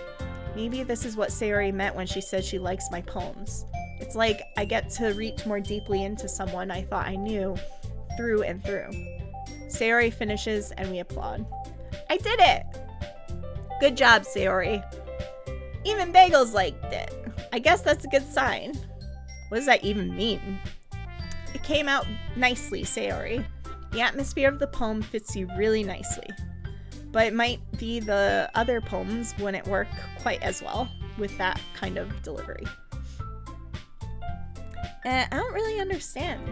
Maybe this is what Sayori meant when she said she likes my poems. It's like I get to reach more deeply into someone I thought I knew through and through. Sayori finishes and we applaud. I did it! Good job, Sayori. Even Bagels liked it. I guess that's a good sign. What does that even mean? It came out nicely, Sayori. The atmosphere of the poem fits you really nicely. But it might be the other poems wouldn't work quite as well with that kind of delivery. I don't really understand.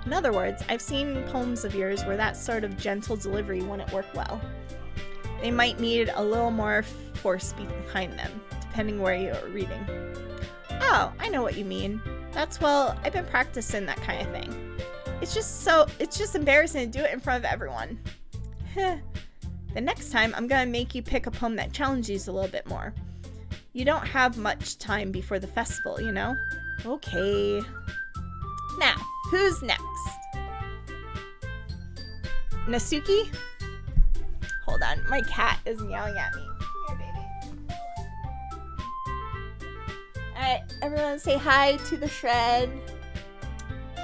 In other words, I've seen poems of yours where that sort of gentle delivery wouldn't work well. They might need a little more force behind them, depending where you're reading. Oh, I know what you mean. Well, I've been practicing that kind of thing. It's just embarrassing to do it in front of everyone. The next time, I'm gonna make you pick a poem that challenges you a little bit more. You don't have much time before the festival, you know? Okay. Now, who's next? Nasuki? Hold on, my cat is yelling at me. Come here, baby. Alright, everyone say hi to the Shred.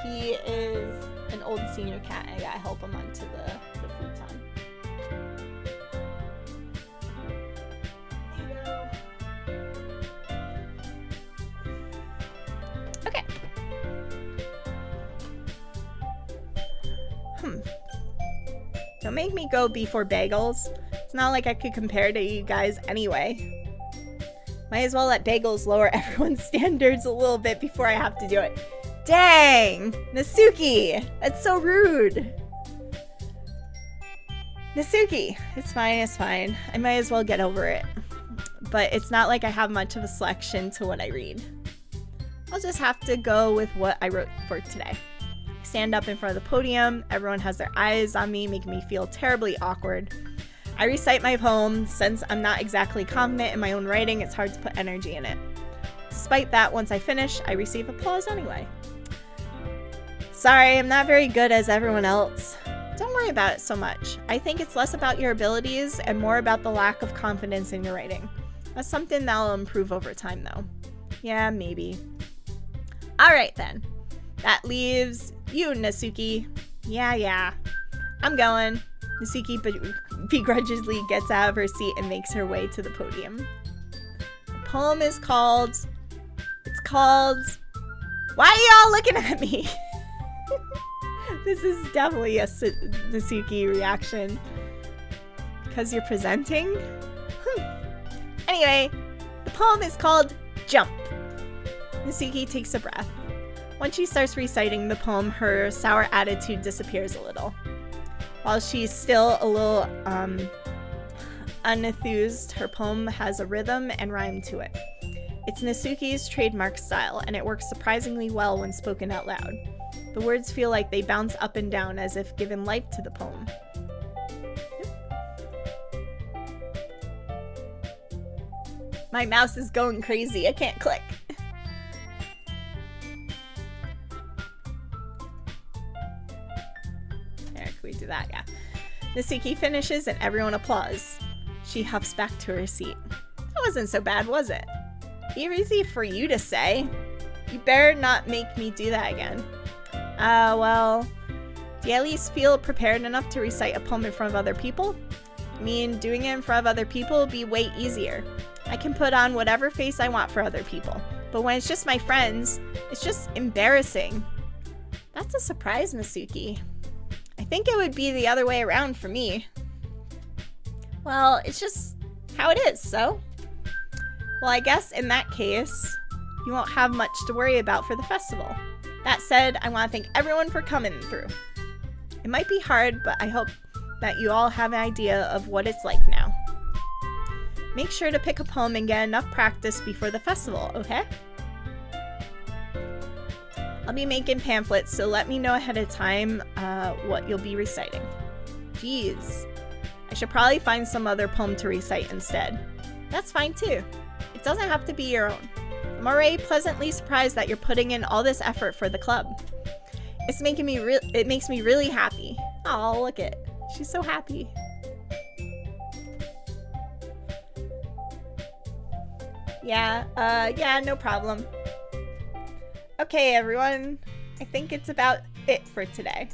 He is an old senior cat. I gotta help him onto the futon. There you go. Okay. Don't make me go before bagels. It's not like I could compare to you guys anyway. Might as well let bagels lower everyone's standards a little bit before I have to do it. Dang! Nasuki! That's so rude! Nasuki! It's fine. I might as well get over it. But it's not like I have much of a selection to what I read. I'll just have to go with what I wrote for today. I stand up in front of the podium, everyone has their eyes on me, making me feel terribly awkward. I recite my poem. Since I'm not exactly confident in my own writing, it's hard to put energy in it. Despite that, once I finish, I receive applause anyway. Sorry, I'm not very good as everyone else. Don't worry about it so much. I think it's less about your abilities and more about the lack of confidence in your writing. That's something that'll improve over time, though. Yeah, maybe. Alright then. That leaves you, Nasuki. Yeah. I'm going. Nasuki begrudgingly gets out of her seat and makes her way to the podium. The poem is called... Why are y'all looking at me? This is definitely a Nasuki reaction. Because you're presenting? Anyway, the poem is called Jump. Nasuki takes a breath. Once she starts reciting the poem, her sour attitude disappears a little. While she's still a little unenthused, her poem has a rhythm and rhyme to it. It's Nasuki's trademark style, and it works surprisingly well when spoken out loud. The words feel like they bounce up and down as if given life to the poem. My mouse is going crazy. I can't click. There, can we do that? Yeah. Nasuki finishes and everyone applauds. She huffs back to her seat. That wasn't so bad, was it? Easy for you to say. You better not make me do that again. Well, do you at least feel prepared enough to recite a poem in front of other people? I mean, doing it in front of other people would be way easier. I can put on whatever face I want for other people. But when it's just my friends, it's just embarrassing. That's a surprise, Nasuki. I think it would be the other way around for me. Well, it's just how it is, so? Well, I guess in that case, you won't have much to worry about for the festival. That said, I want to thank everyone for coming through. It might be hard, but I hope that you all have an idea of what it's like now. Make sure to pick a poem and get enough practice before the festival, okay? I'll be making pamphlets, so let me know ahead of time what you'll be reciting. Jeez. I should probably find some other poem to recite instead. That's fine too. It doesn't have to be your own. I'm already pleasantly surprised that you're putting in all this effort for the club. It makes me really happy. Oh, look it. She's so happy. Yeah, no problem. Okay, everyone. I think it's about it for today.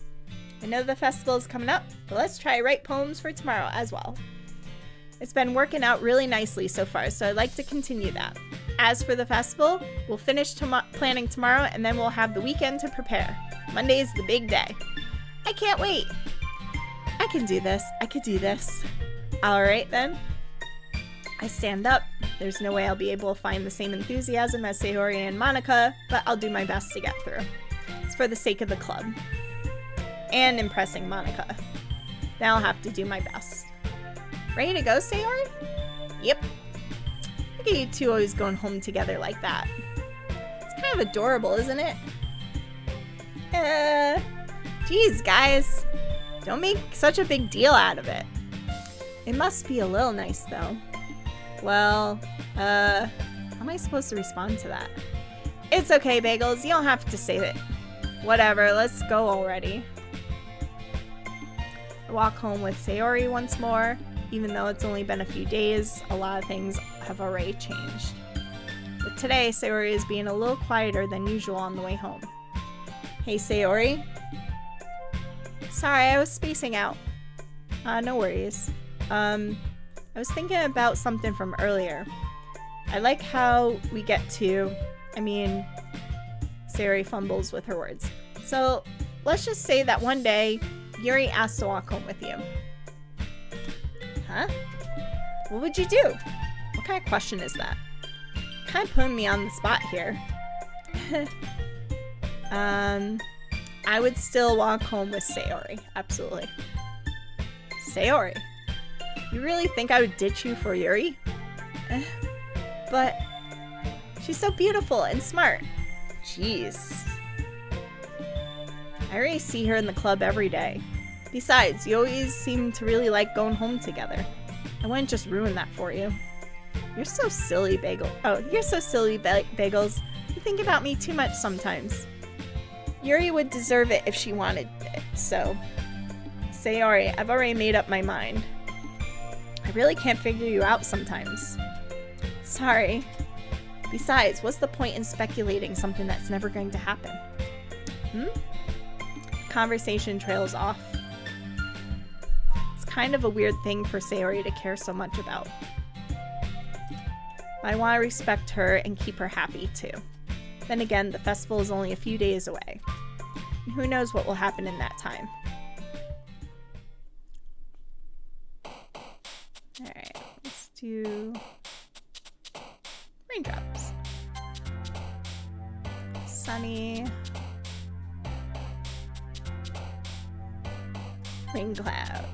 I know the festival's coming up, but let's try write poems for tomorrow as well. It's been working out really nicely so far, so I'd like to continue that. As for the festival, we'll finish planning tomorrow, and then we'll have the weekend to prepare. Monday's the big day. I can't wait. I can do this. I could do this. All right, then. I stand up. There's no way I'll be able to find the same enthusiasm as Sayori and Monica, but I'll do my best to get through. It's for the sake of the club. And impressing Monica. Then I'll have to do my best. Ready to go, Sayori? Yep. Look at you two always going home together like that. It's kind of adorable, isn't it? Geez, guys. Don't make such a big deal out of it. It must be a little nice, though. Well, how am I supposed to respond to that? It's okay, Bagels. You don't have to say it. Whatever, let's go already. I walk home with Sayori once more. Even though it's only been a few days, a lot of things have already changed. But today, Sayori is being a little quieter than usual on the way home. Hey, Sayori. Sorry, I was spacing out. No worries. I was thinking about something from earlier. I like how we get to... Sayori fumbles with her words. So, let's just say that one day, Yuri asked to walk home with you. Huh? What would you do? What kind of question is that? Kind of putting me on the spot here. I would still walk home with Sayori. Absolutely. Sayori? You really think I would ditch you for Yuri? But she's so beautiful and smart. Jeez. I already see her in the club every day. Besides, you always seem to really like going home together. I wouldn't just ruin that for you. You're so silly, Bagel. Oh, you're so silly, Bagels. You think about me too much sometimes. Yuri would deserve it if she wanted it, so... Sayori, I've already made up my mind. I really can't figure you out sometimes. Sorry. Besides, what's the point in speculating something that's never going to happen? Conversation trails off. It's kind of a weird thing for Sayori to care so much about. But I want to respect her and keep her happy too. Then again, the festival is only a few days away. And who knows what will happen in that time. Alright, let's do raindrops. Sunny. Rain cloud.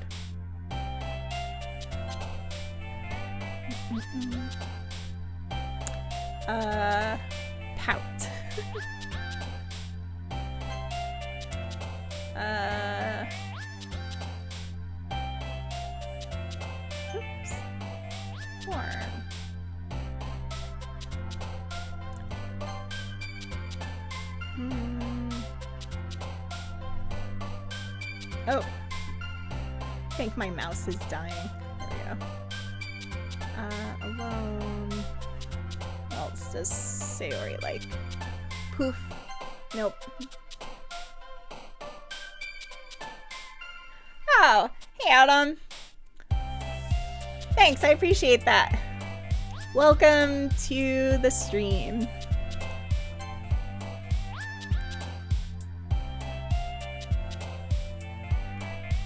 Pout. Oops. Worm. Oh. I think my mouse is dying. There we go. Alone. What else does Sayori like? Poof. Nope. Oh, hey Adam. Thanks, I appreciate that. Welcome to the stream.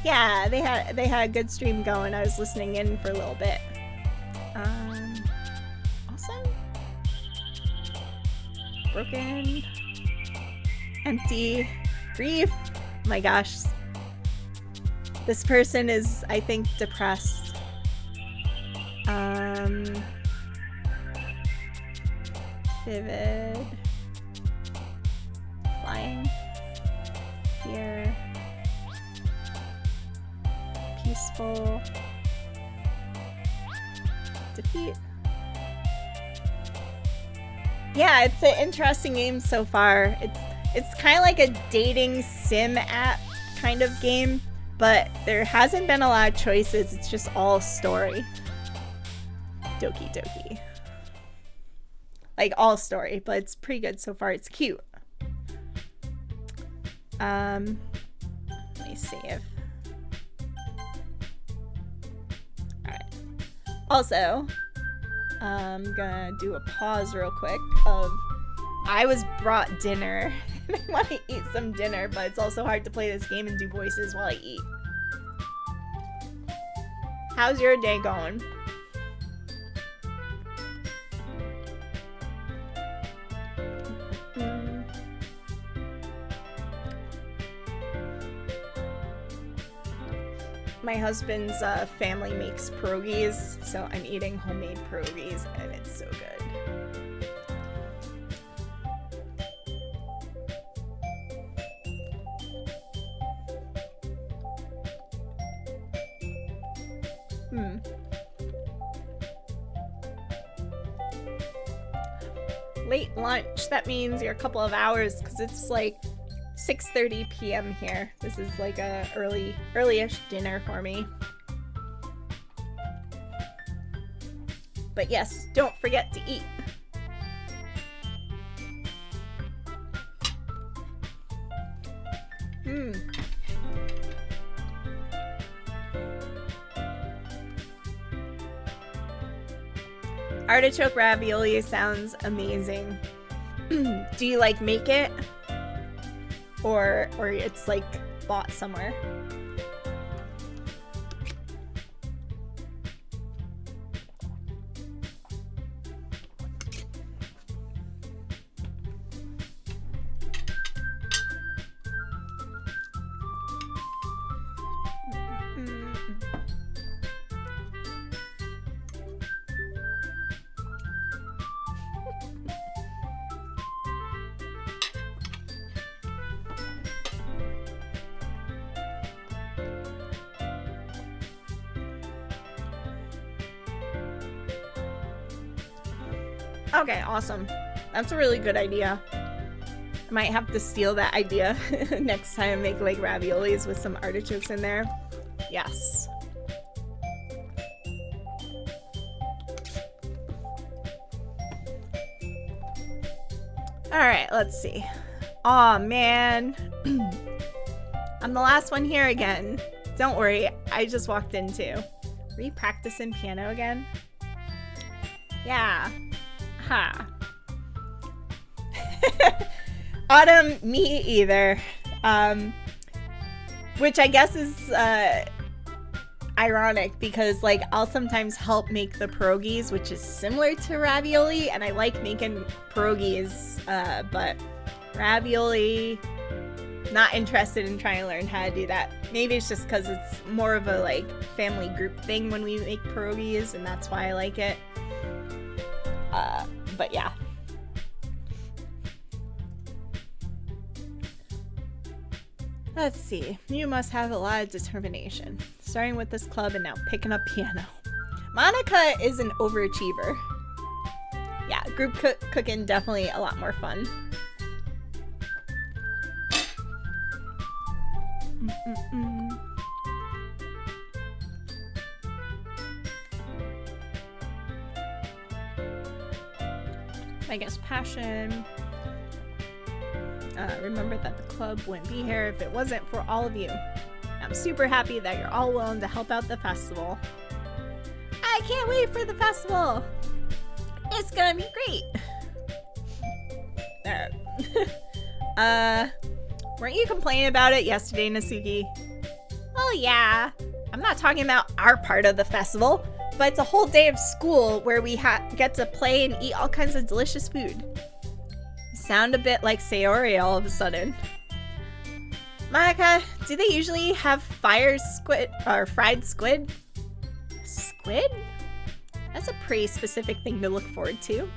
Yeah, they had a good stream going. I was listening in for a little bit. Awesome. Broken. Empty. Grief. My gosh. This person is, I think, depressed. Vivid. Flying. Fear. Peaceful. Defeat. Yeah, it's an interesting game so far. It's kind of like a dating sim app kind of game, but there hasn't been a lot of choices. It's just all story. Doki Doki. Like all story, but it's pretty good so far. It's cute. Let me save. Also, I'm gonna do a pause real quick of I was brought dinner and I want to eat some dinner, but it's also hard to play this game and do voices while I eat. How's your day going? My husband's family makes pierogies, so I'm eating homemade pierogies, and it's so good. Late lunch. That means you're a couple of hours because it's like 6:30 p.m. here. This is like a early-ish dinner for me. But yes, don't forget to eat. Artichoke ravioli sounds amazing. Do you like make it? Or it's like bought somewhere? Okay, awesome. That's a really good idea. I might have to steal that idea next time I make like raviolis with some artichokes in there. Yes. Alright, let's see. Aw, man. I'm the last one here again. Don't worry, I just walked in too. Were you practicing piano again? Yeah. Ha. Autumn, me either. Which I guess is ironic because like I'll sometimes help make the pierogies, which is similar to ravioli, and I like making pierogies, but ravioli, not interested in trying to learn how to do that. Maybe it's just because it's more of a like family group thing when we make pierogies, and that's why I like it. But yeah. Let's see. You must have a lot of determination. Starting with this club and now picking up piano. Monica is an overachiever. Yeah, group cooking definitely a lot more fun. I guess passion. Remember that the club wouldn't be here if it wasn't for all of you. I'm super happy that you're all willing to help out the festival. I can't wait for the festival. It's gonna be great. Weren't you complaining about it yesterday, Nasuki? Oh yeah. I'm not talking about our part of the festival, but it's a whole day of school where we get to play and eat all kinds of delicious food. You sound a bit like Sayori all of a sudden. Monica, do they usually have fried squid? Squid? That's a pretty specific thing to look forward to.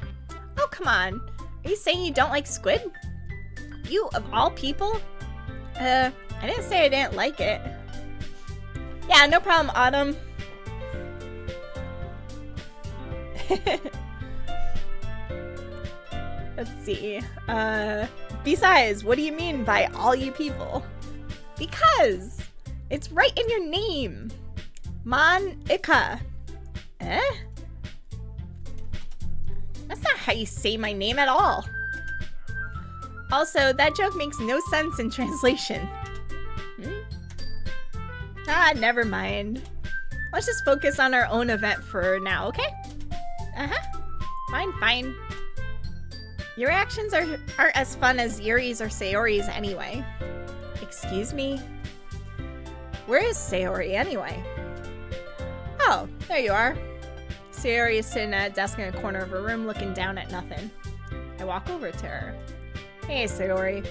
Oh, come on. Are you saying you don't like squid? You, of all people? I didn't say I didn't like it. Yeah, no problem, Autumn. Let's see. Besides, what do you mean by all you people? Because it's right in your name. Monica. Eh? That's not how you say my name at all. Also, that joke makes no sense in translation. Ah, never mind. Let's just focus on our own event for now, okay? Fine. Your actions aren't as fun as Yuri's or Sayori's anyway. Excuse me? Where is Sayori anyway? Oh, there you are. Sayori is sitting at a desk in a corner of her room looking down at nothing. I walk over to her. Hey, Sayori.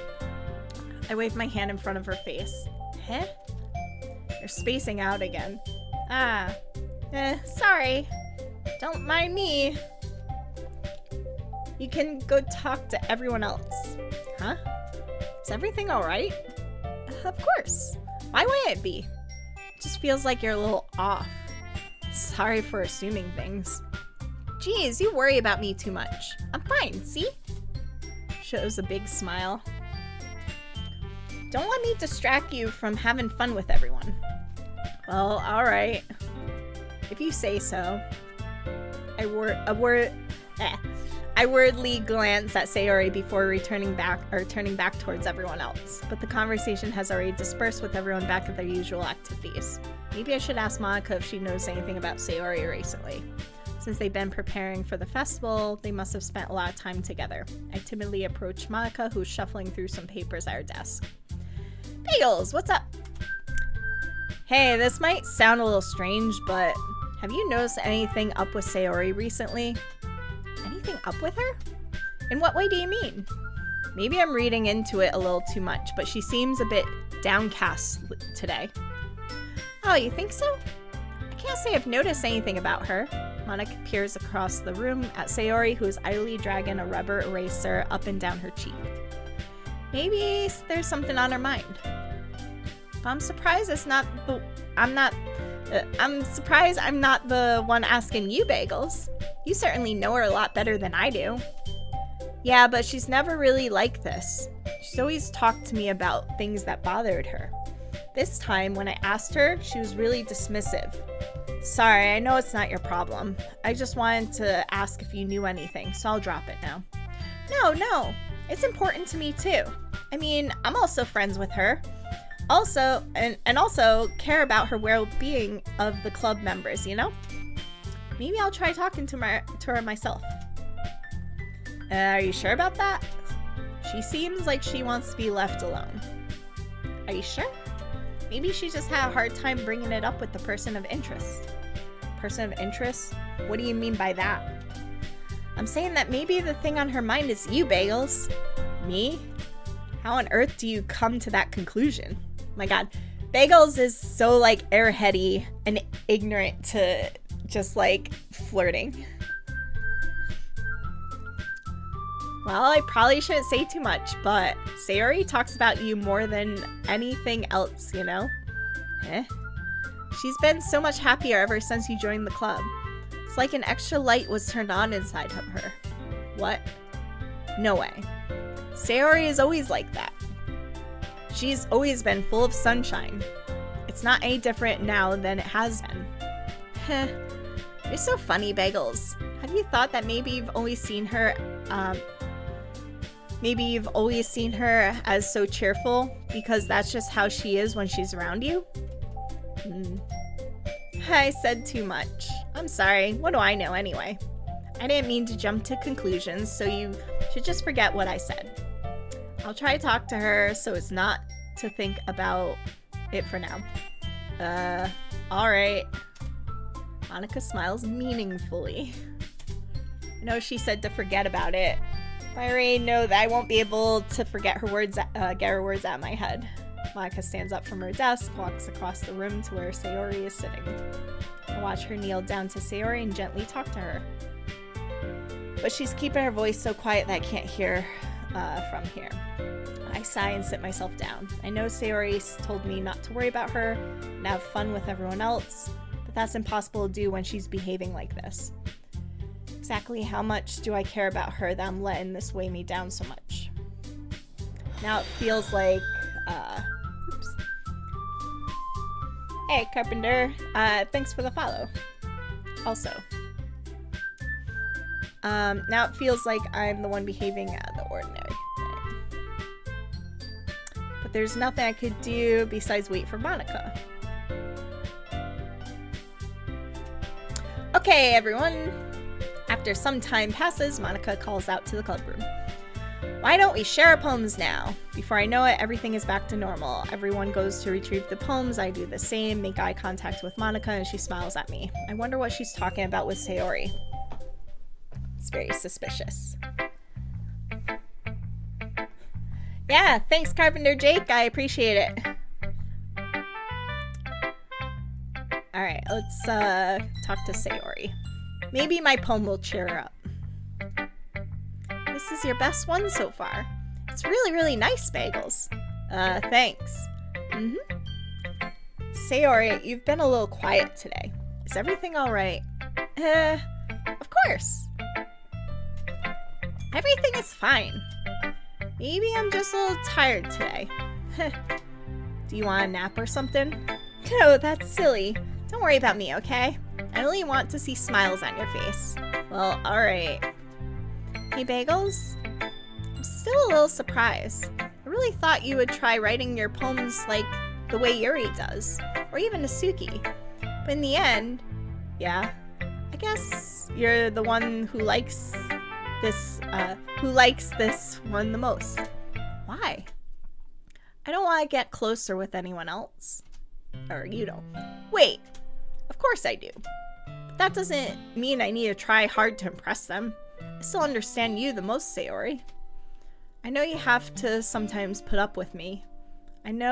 I wave my hand in front of her face. Huh? You're You're spacing out again. Ah. Sorry. Don't mind me. You can go talk to everyone else. Huh? Is everything alright? Of course. Why wouldn't it be? It just feels like you're a little off. Sorry for assuming things. Geez, you worry about me too much. I'm fine, see? Shows a big smile. Don't let me distract you from having fun with everyone. Well, alright. If you say so. I worriedly glance at Sayori before turning back towards everyone else, but the conversation has already dispersed with everyone back at their usual activities. Maybe I should ask Monika if she knows anything about Sayori recently. Since they've been preparing for the festival, they must have spent a lot of time together. I timidly approach Monika, who's shuffling through some papers at her desk. Bagels, what's up? Hey, this might sound a little strange, but have you noticed anything up with Sayori recently? Anything up with her? In what way do you mean? Maybe I'm reading into it a little too much, but she seems a bit downcast today. Oh, you think so? I can't say I've noticed anything about her. Monika peers across the room at Sayori, who is idly dragging a rubber eraser up and down her cheek. Maybe there's something on her mind. But I'm surprised I'm surprised I'm not the one asking you, Bagels. You certainly know her a lot better than I do. Yeah, but she's never really like this. She's always talked to me about things that bothered her. This time, when I asked her, she was really dismissive. Sorry, I know it's not your problem. I just wanted to ask if you knew anything, so I'll drop it now. No. It's important to me too. I mean, I'm also friends with her. Also, and also care about her well-being of the club members, you know? Maybe I'll try talking to her myself. Are you sure about that? She seems like she wants to be left alone. Are you sure? Maybe she just had a hard time bringing it up with the person of interest. Person of interest? What do you mean by that? I'm saying that maybe the thing on her mind is you, Bagels. Me? How on earth do you come to that conclusion? My god, Bagels is so like airheady and ignorant to just like flirting. Well, I probably shouldn't say too much, but Sayori talks about you more than anything else, you know? She's been so much happier ever since you joined the club. It's like an extra light was turned on inside of her. What? No way. Sayori is always like that. She's always been full of sunshine. It's not any different now than it has been. You're so funny, Bagels. Have you thought that maybe you've always seen her as so cheerful because that's just how she is when she's around you? I said too much. I'm sorry. What do I know anyway? I didn't mean to jump to conclusions, so you should just forget what I said. I'll try to talk to her so it's not to think about it for now. Alright. Monika smiles meaningfully. I know she said to forget about it, but I already know that I won't be able to get her words out of my head. Monika stands up from her desk, walks across the room to where Sayori is sitting. I watch her kneel down to Sayori and gently talk to her. But she's keeping her voice so quiet that I can't hear from here. I sigh and sit myself down. I know Sayori told me not to worry about her and have fun with everyone else, but that's impossible to do when she's behaving like this. Exactly how much do I care about her that I'm letting this weigh me down so much? Now it feels like, oops. Hey, Carpenter, thanks for the follow. Also, now it feels like I'm the one behaving out of the ordinary. But there's nothing I could do besides wait for Monika. Okay, everyone. After some time passes, Monika calls out to the club room. Why don't we share our poems now? Before I know it, everything is back to normal. Everyone goes to retrieve the poems. I do the same, make eye contact with Monika, and she smiles at me. I wonder what she's talking about with Sayori. It's very suspicious. Yeah, thanks, Carpenter Jake. I appreciate it. Alright, let's talk to Sayori. Maybe my poem will cheer her up. This is your best one so far. It's really, really nice, Bagels. Thanks. Sayori, you've been a little quiet today. Is everything alright? Of course. Everything is fine. Maybe I'm just a little tired today. Do you want a nap or something? No, that's silly. Don't worry about me, okay? I only want to see smiles on your face. Well, alright. Hey, Bagels? I'm still a little surprised. I really thought you would try writing your poems like the way Yuri does, or even Nasuki. But in the end, yeah, I guess you're the one who likes this one the most. Why? I don't want to get closer with anyone else. Or you don't. Wait, of course I do. But that doesn't mean I need to try hard to impress them. I still understand you the most, Sayori. I know you have to sometimes put up with me. And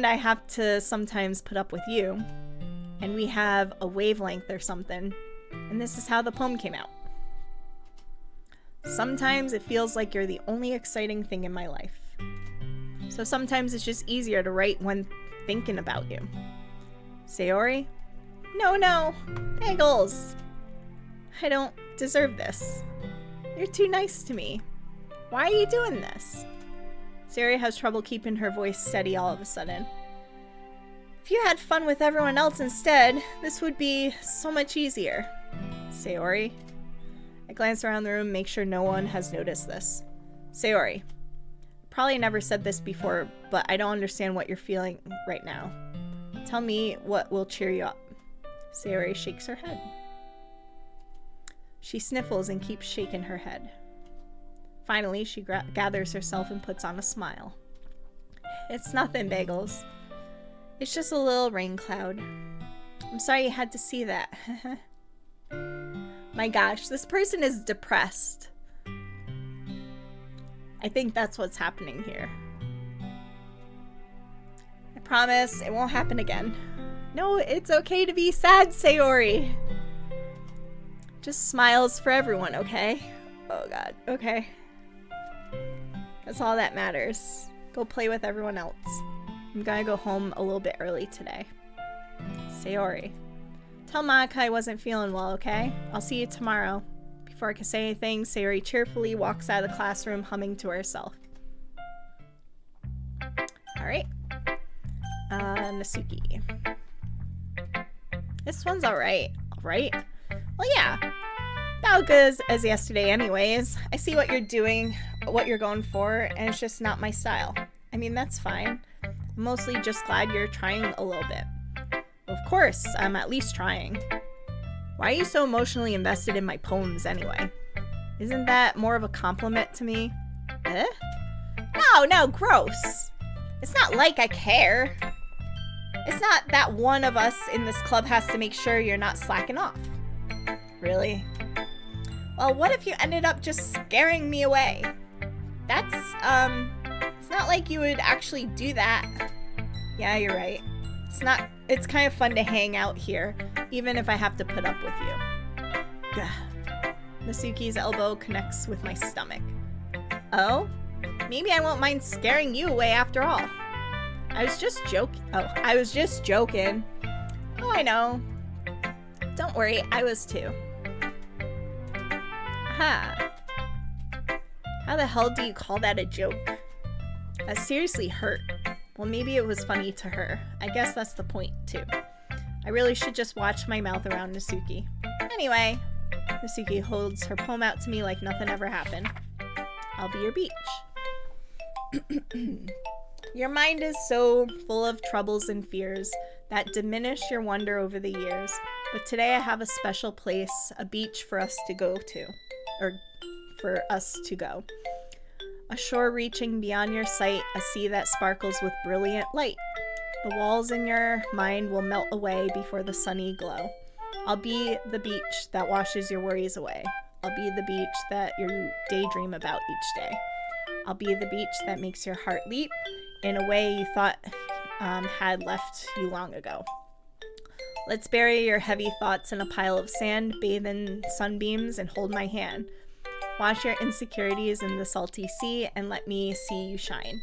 I have to sometimes put up with you. And we have a wavelength or something. And this is how the poem came out. Sometimes it feels like you're the only exciting thing in my life. So sometimes it's just easier to write when thinking about you. Sayori? No, Bagels. I don't deserve this. You're too nice to me. Why are you doing this? Sayori has trouble keeping her voice steady all of a sudden. If you had fun with everyone else instead, this would be so much easier. Sayori? I glance around the room, make sure no one has noticed this. Sayori. Probably never said this before, but I don't understand what you're feeling right now. Tell me what will cheer you up. Sayori shakes her head. She sniffles and keeps shaking her head. Finally, she gathers herself and puts on a smile. It's nothing, Bagels. It's just a little rain cloud. I'm sorry you had to see that. My gosh, this person is depressed. I think that's what's happening here. I promise it won't happen again. No, it's okay to be sad, Sayori. Just smiles for everyone, okay? Oh god, okay. That's all that matters. Go play with everyone else. I'm gonna go home a little bit early today. Sayori. Tell Monica I wasn't feeling well, okay? I'll see you tomorrow. Before I can say anything, Sayori cheerfully walks out of the classroom humming to herself. Alright. Nasuki. This one's alright. Alright? Well, yeah. About good as yesterday anyways. I see what you're doing, what you're going for, and it's just not my style. I mean, that's fine. I'm mostly just glad you're trying a little bit. Of course, I'm at least trying. Why are you so emotionally invested in my poems anyway? Isn't that more of a compliment to me? Eh? No, gross. It's not like I care. It's not that one of us in this club has to make sure you're not slacking off. Really? Well, what if you ended up just scaring me away? That's, it's not like you would actually do that. Yeah, you're right. It's kind of fun to hang out here, even if I have to put up with you. Gah. Nasuki's elbow connects with my stomach. Oh? Maybe I won't mind scaring you away after all. I was just joking. Oh, I know. Don't worry, I was too. Aha. How the hell do you call that a joke? That seriously hurt. Well, maybe it was funny to her. I guess that's the point, too. I really should just watch my mouth around Nasuki. Anyway, Nasuki holds her poem out to me like nothing ever happened. I'll be your beach. Your mind is so full of troubles and fears that diminish your wonder over the years. But today I have a special place, a beach for us to go to. Or for us to go. A shore reaching beyond your sight, a sea that sparkles with brilliant light. The walls in your mind will melt away before the sunny glow. I'll be the beach that washes your worries away. I'll be the beach that you daydream about each day. I'll be the beach that makes your heart leap in a way you thought had left you long ago. Let's bury your heavy thoughts in a pile of sand, bathe in sunbeams, and hold my hand. Wash your insecurities in the salty sea, and let me see you shine.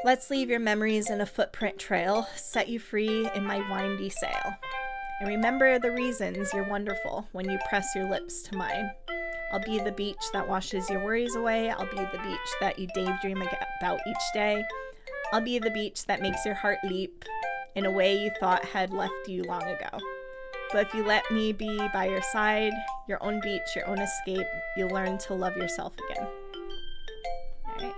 Let's leave your memories in a footprint trail, set you free in my windy sail. And remember the reasons you're wonderful when you press your lips to mine. I'll be the beach that washes your worries away. I'll be the beach that you daydream about each day. I'll be the beach that makes your heart leap in a way you thought had left you long ago. But if you let me be by your side, your own beach, your own escape, you'll learn to love yourself again. All right.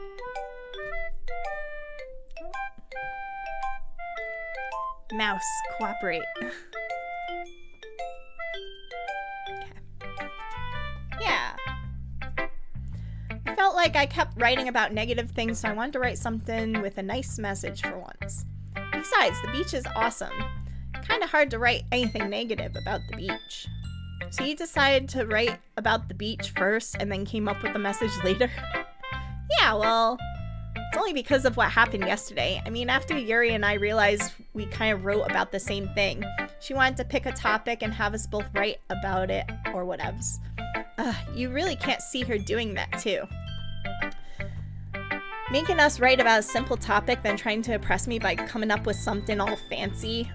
Mouse, cooperate. Yeah. I felt like I kept writing about negative things, so I wanted to write something with a nice message for once. Besides, the beach is awesome. Kind of hard to write anything negative about the beach. So you decided to write about the beach first and then came up with the message later? Yeah, well, it's only because of what happened yesterday. I mean, after Yuri and I realized we kind of wrote about the same thing, she wanted to pick a topic and have us both write about it or whatevs. You really can't see her doing that too. Making us write about a simple topic, then trying to impress me by coming up with something all fancy.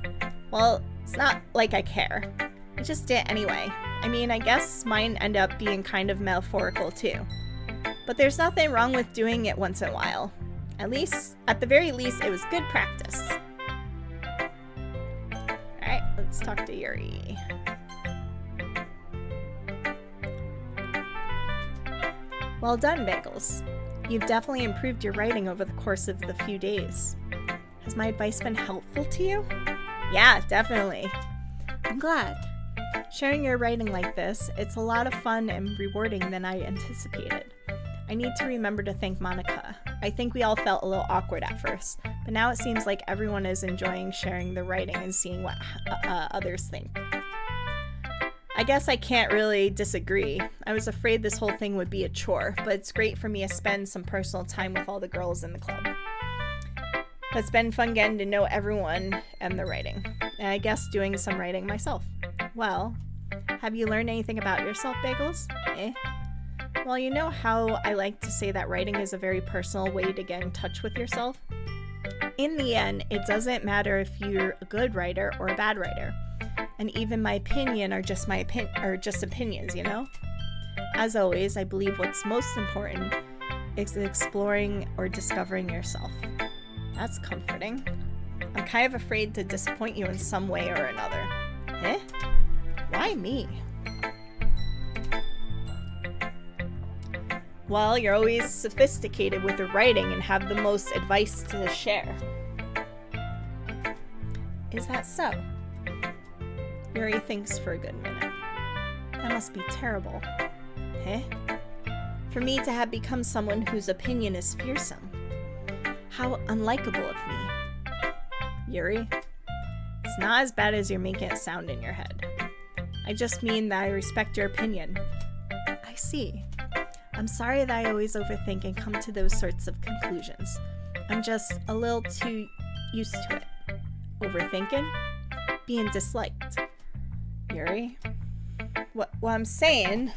Well, it's not like I care. I just did it anyway. I mean, I guess mine ended up being kind of metaphorical too. But there's nothing wrong with doing it once in a while. At the very least, it was good practice. Alright, let's talk to Yuri. Well done, Bagels. You've definitely improved your writing over the course of the few days. Has my advice been helpful to you? Yeah, definitely. I'm glad. Sharing your writing like this, it's a lot of fun and rewarding than I anticipated. I need to remember to thank Monica. I think we all felt a little awkward at first, but now it seems like everyone is enjoying sharing the writing and seeing what others think. I guess I can't really disagree. I was afraid this whole thing would be a chore, but it's great for me to spend some personal time with all the girls in the club. It's been fun getting to know everyone and the writing, and I guess doing some writing myself. Well, have you learned anything about yourself, Bagels? Well, you know how I like to say that writing is a very personal way to get in touch with yourself? In the end, it doesn't matter if you're a good writer or a bad writer. And even my opinion are just opinions, you know? As always, I believe what's most important is exploring or discovering yourself. That's comforting. I'm kind of afraid to disappoint you in some way or another. Why me? Well, you're always sophisticated with your writing and have the most advice to share. Is that so? Yuri thinks for a good minute. That must be terrible. For me to have become someone whose opinion is fearsome. How unlikable of me. Yuri, it's not as bad as you're making it sound in your head. I just mean that I respect your opinion. I see. I'm sorry that I always overthink and come to those sorts of conclusions. I'm just a little too used to it. Overthinking? Being disliked. Yuri? What I'm saying...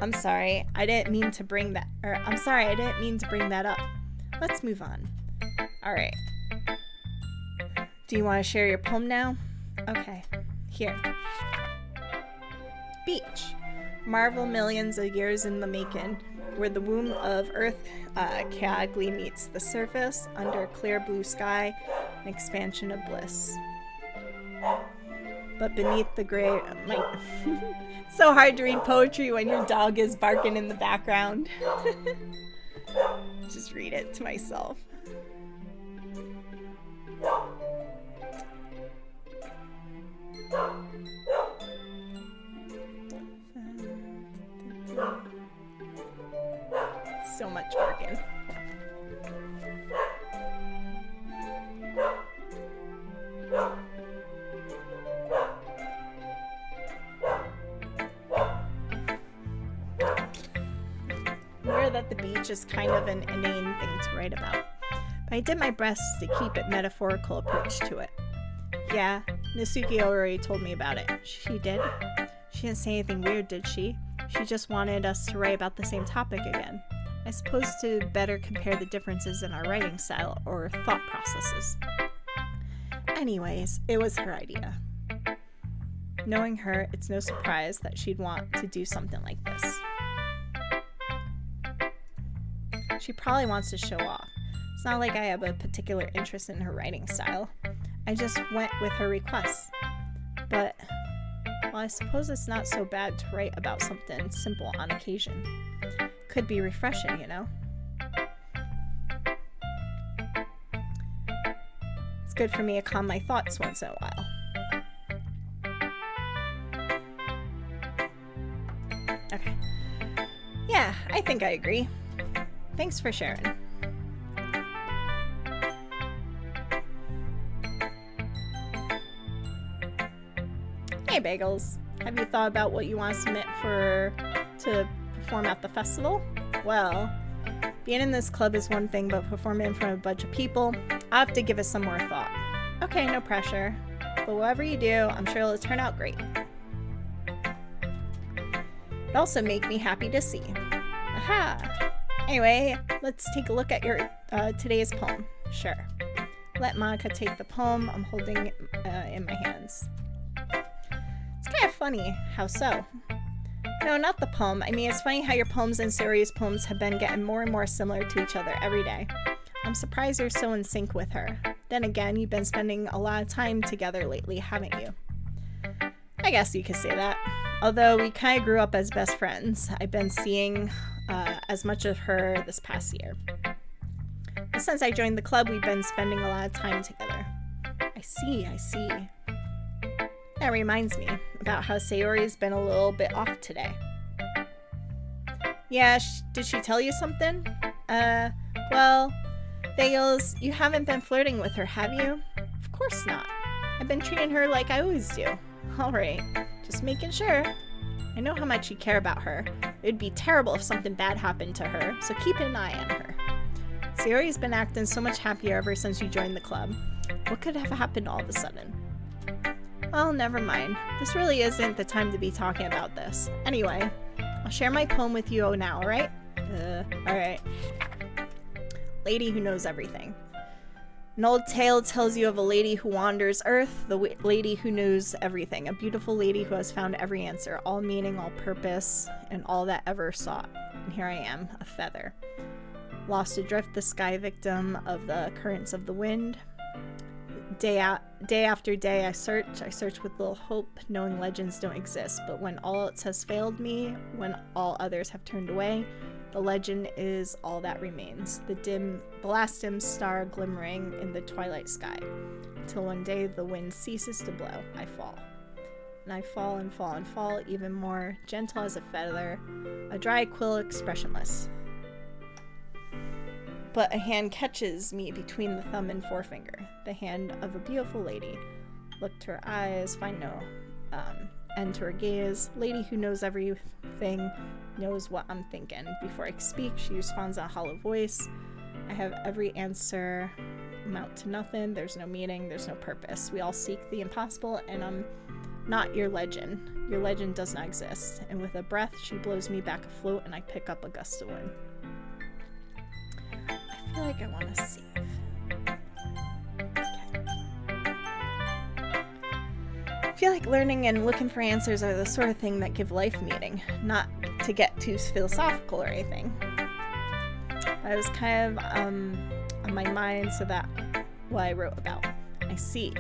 I'm sorry, I didn't mean to bring that... I didn't mean to bring that up. Let's move on. Alright. Do you want to share your poem now? Okay. Here. Beach. Marvel millions of years in the making, where the womb of Earth chaotically meets the surface under a clear blue sky, an expansion of bliss. But beneath the gray... so hard to read poetry when your dog is barking in the background. Just read it to myself. So much barking. Aware that the beach is kind of an inane thing to write about, but I did my best to keep a metaphorical approach to it. Yeah, Nasuki already told me about it. She did? She didn't say anything weird, did she? She just wanted us to write about the same topic again. I suppose to better compare the differences in our writing style or thought processes. Anyways, it was her idea. Knowing her, it's no surprise that she'd want to do something like this. She probably wants to show off. It's not like I have a particular interest in her writing style. I just went with her request. But, well, I suppose it's not so bad to write about something simple on occasion. Could be refreshing, you know? It's good for me to calm my thoughts once in a while. Okay. Yeah, I think I agree. Thanks for sharing. Hey Bagels, have you thought about what you want to submit to perform at the festival? Well, being in this club is one thing, but performing in front of a bunch of people, I have to give it some more thought. Okay, no pressure. But whatever you do, I'm sure it'll turn out great. It also makes me happy to see. Aha! Anyway, let's take a look at your today's poem. Sure. Let Monica take the poem I'm holding in my hands. It's kind of funny. How so? No, not the poem. I mean, it's funny how your poems and Sayori's poems have been getting more and more similar to each other every day. I'm surprised you're so in sync with her. Then again, you've been spending a lot of time together lately, haven't you? I guess you could say that. Although we kind of grew up as best friends. I've been seeing as much of her this past year. But since I joined the club, we've been spending a lot of time together. I see. That reminds me about how Sayori's been a little bit off today. Yeah, did she tell you something? Well, Bagels, you haven't been flirting with her, have you? Of course not. I've been treating her like I always do. Alright, just making sure. I know how much you care about her. It'd be terrible if something bad happened to her, so keep an eye on her. Sayori's been acting so much happier ever since you joined the club. What could have happened all of a sudden? Well, never mind. This really isn't the time to be talking about this. Anyway, I'll share my poem with you now, alright? Alright. Lady who knows everything. An old tale tells you of a lady who wanders earth, the lady who knows everything, a beautiful lady who has found every answer, all meaning, all purpose, and all that ever sought. And here I am, a feather. Lost adrift the sky, victim of the currents of the wind. Day after day I search with little hope, knowing legends don't exist. But when all else has failed me, when all others have turned away, the legend is all that remains. The last dim star glimmering in the twilight sky. Until one day the wind ceases to blow, I fall. And I fall and fall and fall, even more gentle as a feather, a dry quill expressionless. But a hand catches me between the thumb and forefinger, the hand of a beautiful lady. Look to her eyes, find no end to her gaze. Lady who knows everything, knows what I'm thinking. Before I speak, she responds in a hollow voice. I have every answer, amount to nothing. There's no meaning, there's no purpose. We all seek the impossible, and I'm not your legend. Your legend does not exist. And with a breath, she blows me back afloat, and I pick up a gust of wind. I feel like I want to save. Okay. I feel like learning and looking for answers are the sort of thing that give life meaning, not to get too philosophical or anything. But it was kind of on my mind, so that what I wrote about. I see.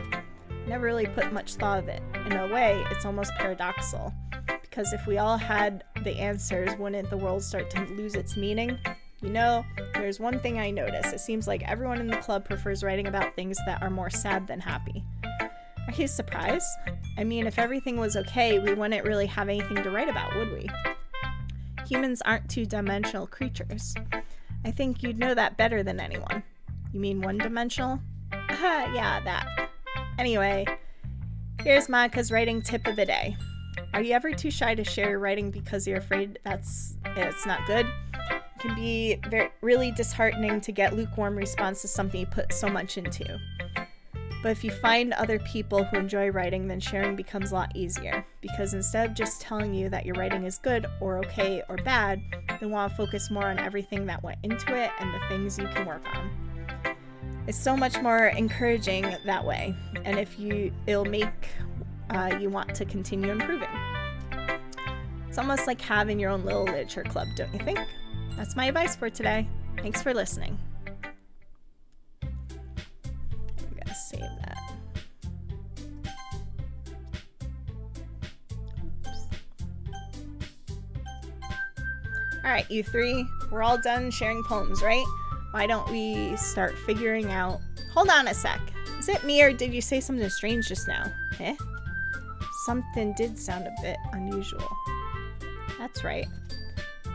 Never really put much thought of it. In a way, it's almost paradoxical, because if we all had the answers, wouldn't the world start to lose its meaning? You know, there's one thing I notice. It seems like everyone in the club prefers writing about things that are more sad than happy. Are you surprised? I mean, if everything was okay, we wouldn't really have anything to write about, would we? Humans aren't two-dimensional creatures. I think you'd know that better than anyone. You mean one-dimensional? Yeah, that. Anyway, here's Monica's writing tip of the day. Are you ever too shy to share your writing because you're afraid it's not good? It can be really disheartening to get lukewarm response to something you put so much into. But if you find other people who enjoy writing, then sharing becomes a lot easier. Because instead of just telling you that your writing is good or okay or bad, they want to focus more on everything that went into it and the things you can work on. It's so much more encouraging that way, and it'll make you want to continue improving. It's almost like having your own little literature club, don't you think? That's my advice for today. Thanks for listening. I'm gonna save that. Alright, you three, we're all done sharing poems, right? Why don't we start figuring out... Hold on a sec. Is it me or did you say something strange just now? Eh? Something did sound a bit unusual. That's right.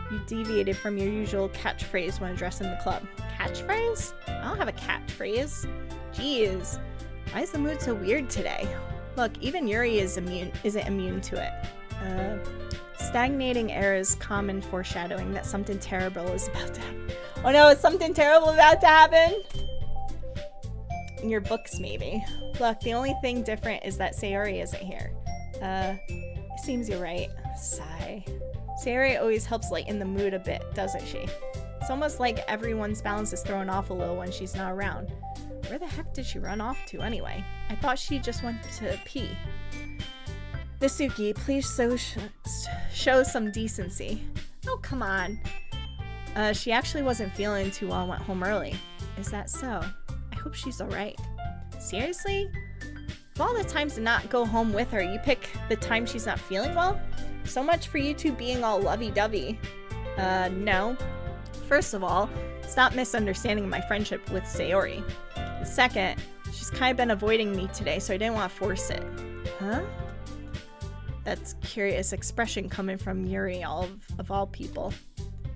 You deviated from your usual catchphrase when addressing the club. Catchphrase? I don't have a catchphrase. Jeez. Why is the mood so weird today? Look, even Yuri isn't immune to it. Stagnating air is common foreshadowing that something terrible is about to happen. Oh no, is something terrible about to happen? In your books, maybe. Look, the only thing different is that Sayori isn't here. It seems you're right. Sigh. Sayori always helps lighten the mood a bit, doesn't she? It's almost like everyone's balance is thrown off a little when she's not around. Where the heck did she run off to anyway? I thought she just went to pee. Nasuki, please show some decency. Oh, come on. She actually wasn't feeling too well and went home early. Is that so? I hope she's alright. Seriously? Of all the times to not go home with her, you pick the time she's not feeling well? So much for you two being all lovey-dovey. No. First of all, stop misunderstanding my friendship with Sayori. And second, she's kind of been avoiding me today, so I didn't want to force it. Huh? That's curious expression coming from Yuri of all people.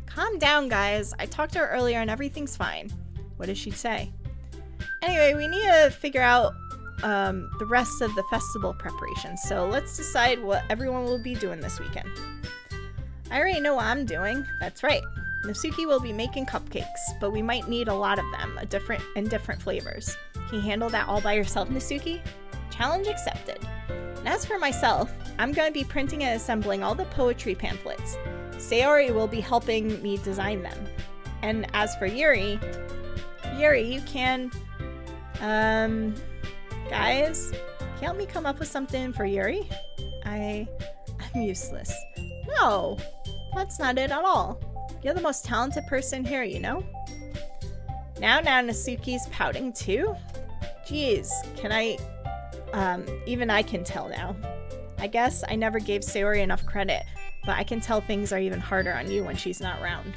Calm down, guys. I talked to her earlier and everything's fine. What did she say? Anyway, we need to figure out the rest of the festival preparations, so let's decide what everyone will be doing this weekend. I already know what I'm doing. That's right. Nasuki will be making cupcakes, but we might need a lot of them, different flavors. Can you handle that all by yourself, Nasuki? Challenge accepted. And as for myself, I'm going to be printing and assembling all the poetry pamphlets. Sayori will be helping me design them. And as for Yuri, you can... Guys, can you help me come up with something for Yuri? I'm useless. No, that's not it at all. You're the most talented person here, you know? Now Nasuki's pouting too? Jeez, even I can tell now. I guess I never gave Sayori enough credit, but I can tell things are even harder on you when she's not around.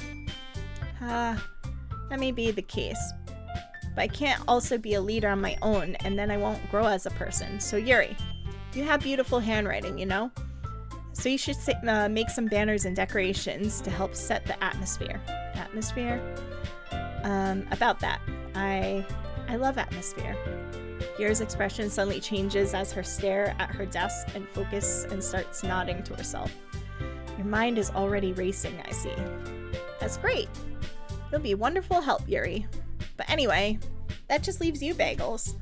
That may be the case. But I can't also be a leader on my own, and then I won't grow as a person. So Yuri, you have beautiful handwriting, you know? So you should make some banners and decorations to help set the atmosphere. Atmosphere? About that. I love atmosphere. Yuri's expression suddenly changes as her stare at her desk and focus and starts nodding to herself. Your mind is already racing, I see. That's great. You'll be a wonderful help, Yuri. But anyway, that just leaves you, Bagels.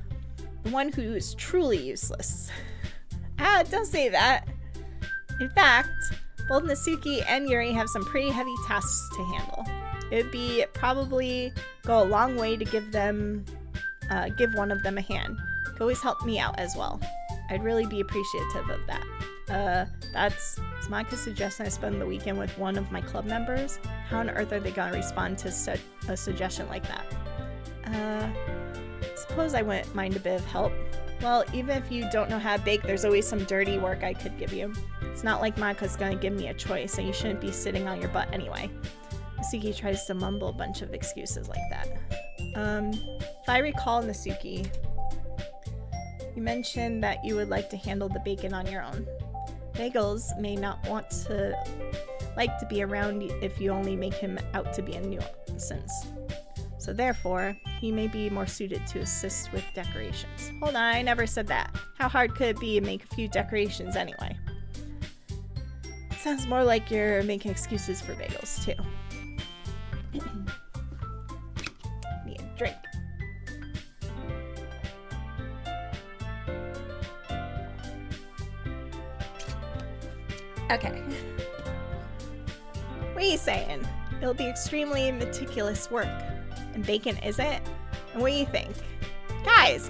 The one who's truly useless. Don't say that. In fact, both Nasuki and Yuri have some pretty heavy tasks to handle. It would probably go a long way to give one of them a hand. You can always help me out as well. I'd really be appreciative of that. That's Monica suggesting I spend the weekend with one of my club members. How on earth are they gonna respond to a suggestion like that? Suppose I wouldn't mind a bit of help. Well, even if you don't know how to bake, there's always some dirty work I could give you. It's not like Monica's gonna give me a choice, and you shouldn't be sitting on your butt anyway. Nasuki tries to mumble a bunch of excuses like that. If I recall, Nasuki, you mentioned that you would like to handle the bacon on your own. Bagels may not like to be around if you only make him out to be a nuisance. So therefore, he may be more suited to assist with decorations. Hold on, I never said that. How hard could it be to make a few decorations anyway? Sounds more like you're making excuses for Bagels, too. Need a drink. Okay. What are you saying? It'll be extremely meticulous work. And bacon isn't? And what do you think? Guys,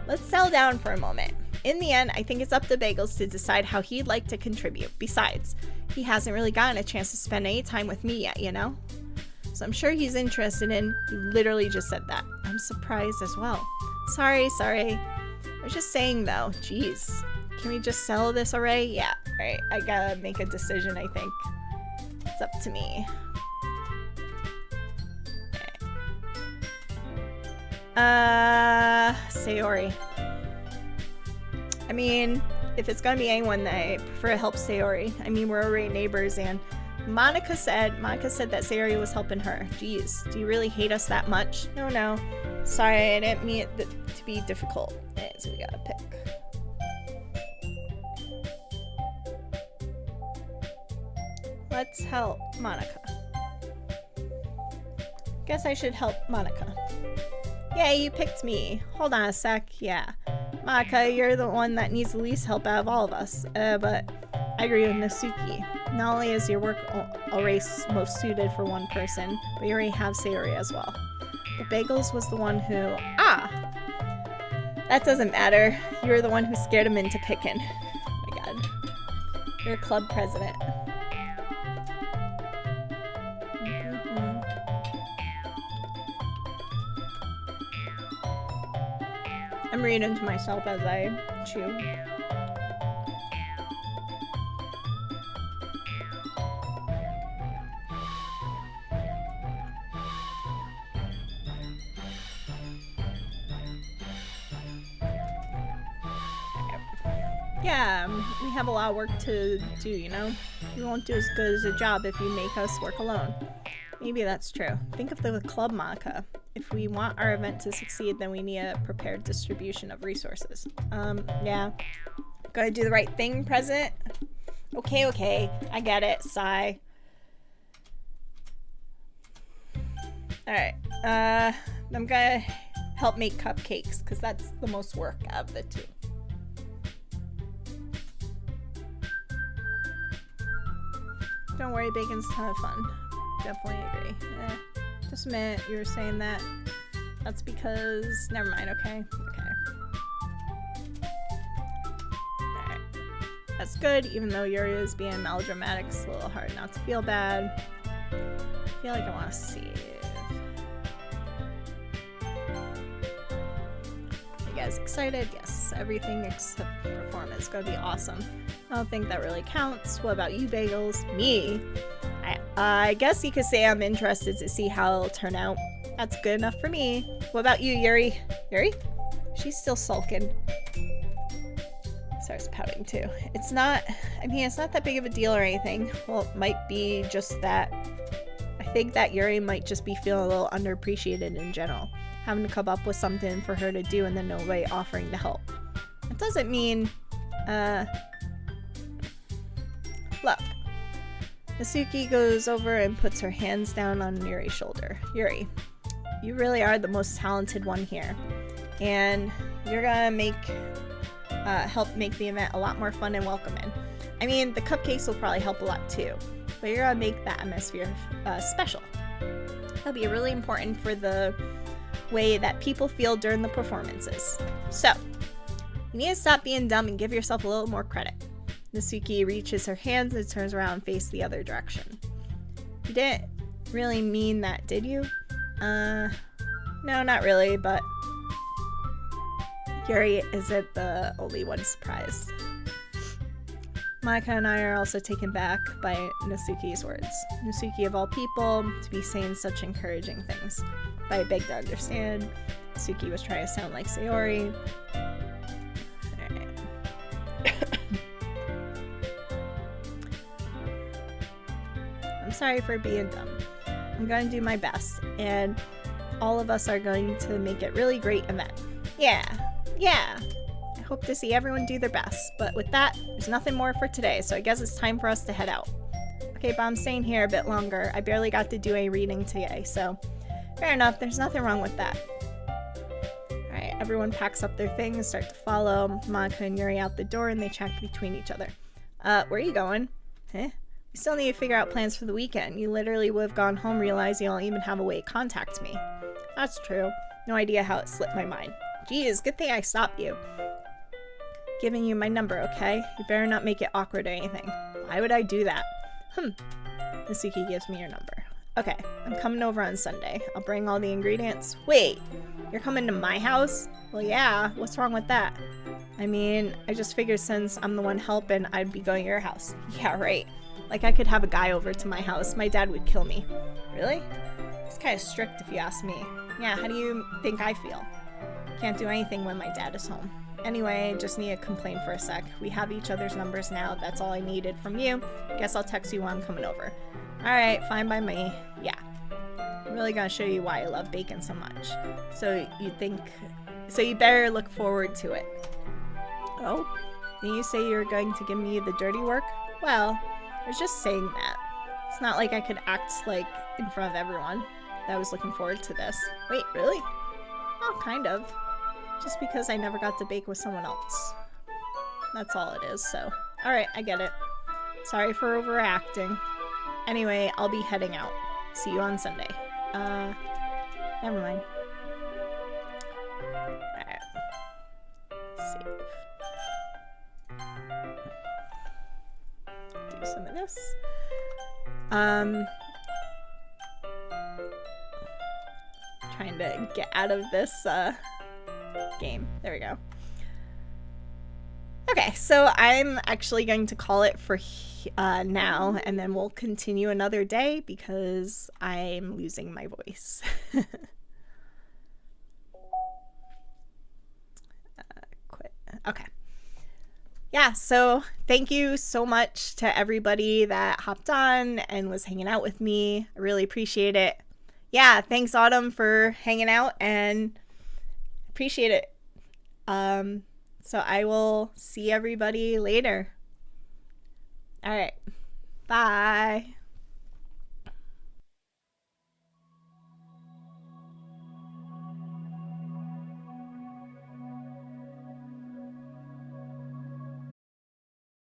let's settle down for a moment. In the end, I think it's up to Bagels to decide how he'd like to contribute. Besides, he hasn't really gotten a chance to spend any time with me yet, you know? So I'm sure he's interested in. You literally just said that. I'm surprised as well. Sorry. I was just saying though, jeez. Can we just settle this already? Yeah, alright. I gotta make a decision, I think. It's up to me. Sayori. I mean, if it's gonna be anyone, I prefer to help Sayori. I mean, we're already neighbors, and Monica said that Sayori was helping her. Jeez, do you really hate us that much? No. Sorry, I didn't mean it to be difficult. Alright, so we gotta pick. Let's help Monica. Guess I should help Monica. Yay, you picked me. Hold on a sec. Yeah. Monica, you're the one that needs the least help out of all of us. But I agree with Natsuki. Not only is your work already most suited for one person, but you already have Sayori as well. But Bagels was the one who... That doesn't matter. You were the one who scared him into picking. Oh my god. You're club president. I'm reading to myself as I chew. Yeah, we have a lot of work to do, you know? We won't do as good as a job if you make us work alone. Maybe that's true. Think of the club, Monica. If we want our event to succeed, then we need a prepared distribution of resources. Yeah. Gotta do the right thing, President? Okay. I get it. Sigh. Alright. I'm gonna help make cupcakes, because that's the most work out of the two. Don't worry, bacon's a ton of fun. Definitely agree. Yeah. Just a minute, you were saying that. That's because... Never mind, okay. Alright. That's good, even though Yuri is being melodramatic, it's a little hard not to feel bad. I feel like I want to save. You guys excited? Yes, everything except performance is gonna be awesome. I don't think that really counts. What about you, Bagels? Me? I guess you could say I'm interested to see how it'll turn out. That's good enough for me. What about you, Yuri? Yuri? She's still sulking. Starts pouting too. It's not that big of a deal or anything. Well, it might be just that. I think that Yuri might just be feeling a little underappreciated in general. Having to come up with something for her to do and then nobody offering to help. It doesn't mean, look. Natsuki goes over and puts her hands down on Yuri's shoulder. Yuri, you really are the most talented one here. And you're gonna help make the event a lot more fun and welcoming. I mean, the cupcakes will probably help a lot too. But you're gonna make the atmosphere special. It'll be really important for the way that people feel during the performances. So, you need to stop being dumb and give yourself a little more credit. Natsuki reaches her hands and turns around and faces the other direction. You didn't really mean that, did you? No, not really, but Yuri isn't the only one surprised. Monica and I are also taken back by Natsuki's words. Natsuki, of all people, to be saying such encouraging things. But I beg to understand. Natsuki was trying to sound like Sayori. I'm sorry for being dumb. I'm going to do my best, and all of us are going to make it really great event. Yeah. I hope to see everyone do their best, but with that, there's nothing more for today, so I guess it's time for us to head out. Okay, but I'm staying here a bit longer. I barely got to do a reading today, so fair enough, there's nothing wrong with that. Alright, everyone packs up their things, start to follow Monica and Yuri out the door, and they chat between each other. Where are you going? Huh? We still need to figure out plans for the weekend. You literally would have gone home realizing you don't even have a way to contact me. That's true. No idea how it slipped my mind. Geez, good thing I stopped you. Giving you my number, okay? You better not make it awkward or anything. Why would I do that? Masuki gives me your number. Okay, I'm coming over on Sunday. I'll bring all the ingredients. Wait, you're coming to my house? Well, yeah, what's wrong with that? I mean, I just figured since I'm the one helping, I'd be going to your house. Yeah, right. Like I could have a guy over to my house. My dad would kill me. Really? It's kind of strict if you ask me. Yeah, how do you think I feel? Can't do anything when my dad is home. Anyway, just need to complain for a sec. We have each other's numbers now. That's all I needed from you. Guess I'll text you when I'm coming over. Alright, fine by me. Yeah. I'm really gonna show you why I love bacon so much. So you better look forward to it. Oh? Didn't you say you were going to give me the dirty work? Well, I was just saying that. It's not like I could act like in front of everyone that I was looking forward to this. Wait, really? Oh, kind of. Just because I never got to bake with someone else. That's all it is, so. Alright, I get it. Sorry for overacting. Anyway, I'll be heading out. See you on Sunday. Never mind. Alright. Save. Do some of this. Trying to get out of this, game. There we go. Okay, so I'm actually going to call it for now, and then we'll continue another day because I'm losing my voice. Quit. Okay. Yeah, so thank you so much to everybody that hopped on and was hanging out with me. I really appreciate it. Yeah, thanks Autumn for hanging out and appreciate it. So I will see everybody later. All right. Bye.